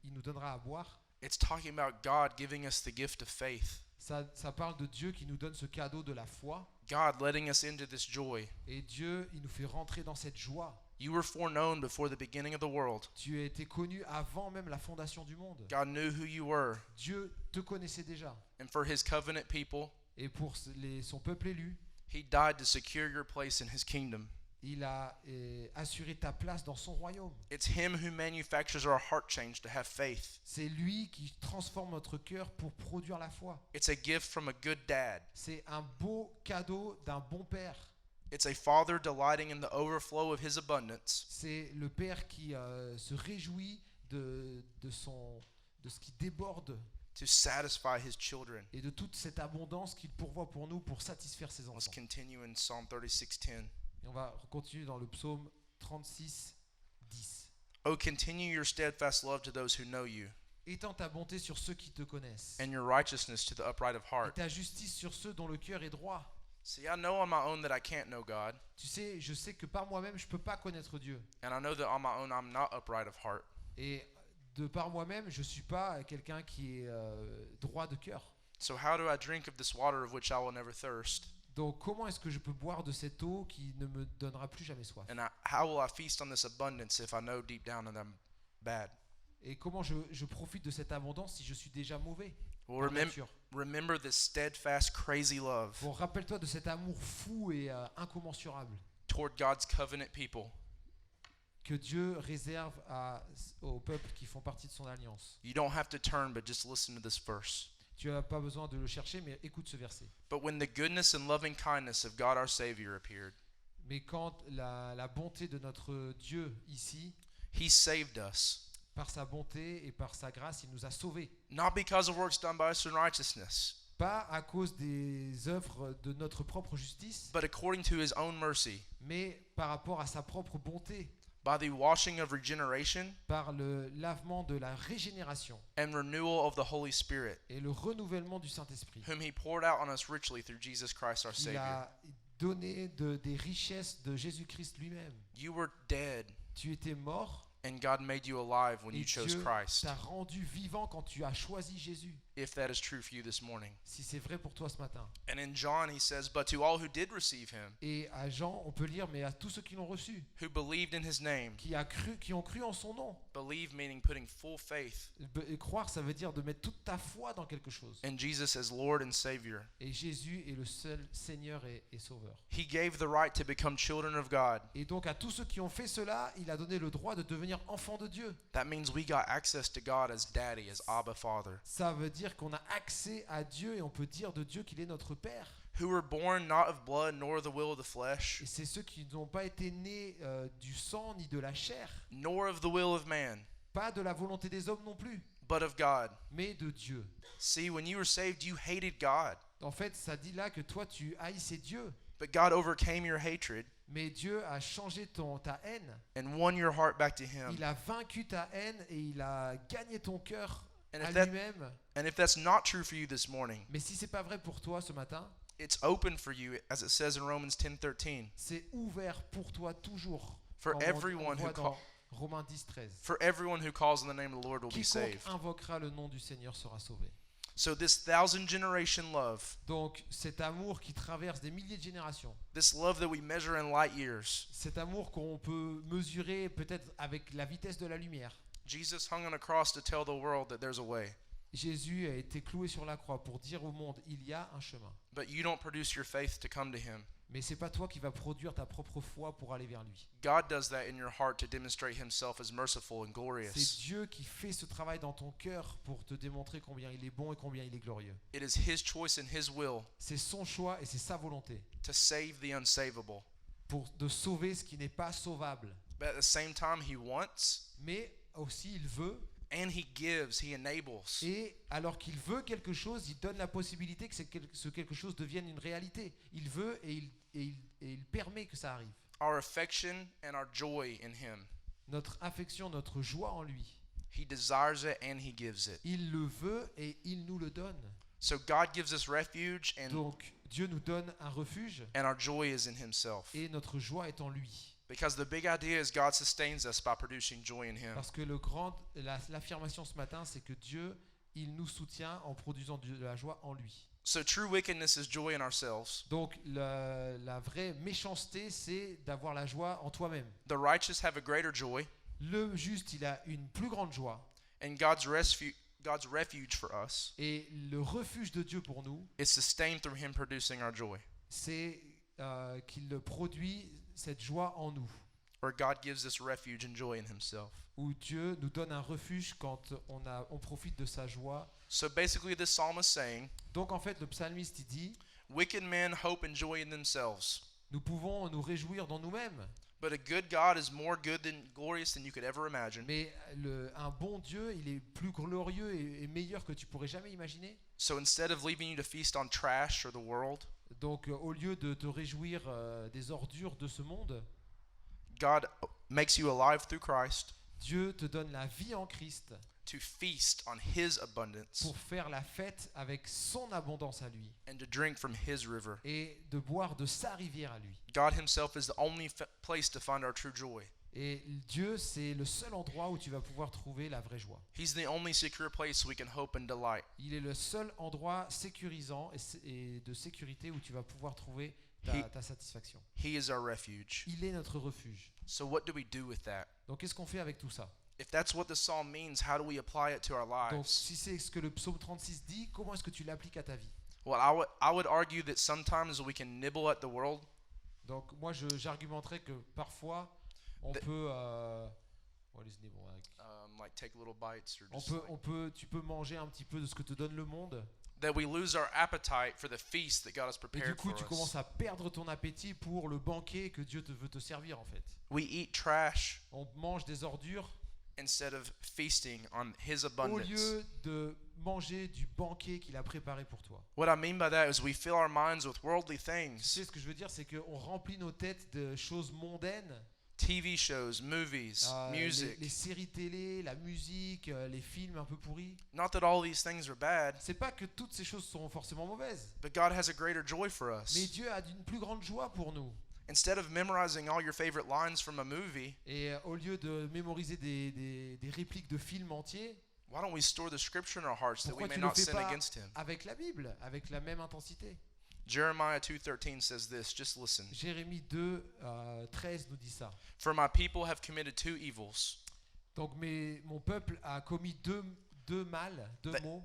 Speaker 1: il nous donnera à boire,
Speaker 2: it's talking about God giving us the gift of faith.
Speaker 1: ça parle de Dieu qui nous donne ce cadeau de la foi.
Speaker 2: God letting us into this joy.
Speaker 1: Et Dieu, il nous fait rentrer dans cette joie.
Speaker 2: You were foreknown before the beginning of the world.
Speaker 1: Tu as été connu avant même la fondation du monde.
Speaker 2: God knew who you were.
Speaker 1: Dieu te connaissait déjà.
Speaker 2: And for his covenant people,
Speaker 1: Et pour son peuple élu,
Speaker 2: he died to secure your place in his kingdom.
Speaker 1: il a assuré ta place dans son royaume.
Speaker 2: It's him who manufactures our heart change to have faith.
Speaker 1: C'est lui qui transforme notre cœur pour produire la foi.
Speaker 2: It's a gift from a good dad.
Speaker 1: C'est un beau cadeau d'un bon père.
Speaker 2: It's a father delighting in the overflow of his abundance.
Speaker 1: C'est le père qui se réjouit de ce qui déborde
Speaker 2: To satisfy his children.
Speaker 1: et de toute cette abondance qu'il pourvoit pour nous pour satisfaire ses
Speaker 2: Let's
Speaker 1: enfants.
Speaker 2: continue in Psalm 36:10.
Speaker 1: Et on va continuer dans le psaume 36, 10.
Speaker 2: Oh, continue your steadfast love to those who know you,
Speaker 1: Étends ta bonté sur ceux qui te connaissent,
Speaker 2: and your righteousness to the upright of
Speaker 1: et
Speaker 2: heart.
Speaker 1: ta justice sur ceux dont le cœur est droit.
Speaker 2: See, I know on my own that I can't know God,
Speaker 1: Tu sais, je sais que par moi-même, je ne peux pas connaître Dieu.
Speaker 2: and I know that on my own I'm not upright of heart.
Speaker 1: Et de par moi-même, je ne suis pas quelqu'un qui est droit de cœur.
Speaker 2: So how do I drink of this water of which I will never thirst?
Speaker 1: Donc comment est-ce que je peux boire de cette eau qui ne me donnera plus jamais soif?
Speaker 2: And how will I feast on this abundance if I know deep down that I'm bad?
Speaker 1: Et comment je profite de cette abondance si je suis déjà mauvais?
Speaker 2: Well,
Speaker 1: par nature?
Speaker 2: remember this steadfast, crazy love
Speaker 1: Bon, rappelle-toi de cet amour fou et incommensurable
Speaker 2: toward God's covenant people.
Speaker 1: que Dieu réserve aux peuples qui font partie de son alliance.
Speaker 2: You don't have to turn, but just listen to this verse.
Speaker 1: Tu n'as pas besoin de le chercher, mais écoute ce verset.
Speaker 2: But when the goodness and loving kindness of God our Savior appeared,
Speaker 1: Mais quand la bonté de notre Dieu ici,
Speaker 2: he saved us,
Speaker 1: par sa bonté et par sa grâce, il nous a sauvés.
Speaker 2: not because of works done by us in righteousness,
Speaker 1: Pas à cause des œuvres de notre propre justice,
Speaker 2: but according to his own mercy,
Speaker 1: mais par rapport à sa propre bonté,
Speaker 2: by the washing of regeneration
Speaker 1: par le lavement de la régénération
Speaker 2: and renewal of the Holy Spirit,
Speaker 1: et le renouvellement du Saint-Esprit.
Speaker 2: whom he poured out on us richly through Jesus Christ our
Speaker 1: Il
Speaker 2: Savior.
Speaker 1: a donné des richesses de Jésus-Christ lui-même.
Speaker 2: You were dead,
Speaker 1: Tu étais mort
Speaker 2: and God made you alive when
Speaker 1: et
Speaker 2: you chose
Speaker 1: Dieu
Speaker 2: Christ.
Speaker 1: t'a rendu vivant quand tu as choisi Jésus.
Speaker 2: If that is true for you this morning.
Speaker 1: Si c'est vrai pour toi ce matin.
Speaker 2: And in John he says, but to all who did receive him,
Speaker 1: Et à Jean, on peut lire, mais à tous ceux qui l'ont reçu,
Speaker 2: who believed in his name,
Speaker 1: qui ont cru en son nom.
Speaker 2: believe meaning putting full faith
Speaker 1: Et croire, ça veut dire de mettre toute ta foi dans quelque chose.
Speaker 2: in Jesus as Lord and Savior.
Speaker 1: Et Jésus est le seul Seigneur et Sauveur.
Speaker 2: He gave the right to become children of God.
Speaker 1: Et donc à tous ceux qui ont fait cela, il a donné le droit de devenir enfants de Dieu.
Speaker 2: That means we got access to God as Daddy, as Abba Father.
Speaker 1: Ça veut dire qu'on a accès à Dieu et on peut dire de Dieu qu'il est notre Père.
Speaker 2: who were born not of blood nor of the will of the flesh,
Speaker 1: Et c'est ceux qui n'ont pas été nés du sang ni de la chair,
Speaker 2: nor of the will of man,
Speaker 1: pas de la volonté des hommes non plus,
Speaker 2: but of God.
Speaker 1: mais de Dieu.
Speaker 2: See, when you were saved, you hated God,
Speaker 1: En fait, ça dit là que toi, tu haïssais Dieu,
Speaker 2: but God overcame your hatred
Speaker 1: mais Dieu a changé ta haine.
Speaker 2: and won your heart back to Him.
Speaker 1: Il a vaincu ta haine et il a gagné ton cœur
Speaker 2: And
Speaker 1: à
Speaker 2: if that-
Speaker 1: lui-même.
Speaker 2: And if that's not true for you this morning,
Speaker 1: Mais si c'est pas vrai pour toi ce matin,
Speaker 2: it's open for you, as it says in Romans 10:13.
Speaker 1: c'est ouvert pour toi toujours.
Speaker 2: For
Speaker 1: Comme on
Speaker 2: everyone who
Speaker 1: voit dans Romains 10, 13.
Speaker 2: For everyone who calls on the name of the Lord will be
Speaker 1: Quiconque
Speaker 2: saved.
Speaker 1: invoquera le nom du Seigneur sera sauvé.
Speaker 2: So this 1,000-generation love,
Speaker 1: Donc cet amour qui traverse des milliers de générations,
Speaker 2: this love that we measure in light years,
Speaker 1: cet amour qu'on peut mesurer peut-être avec la vitesse de la lumière.
Speaker 2: Jesus hung on a cross to tell the world that there's a way.
Speaker 1: Jésus a été cloué sur la croix pour dire au monde, il y a un chemin.
Speaker 2: But you don't produce your faith to come to Him.
Speaker 1: Mais c'est pas toi qui vas produire ta propre foi pour aller vers lui.
Speaker 2: God does that in your heart to demonstrate Himself as merciful and
Speaker 1: C'est
Speaker 2: glorious.
Speaker 1: Dieu qui fait ce travail dans ton cœur pour te démontrer combien il est bon et combien il est glorieux.
Speaker 2: It is His choice and His will
Speaker 1: C'est son choix et c'est sa volonté
Speaker 2: to save the unsavable.
Speaker 1: de sauver ce qui n'est pas sauvable.
Speaker 2: But at the same time, He wants
Speaker 1: Mais aussi il veut,
Speaker 2: and He gives, He enables.
Speaker 1: et alors qu'il veut quelque chose, il donne la possibilité que ce quelque chose devienne une réalité. Il veut et il permet que ça arrive.
Speaker 2: Our affection and our joy in Him.
Speaker 1: Notre affection, notre joie en lui.
Speaker 2: He desires it and He gives it.
Speaker 1: Il le veut et il nous le donne.
Speaker 2: So God gives us refuge
Speaker 1: Donc Dieu nous donne un refuge
Speaker 2: and our joy is in Himself.
Speaker 1: et notre joie est en lui.
Speaker 2: Because the big idea is God sustains us by producing joy in Him.
Speaker 1: Parce que l'affirmation ce matin, c'est que Dieu, il nous soutient en produisant de la joie en lui.
Speaker 2: So true wickedness is joy in ourselves.
Speaker 1: Donc la vraie méchanceté, c'est d'avoir la joie en toi-même.
Speaker 2: The righteous have a greater joy,
Speaker 1: Le juste, il a une plus grande joie.
Speaker 2: and God's refuge for us
Speaker 1: Et le refuge de Dieu pour nous,
Speaker 2: is sustained through Him producing our joy.
Speaker 1: c'est qu'il produit cette joie en nous.
Speaker 2: Where God gives us refuge and joy in Himself.
Speaker 1: Où Dieu nous donne un refuge quand on profite de sa joie.
Speaker 2: So basically, this psalm is saying,
Speaker 1: Donc en fait, le psalmiste il dit,
Speaker 2: wicked men hope and joy in themselves,
Speaker 1: nous pouvons nous réjouir dans nous-mêmes,
Speaker 2: but a good God is more good than glorious than you could ever imagine.
Speaker 1: mais un bon Dieu, il est plus glorieux et meilleur que tu pourrais jamais imaginer.
Speaker 2: So instead of leaving you to feast on trash or the world,
Speaker 1: Donc au lieu de te réjouir des ordures de ce monde,
Speaker 2: God makes you alive through Christ
Speaker 1: Dieu te donne la vie en Christ
Speaker 2: to feast on His abundance
Speaker 1: pour faire la fête avec son abondance à lui
Speaker 2: and to drink from His river.
Speaker 1: et de boire de sa rivière à lui.
Speaker 2: God Himself is the only place to find our true joy.
Speaker 1: Et Dieu, c'est le seul endroit où tu vas pouvoir trouver la vraie joie.
Speaker 2: He's the only secure place we can hope and delight.
Speaker 1: Il est le seul endroit sécurisant et de sécurité où tu vas pouvoir trouver ta satisfaction.
Speaker 2: He is our refuge.
Speaker 1: Il est notre refuge.
Speaker 2: So what do we do with that?
Speaker 1: Donc qu'est-ce qu'on fait avec tout ça?
Speaker 2: If that's what the psalm means, how do we apply it to our
Speaker 1: Donc
Speaker 2: lives?
Speaker 1: si c'est ce que le psaume 36 dit, comment est-ce que tu l'appliques à ta vie?
Speaker 2: Well, I would argue that sometimes we can nibble at the world,
Speaker 1: Donc moi j'argumenterais que parfois on peut what is nibble like?
Speaker 2: like take little bites or just
Speaker 1: Tu peux manger un petit peu de ce que te donne le monde
Speaker 2: that we lose our appetite for the feast that God has
Speaker 1: et du
Speaker 2: prepared
Speaker 1: coup
Speaker 2: for
Speaker 1: tu
Speaker 2: us.
Speaker 1: commences à perdre ton appétit pour le banquet que Dieu veut te servir en fait.
Speaker 2: We eat trash
Speaker 1: On mange des ordures
Speaker 2: instead of feasting on His
Speaker 1: au
Speaker 2: abundance.
Speaker 1: lieu de manger du banquet qu'il a préparé pour toi.
Speaker 2: What I mean by that is we fill our minds with worldly
Speaker 1: Tu
Speaker 2: things,
Speaker 1: sais ce que je veux dire, c'est qu'on remplit nos têtes de choses mondaines,
Speaker 2: TV shows, movies, music.
Speaker 1: les séries télé, la musique, les films un peu pourris.
Speaker 2: Not that all these things are bad,
Speaker 1: C'est pas que toutes ces choses sont forcément mauvaises,
Speaker 2: but God has a greater joy for
Speaker 1: mais
Speaker 2: us.
Speaker 1: Dieu a une plus grande joie pour nous.
Speaker 2: Instead of memorizing all your favorite lines from a movie,
Speaker 1: Et au lieu de mémoriser des répliques de films entiers,
Speaker 2: why don't we store the scripture in our hearts that we
Speaker 1: pourquoi
Speaker 2: may
Speaker 1: tu le
Speaker 2: not
Speaker 1: fais
Speaker 2: sin
Speaker 1: pas
Speaker 2: against Him?
Speaker 1: avec la Bible, avec la même intensité?
Speaker 2: Jeremiah 2:13 says this, just listen.
Speaker 1: Jérémie 2, 13 nous dit ça.
Speaker 2: For my people have committed two evils.
Speaker 1: Donc mon peuple a commis deux mal, deux maux.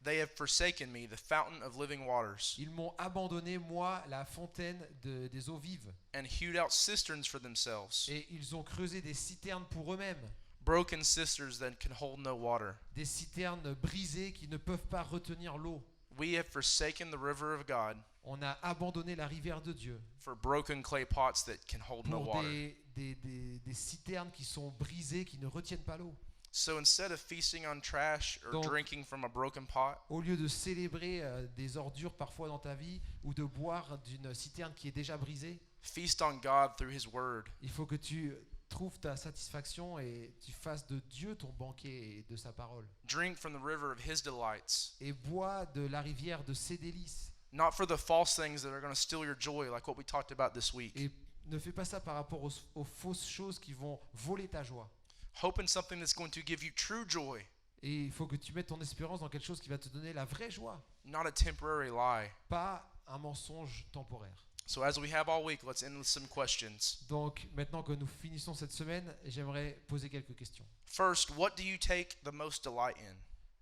Speaker 2: They have forsaken me, the fountain of living waters,
Speaker 1: Ils m'ont abandonné, moi, la fontaine des eaux vives.
Speaker 2: and hewed out cisterns for themselves,
Speaker 1: Et ils ont creusé des citernes pour eux-mêmes.
Speaker 2: broken cisterns that can hold no water.
Speaker 1: Des citernes brisées qui ne peuvent pas retenir l'eau.
Speaker 2: We have forsaken the river of God,
Speaker 1: On a abandonné la rivière de Dieu
Speaker 2: for broken clay pots that can hold no
Speaker 1: pour
Speaker 2: water.
Speaker 1: des citernes qui sont brisées, qui ne retiennent pas l'eau.
Speaker 2: So instead of feasting on trash or
Speaker 1: Donc,
Speaker 2: drinking from a broken pot,
Speaker 1: Au lieu de célébrer des ordures parfois dans ta vie ou de boire d'une citerne qui est déjà brisée,
Speaker 2: feast on God through His Word.
Speaker 1: il faut que tu trouves ta satisfaction et tu fasses de Dieu ton banquet et de sa parole.
Speaker 2: Drink from the river of His delights.
Speaker 1: Et bois de la rivière de ses délices.
Speaker 2: Not for the false things that are going to steal your joy, like what we talked about this week.
Speaker 1: Et ne fais pas ça par rapport aux fausses choses qui vont voler ta joie.
Speaker 2: Hope in something that's going to give you true joy,
Speaker 1: Et il faut que tu mettes ton espérance dans quelque chose qui va te donner la vraie joie,
Speaker 2: not a temporary lie.
Speaker 1: pas un mensonge temporaire.
Speaker 2: So as we have all week, let's end with some questions.
Speaker 1: Donc maintenant que nous finissons cette semaine, j'aimerais poser quelques questions.
Speaker 2: First, what do you take the most delight in?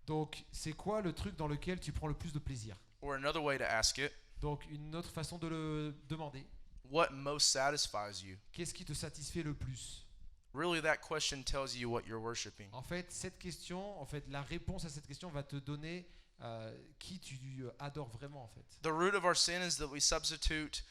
Speaker 1: Donc c'est quoi le truc dans lequel tu prends le plus de plaisir?
Speaker 2: Or another way to ask it,
Speaker 1: Donc une autre façon de le demander,
Speaker 2: what most satisfies you?
Speaker 1: qu'est-ce qui te satisfait le plus?
Speaker 2: Really, that question tells you what you're worshiping.
Speaker 1: En fait, la réponse à cette question va te donner qui tu adores vraiment en fait.
Speaker 2: The root of our sin is that we substitute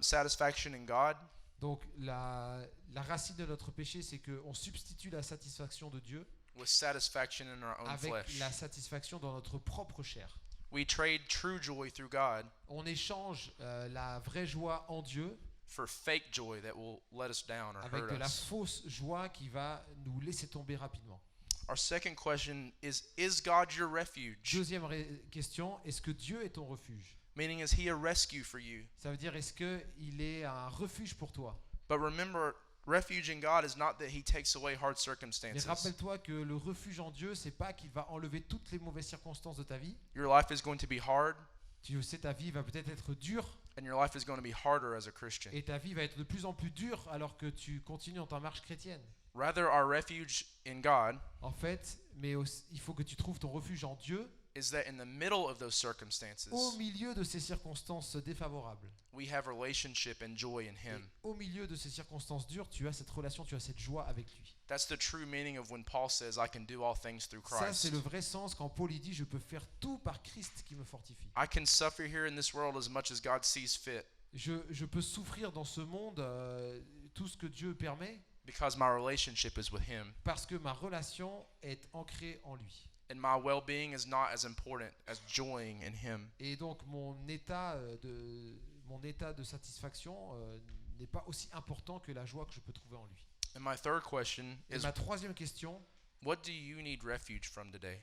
Speaker 2: satisfaction in God
Speaker 1: Donc la racine de notre péché, c'est qu'on substitue la satisfaction de Dieu
Speaker 2: with satisfaction in our own
Speaker 1: avec
Speaker 2: flesh.
Speaker 1: la satisfaction dans notre propre chair.
Speaker 2: We trade true joy through God
Speaker 1: On échange la vraie joie en Dieu
Speaker 2: for fake joy that will let us down or
Speaker 1: avec
Speaker 2: hurt
Speaker 1: de la
Speaker 2: us.
Speaker 1: fausse joie qui va nous laisser tomber rapidement.
Speaker 2: Our second question is God your refuge?
Speaker 1: Deuxième question, est-ce que Dieu est ton refuge?
Speaker 2: Meaning, is He a rescue for you?
Speaker 1: Ça veut dire, est-ce qu'il est un refuge pour toi?
Speaker 2: But remember, refuge in God is not that He takes away hard
Speaker 1: Mais
Speaker 2: circumstances.
Speaker 1: rappelle-toi que le refuge en Dieu, c'est pas qu'il va enlever toutes les mauvaises circonstances de ta vie.
Speaker 2: Your life is going to be hard,
Speaker 1: Tu sais, ta vie va peut-être être dure
Speaker 2: and your life is going to be harder as a Christian.
Speaker 1: et ta vie va être de plus en plus dure alors que tu continues dans ta marche chrétienne.
Speaker 2: Rather, our refuge in God
Speaker 1: En fait, mais il faut que tu trouves ton refuge en Dieu
Speaker 2: is that in the middle of those
Speaker 1: au
Speaker 2: circumstances,
Speaker 1: milieu de ces circonstances défavorables.
Speaker 2: we have relationship and joy in
Speaker 1: Et
Speaker 2: Him.
Speaker 1: au milieu de ces circonstances dures, tu as cette relation, tu as cette joie avec lui.
Speaker 2: That's the true meaning of when Paul says, I can do all things through
Speaker 1: Ça, c'est
Speaker 2: Christ.
Speaker 1: le vrai sens quand Paul il dit, je peux faire tout par Christ qui me fortifie.
Speaker 2: I can suffer here in this world as much as God sees fit
Speaker 1: Je peux souffrir dans ce monde tout ce que Dieu permet
Speaker 2: because my relationship is with Him.
Speaker 1: parce que ma relation est ancrée en lui.
Speaker 2: And my well-being is not as important as joying in Him.
Speaker 1: Et donc mon état de satisfaction n'est pas aussi important que la joie que je peux trouver en lui.
Speaker 2: And my third question
Speaker 1: Et
Speaker 2: is,
Speaker 1: ma troisième question,
Speaker 2: what do you need refuge from today?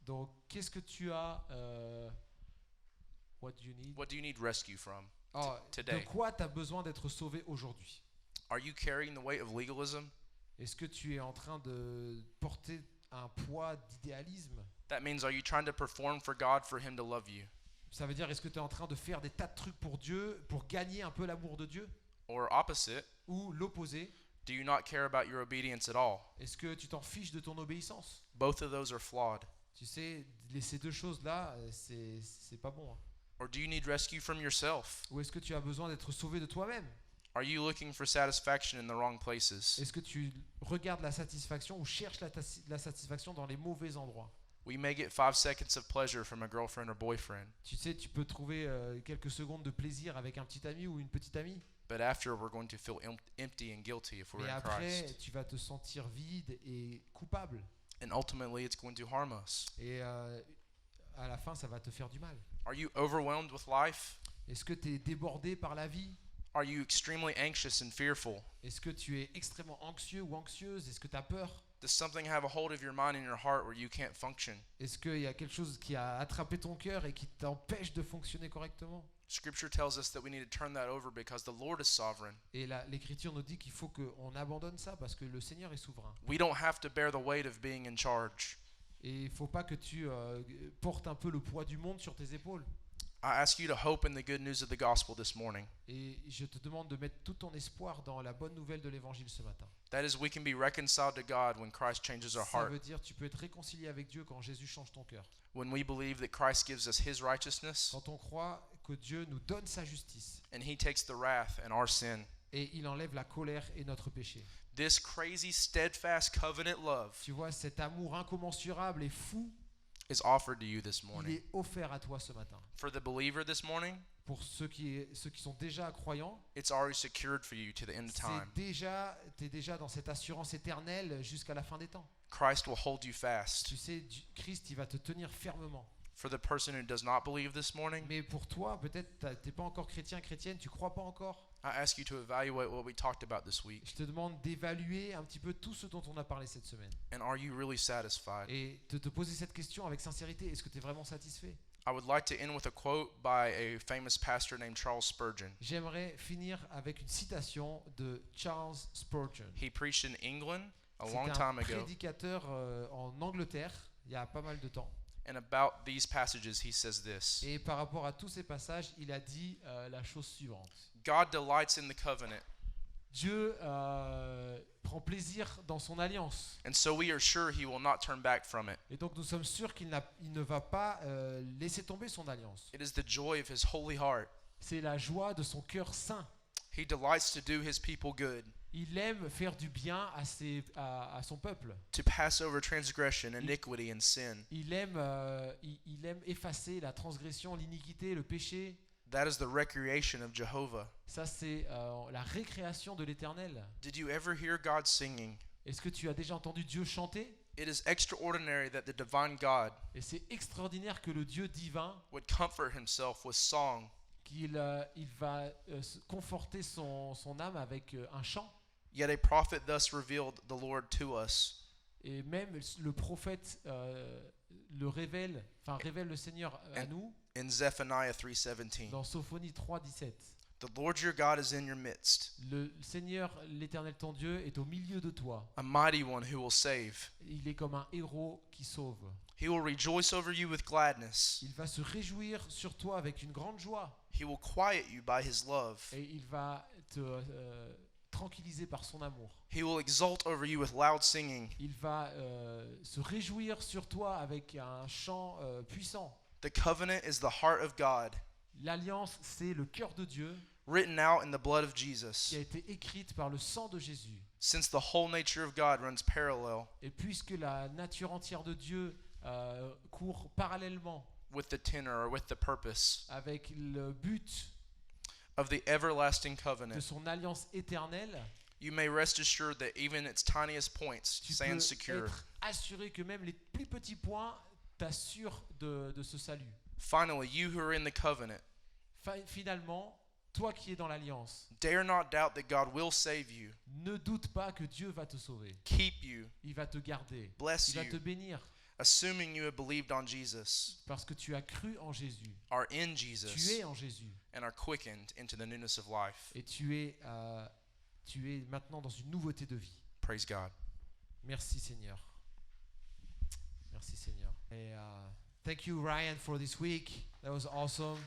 Speaker 1: donc qu'est-ce que tu as what do you need?
Speaker 2: What do you need rescue from
Speaker 1: Oh, de
Speaker 2: today?
Speaker 1: quoi tu as besoin d'être sauvé aujourd'hui?
Speaker 2: Are you carrying the weight of legalism?
Speaker 1: Est-ce que tu es en train de porter un poids d'idéalisme?
Speaker 2: That means, are you trying to perform for God for Him to love you?
Speaker 1: Ça veut dire, est-ce que tu es en train de faire des tas de trucs pour Dieu, pour gagner un peu l'amour de Dieu?
Speaker 2: Or opposite,
Speaker 1: Ou l'opposé,
Speaker 2: do you not care about your obedience at all?
Speaker 1: est-ce que tu t'en fiches de ton obéissance?
Speaker 2: Both of those are flawed.
Speaker 1: Tu sais, ces deux choses-là, c'est pas bon. Hein.
Speaker 2: Or do you need rescue from yourself?
Speaker 1: Ou est-ce que tu as besoin d'être sauvé de toi-même?
Speaker 2: Are you looking for satisfaction in the wrong places?
Speaker 1: Est-ce que tu regardes la satisfaction ou cherches la satisfaction dans les mauvais endroits?
Speaker 2: We may get 5 seconds of pleasure from a girlfriend or boyfriend,
Speaker 1: Tu sais, tu peux trouver quelques secondes de plaisir avec un petit ami ou une petite amie,
Speaker 2: but after we're going to feel empty and guilty if we're
Speaker 1: mais
Speaker 2: in
Speaker 1: après,
Speaker 2: Christ.
Speaker 1: tu vas te sentir vide et coupable.
Speaker 2: And ultimately, it's going to harm us.
Speaker 1: Et à la fin, ça va te faire du mal.
Speaker 2: Are you overwhelmed with life?
Speaker 1: Est-ce que tu es débordé par la vie?
Speaker 2: Are you extremely anxious and fearful?
Speaker 1: Est-ce que tu es extrêmement anxieux ou anxieuse? Est-ce que tu as peur?
Speaker 2: Does something have a hold of your mind and your heart where you can't function?
Speaker 1: Est-ce qu'il y a quelque chose qui a attrapé ton cœur et qui t'empêche de fonctionner correctement?
Speaker 2: Scripture tells us that we need to turn that over because the Lord is sovereign.
Speaker 1: Et l'Écriture nous dit qu'il faut qu'on abandonne ça parce que le Seigneur est souverain.
Speaker 2: We don't have to bear the weight of being in charge.
Speaker 1: Et il ne faut pas que tu portes un peu le poids du monde sur tes épaules.
Speaker 2: I ask you to hope in the good news of the gospel this morning.
Speaker 1: Et je te demande de mettre tout ton espoir dans la bonne nouvelle de l'Évangile ce matin.
Speaker 2: That is, we can be reconciled to God when Christ changes our
Speaker 1: Ça
Speaker 2: heart.
Speaker 1: veut dire tu peux être réconcilié avec Dieu quand Jésus change ton cœur.
Speaker 2: When we believe that Christ gives us His righteousness
Speaker 1: Quand on croit que Dieu nous donne sa justice
Speaker 2: and He takes the wrath and our sin.
Speaker 1: et il enlève la colère et notre péché.
Speaker 2: This crazy, steadfast covenant love
Speaker 1: Tu vois, cet amour incommensurable et fou,
Speaker 2: is offered to you this
Speaker 1: il
Speaker 2: morning.
Speaker 1: est offert à toi ce matin.
Speaker 2: For the believer this morning,
Speaker 1: pour ceux qui sont déjà croyants,
Speaker 2: it's already secured for you to the end of time.
Speaker 1: t'es déjà dans cette assurance éternelle jusqu'à la fin des temps.
Speaker 2: Christ will hold you fast.
Speaker 1: Tu sais, Christ, il va te tenir fermement.
Speaker 2: For the person who does not believe this morning,
Speaker 1: Mais pour toi, peut-être t'es pas encore chrétienne, tu crois pas encore.
Speaker 2: I ask you to evaluate what we talked about this week.
Speaker 1: Je te demande d'évaluer un petit peu tout ce dont on a parlé cette semaine.
Speaker 2: And are you really satisfied?
Speaker 1: Et de te poser cette question avec sincérité, est-ce que tu es vraiment satisfait?
Speaker 2: I would like to end with a quote by a famous pastor named Charles Spurgeon.
Speaker 1: J'aimerais finir avec une citation de Charles Spurgeon.
Speaker 2: He preached in England a
Speaker 1: C'est
Speaker 2: long
Speaker 1: un
Speaker 2: time ago,
Speaker 1: prédicateur en Angleterre, il y a pas mal de temps.
Speaker 2: and about these passages he says this:
Speaker 1: Et par rapport à tous ces passages, il a dit la chose suivante.
Speaker 2: God delights in the covenant,
Speaker 1: Dieu prend plaisir dans son alliance.
Speaker 2: and so we are sure he will not turn back from it.
Speaker 1: Et donc nous sommes sûrs qu'il ne va pas laisser tomber son alliance.
Speaker 2: It is the joy of his holy heart.
Speaker 1: C'est la joie de son cœur saint.
Speaker 2: He delights to do his people good,
Speaker 1: Il aime faire du bien à son peuple.
Speaker 2: to pass over transgression, iniquity, and sin.
Speaker 1: Il aime effacer la transgression, l'iniquité, le péché.
Speaker 2: That is the recreation of Jehovah.
Speaker 1: Ça, c'est la récréation de l'Éternel.
Speaker 2: Did you ever hear God singing?
Speaker 1: Est-ce que tu as déjà entendu Dieu chanter?
Speaker 2: It is extraordinary that the divine God
Speaker 1: Et c'est extraordinaire que le Dieu divin,
Speaker 2: would comfort himself with song,
Speaker 1: il va conforter son âme avec un chant.
Speaker 2: yet a prophet thus revealed the Lord to us.
Speaker 1: Et même le prophète révèle le Seigneur à nous
Speaker 2: In Zephaniah 3:17,
Speaker 1: dans Sophonie 3:17.
Speaker 2: the Lord your God is in your midst,
Speaker 1: Le Seigneur, l'Éternel ton Dieu, est au milieu de toi.
Speaker 2: a mighty one who will save.
Speaker 1: Il est comme un héros qui sauve.
Speaker 2: He will rejoice over you with gladness.
Speaker 1: Il va se réjouir sur toi avec une grande joie.
Speaker 2: He will quiet you by his love.
Speaker 1: Et il va te tranquilliser par son amour.
Speaker 2: He will exult over you with loud singing.
Speaker 1: Il va se réjouir sur toi avec un chant puissant.
Speaker 2: The covenant is the heart of God,
Speaker 1: L'alliance, c'est le cœur de Dieu
Speaker 2: written out in the blood of Jesus.
Speaker 1: qui a été écrite par le sang de Jésus.
Speaker 2: Since the whole nature of God runs parallel
Speaker 1: Et puisque la nature entière de Dieu court parallèlement
Speaker 2: with the tenor or with the purpose
Speaker 1: avec le but
Speaker 2: of the everlasting
Speaker 1: de
Speaker 2: covenant,
Speaker 1: son alliance éternelle,
Speaker 2: you may rest assured that even its tiniest points
Speaker 1: tu
Speaker 2: stand
Speaker 1: peux
Speaker 2: secure.
Speaker 1: être assuré que même les plus petits points t'assurent de ce salut.
Speaker 2: Finally, you who are in the covenant,
Speaker 1: Finalement, toi qui es dans l'alliance,
Speaker 2: dare not doubt that God will save you,
Speaker 1: ne doute pas que Dieu va te sauver.
Speaker 2: keep you,
Speaker 1: Il va te garder.
Speaker 2: bless
Speaker 1: Il va te
Speaker 2: you,
Speaker 1: bénir
Speaker 2: assuming you have believed on Jesus,
Speaker 1: parce que tu as cru en Jésus.
Speaker 2: are in
Speaker 1: Tu
Speaker 2: Jesus,
Speaker 1: es en Jésus.
Speaker 2: and are quickened into the newness of life.
Speaker 1: Et tu es maintenant dans une nouveauté de vie.
Speaker 2: Praise God.
Speaker 1: Merci Seigneur. Merci Seigneur. Et thank you Ryan for this week. That was awesome.